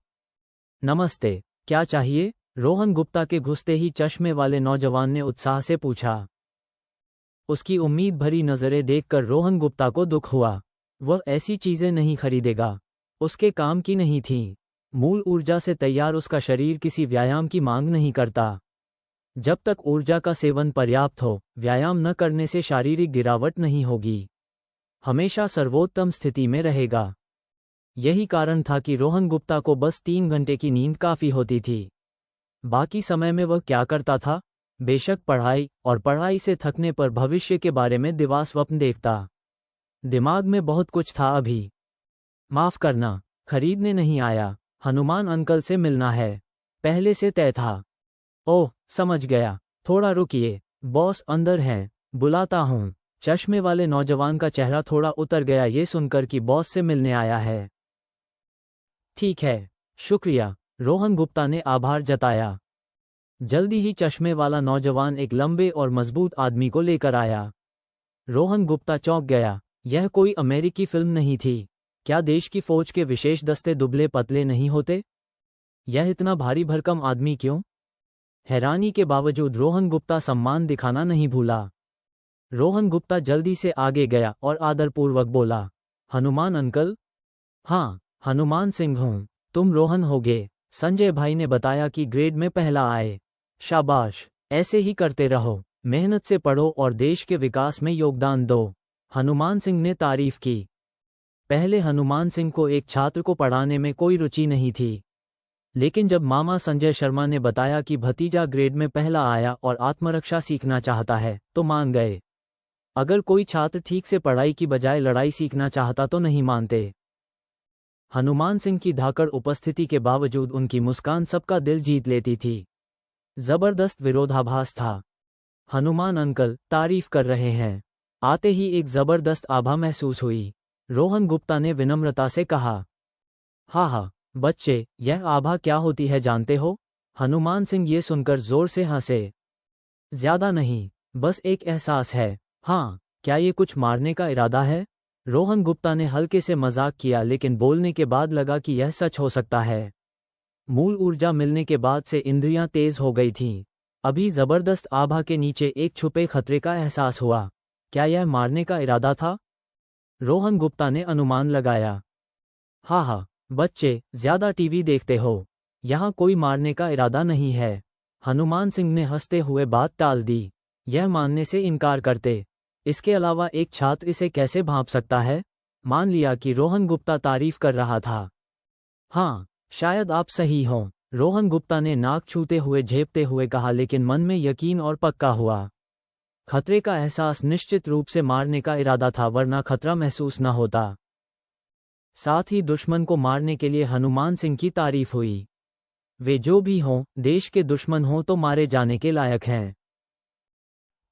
नमस्ते, क्या चाहिए? रोहन गुप्ता के घुसते ही चश्मे वाले नौजवान ने उत्साह से पूछा। उसकी उम्मीद भरी नजरें देखकर रोहन गुप्ता को दुख हुआ। वह ऐसी चीजें नहीं खरीदेगा, उसके काम की नहीं थीं। मूल ऊर्जा से तैयार उसका शरीर किसी व्यायाम की मांग नहीं करता। जब तक ऊर्जा का सेवन पर्याप्त हो, व्यायाम न करने से शारीरिक गिरावट नहीं होगी, हमेशा सर्वोत्तम स्थिति में रहेगा। यही कारण था कि रोहन गुप्ता को बस 3 घंटे की नींद काफी होती थी। बाकी समय में वह क्या करता था? बेशक पढ़ाई, और पढ़ाई से थकने पर भविष्य के बारे में दिवा स्वप्न देखता। दिमाग में बहुत कुछ था अभी। माफ करना, खरीदने नहीं आया, हनुमान अंकल से मिलना है, पहले से तय था। ओह, समझ गया, थोड़ा रुकिए, बॉस अंदर हैं, बुलाता हूँ। चश्मे वाले नौजवान का चेहरा थोड़ा उतर गया ये सुनकर कि बॉस से मिलने आया है। ठीक है, शुक्रिया, रोहन गुप्ता ने आभार जताया। जल्दी ही चश्मे वाला नौजवान एक लंबे और मजबूत आदमी को लेकर आया। रोहन गुप्ता चौंक गया। यह कोई अमेरिकी फिल्म नहीं थी। क्या देश की फौज के विशेष दस्ते दुबले पतले नहीं होते? यह इतना भारी भरकम आदमी क्यों? हैरानी के बावजूद रोहन गुप्ता सम्मान दिखाना नहीं भूला। रोहन गुप्ता जल्दी से आगे गया और आदरपूर्वक बोला, हनुमान अंकल? हाँ, हनुमान सिंह हूँ। तुम रोहन होगे। संजय भाई ने बताया कि ग्रेड में पहला आए। शाबाश, ऐसे ही करते रहो। मेहनत से पढ़ो और देश के विकास में योगदान दो। हनुमान सिंह ने तारीफ की। पहले हनुमान सिंह को एक छात्र को पढ़ाने में कोई रुचि नहीं थी, लेकिन जब मामा संजय शर्मा ने बताया कि भतीजा ग्रेड में पहला आया और आत्मरक्षा सीखना चाहता है, तो मान गए। अगर कोई छात्र ठीक से पढ़ाई की बजाय लड़ाई सीखना चाहता तो नहीं मानते। हनुमान सिंह की धाकड़ उपस्थिति के बावजूद उनकी मुस्कान सबका दिल जीत लेती थी। जबरदस्त विरोधाभास था। हनुमान अंकल तारीफ कर रहे हैं। आते ही एक जबरदस्त आभा महसूस हुई। रोहन गुप्ता ने विनम्रता से कहा, हाँ, बच्चे, यह आभा क्या होती है जानते हो? हनुमान सिंह ये सुनकर जोर से हंसे। ज्यादा नहीं, बस एक एहसास है। हाँ, क्या ये कुछ मारने का इरादा है? रोहन गुप्ता ने हल्के से मजाक किया, लेकिन बोलने के बाद लगा कि यह सच हो सकता है। मूल ऊर्जा मिलने के बाद से इंद्रियां तेज हो गई थीं। अभी जबरदस्त आभा के नीचे एक छुपे खतरे का एहसास हुआ। क्या यह मारने का इरादा था? रोहन गुप्ता ने अनुमान लगाया। हाँ, बच्चे, ज्यादा टीवी देखते हो। यहाँ कोई मारने का इरादा नहीं है। हनुमान सिंह ने हंसते हुए बात टाल दी। यह मानने से इनकार करते। इसके अलावा एक छात्र इसे कैसे भांप सकता है? मान लिया कि रोहन गुप्ता तारीफ कर रहा था। हाँ, शायद आप सही हों, रोहन गुप्ता ने नाक छूते हुए झेपते हुए कहा, लेकिन मन में यकीन और पक्का हुआ। खतरे का एहसास निश्चित रूप से मारने का इरादा था, वरना खतरा महसूस न होता। साथ ही दुश्मन को मारने के लिए हनुमान सिंह की तारीफ हुई। वे जो भी हों, देश के दुश्मन हों तो मारे जाने के लायक हैं।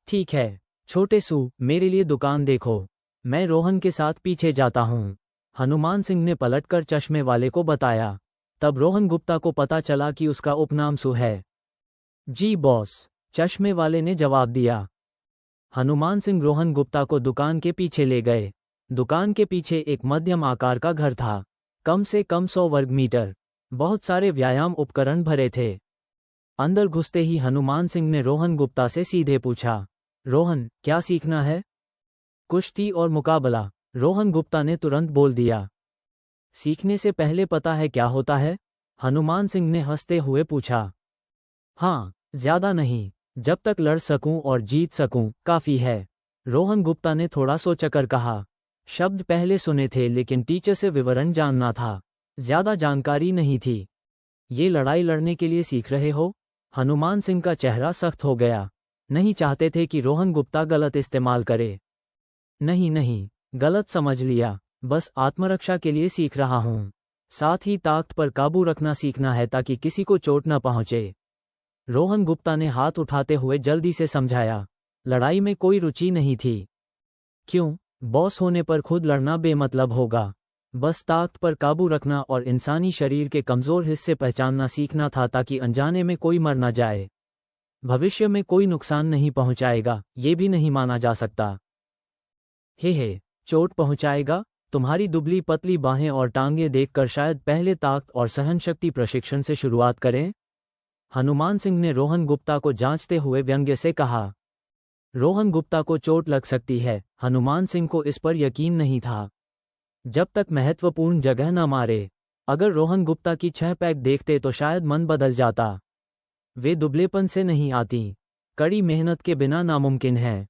ठीक है छोटे सू, मेरे लिए दुकान देखो। मैं रोहन के साथ पीछे जाता हूँ। हनुमान सिंह ने पलटकर चश्मे वाले को बताया। तब रोहन गुप्ता को पता चला कि उसका उपनाम सू है। जी बॉस, चश्मे वाले ने जवाब दिया। हनुमान सिंह रोहन गुप्ता को दुकान के पीछे ले गए। दुकान के पीछे एक मध्यम आकार का घर था, कम से कम 100 वर्ग मीटर। बहुत सारे व्यायाम उपकरण भरे थे। अंदर घुसते ही हनुमान सिंह ने रोहन गुप्ता से सीधे पूछा, रोहन, क्या सीखना है? कुश्ती और मुकाबला, रोहन गुप्ता ने तुरंत बोल दिया। सीखने से पहले पता है क्या होता है? हनुमान सिंह ने हंसते हुए पूछा। हाँ, ज्यादा नहीं, जब तक लड़ सकूं और जीत सकूं, काफी है, रोहन गुप्ता ने थोड़ा सोचकर कहा। शब्द पहले सुने थे, लेकिन टीचर से विवरण जानना था। ज्यादा जानकारी नहीं थी। ये लड़ाई लड़ने के लिए सीख रहे हो? हनुमान सिंह का चेहरा सख्त हो गया। नहीं चाहते थे कि रोहन गुप्ता गलत इस्तेमाल करे। नहीं, गलत समझ लिया, बस आत्मरक्षा के लिए सीख रहा हूँ। साथ ही ताकत पर काबू रखना सीखना है, ताकि किसी को चोट न पहुँचे। रोहन गुप्ता ने हाथ उठाते हुए जल्दी से समझाया। लड़ाई में कोई रुचि नहीं थी। क्यों? बॉस होने पर खुद लड़ना बेमतलब होगा। बस ताकत पर काबू रखना और इंसानी शरीर के कमजोर हिस्से पहचानना सीखना था, ताकि अनजाने में कोई मर न जाए। भविष्य में कोई नुकसान नहीं पहुंचाएगा, ये भी नहीं माना जा सकता। हे, चोट पहुंचाएगा? तुम्हारी दुबली पतली बाहें और टांगें देखकर शायद पहले ताकत और सहनशक्ति प्रशिक्षण से शुरुआत करें? हनुमान सिंह ने रोहन गुप्ता को जांचते हुए व्यंग्य से कहा। रोहन गुप्ता को चोट लग सकती है, हनुमान सिंह को इस पर यकीन नहीं था। जब तक महत्वपूर्ण जगह न मारे। अगर रोहन गुप्ता की 6 पैक देखते तो शायद मन बदल जाता। वे दुबलेपन से नहीं आती, कड़ी मेहनत के बिना नामुमकिन है।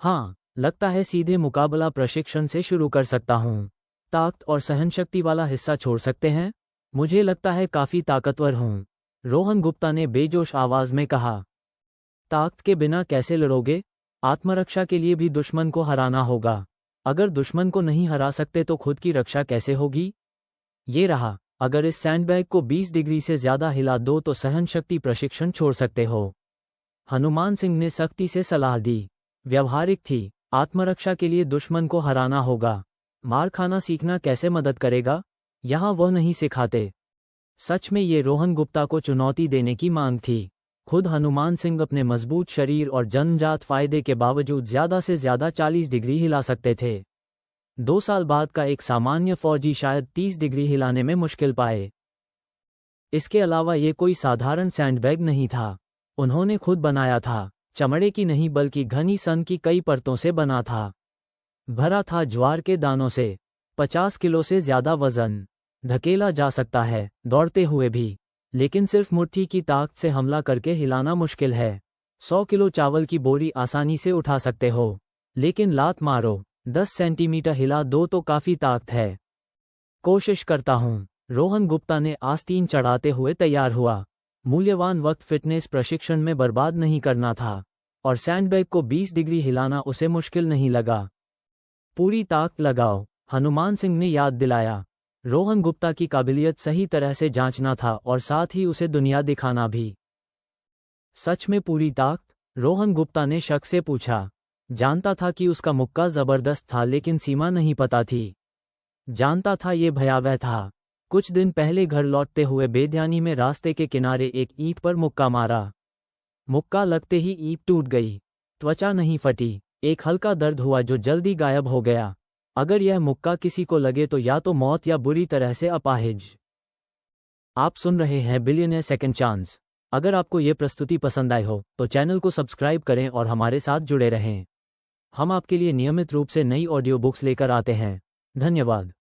हाँ, लगता है सीधे मुकाबला प्रशिक्षण से शुरू कर सकता हूँ। ताकत और सहनशक्ति वाला हिस्सा छोड़ सकते हैं? मुझे लगता है काफी ताकतवर हूँ, रोहन गुप्ता ने बेजोश आवाज में कहा। ताकत के बिना कैसे लड़ोगे? आत्मरक्षा के लिए भी दुश्मन को हराना होगा। अगर दुश्मन को नहीं हरा सकते तो खुद की रक्षा कैसे होगी? ये रहा, अगर इस सैंडबैग को 20 डिग्री से ज्यादा हिला दो तो सहनशक्ति प्रशिक्षण छोड़ सकते हो। हनुमान सिंह ने सख्ती से सलाह दी। व्यवहारिक थी। आत्मरक्षा के लिए दुश्मन को हराना होगा। मार खाना सीखना कैसे मदद करेगा? यहाँ वह नहीं सिखाते। सच में ये रोहन गुप्ता को चुनौती देने की मांग थी। खुद हनुमान सिंह अपने मजबूत शरीर और जन्मजात फायदे के बावजूद ज़्यादा से ज़्यादा 40 डिग्री हिला सकते थे। 2 साल बाद का एक सामान्य फौजी शायद 30 डिग्री हिलाने में मुश्किल पाए। इसके अलावा ये कोई साधारण सैंडबैग नहीं था। उन्होंने खुद बनाया था, चमड़े की नहीं बल्कि घनी सन की कई परतों से बना था। भरा था ज्वार के दानों से। 50 किलो से ज़्यादा वजन धकेला जा सकता है दौड़ते हुए भी, लेकिन सिर्फ मुट्ठी की ताकत से हमला करके हिलाना मुश्किल है। 100 किलो चावल की बोरी आसानी से उठा सकते हो, लेकिन लात मारो 10 सेंटीमीटर हिला दो तो काफ़ी ताकत है। कोशिश करता हूँ, रोहन गुप्ता ने आस्तीन चढ़ाते हुए तैयार हुआ। मूल्यवान वक्त फिटनेस प्रशिक्षण में बर्बाद नहीं करना था, और सैंडबैग को 20 डिग्री हिलाना उसे मुश्किल नहीं लगा। पूरी ताकत लगाओ, हनुमान सिंह ने याद दिलाया। रोहन गुप्ता की काबिलियत सही तरह से जांचना था और साथ ही उसे दुनिया दिखाना भी। सच में पूरी ताकत? रोहन गुप्ता ने शक से पूछा। जानता था कि उसका मुक्का जबरदस्त था, लेकिन सीमा नहीं पता थी। जानता था ये भयावह था। कुछ दिन पहले घर लौटते हुए बेध्यानी में रास्ते के किनारे एक ईंट पर मुक्का मारा। मुक्का लगते ही ईंट टूट गई। त्वचा नहीं फटी। एक हल्का दर्द हुआ जो जल्दी गायब हो गया। अगर यह मुक्का किसी को लगे तो या तो मौत या बुरी तरह से अपाहिज। आप सुन रहे हैं बिलियनेयर सेकंड चांस। अगर आपको ये प्रस्तुति पसंद आई हो तो चैनल को सब्सक्राइब करें और हमारे साथ जुड़े रहें। हम आपके लिए नियमित रूप से नई ऑडियो बुक्स लेकर आते हैं। धन्यवाद।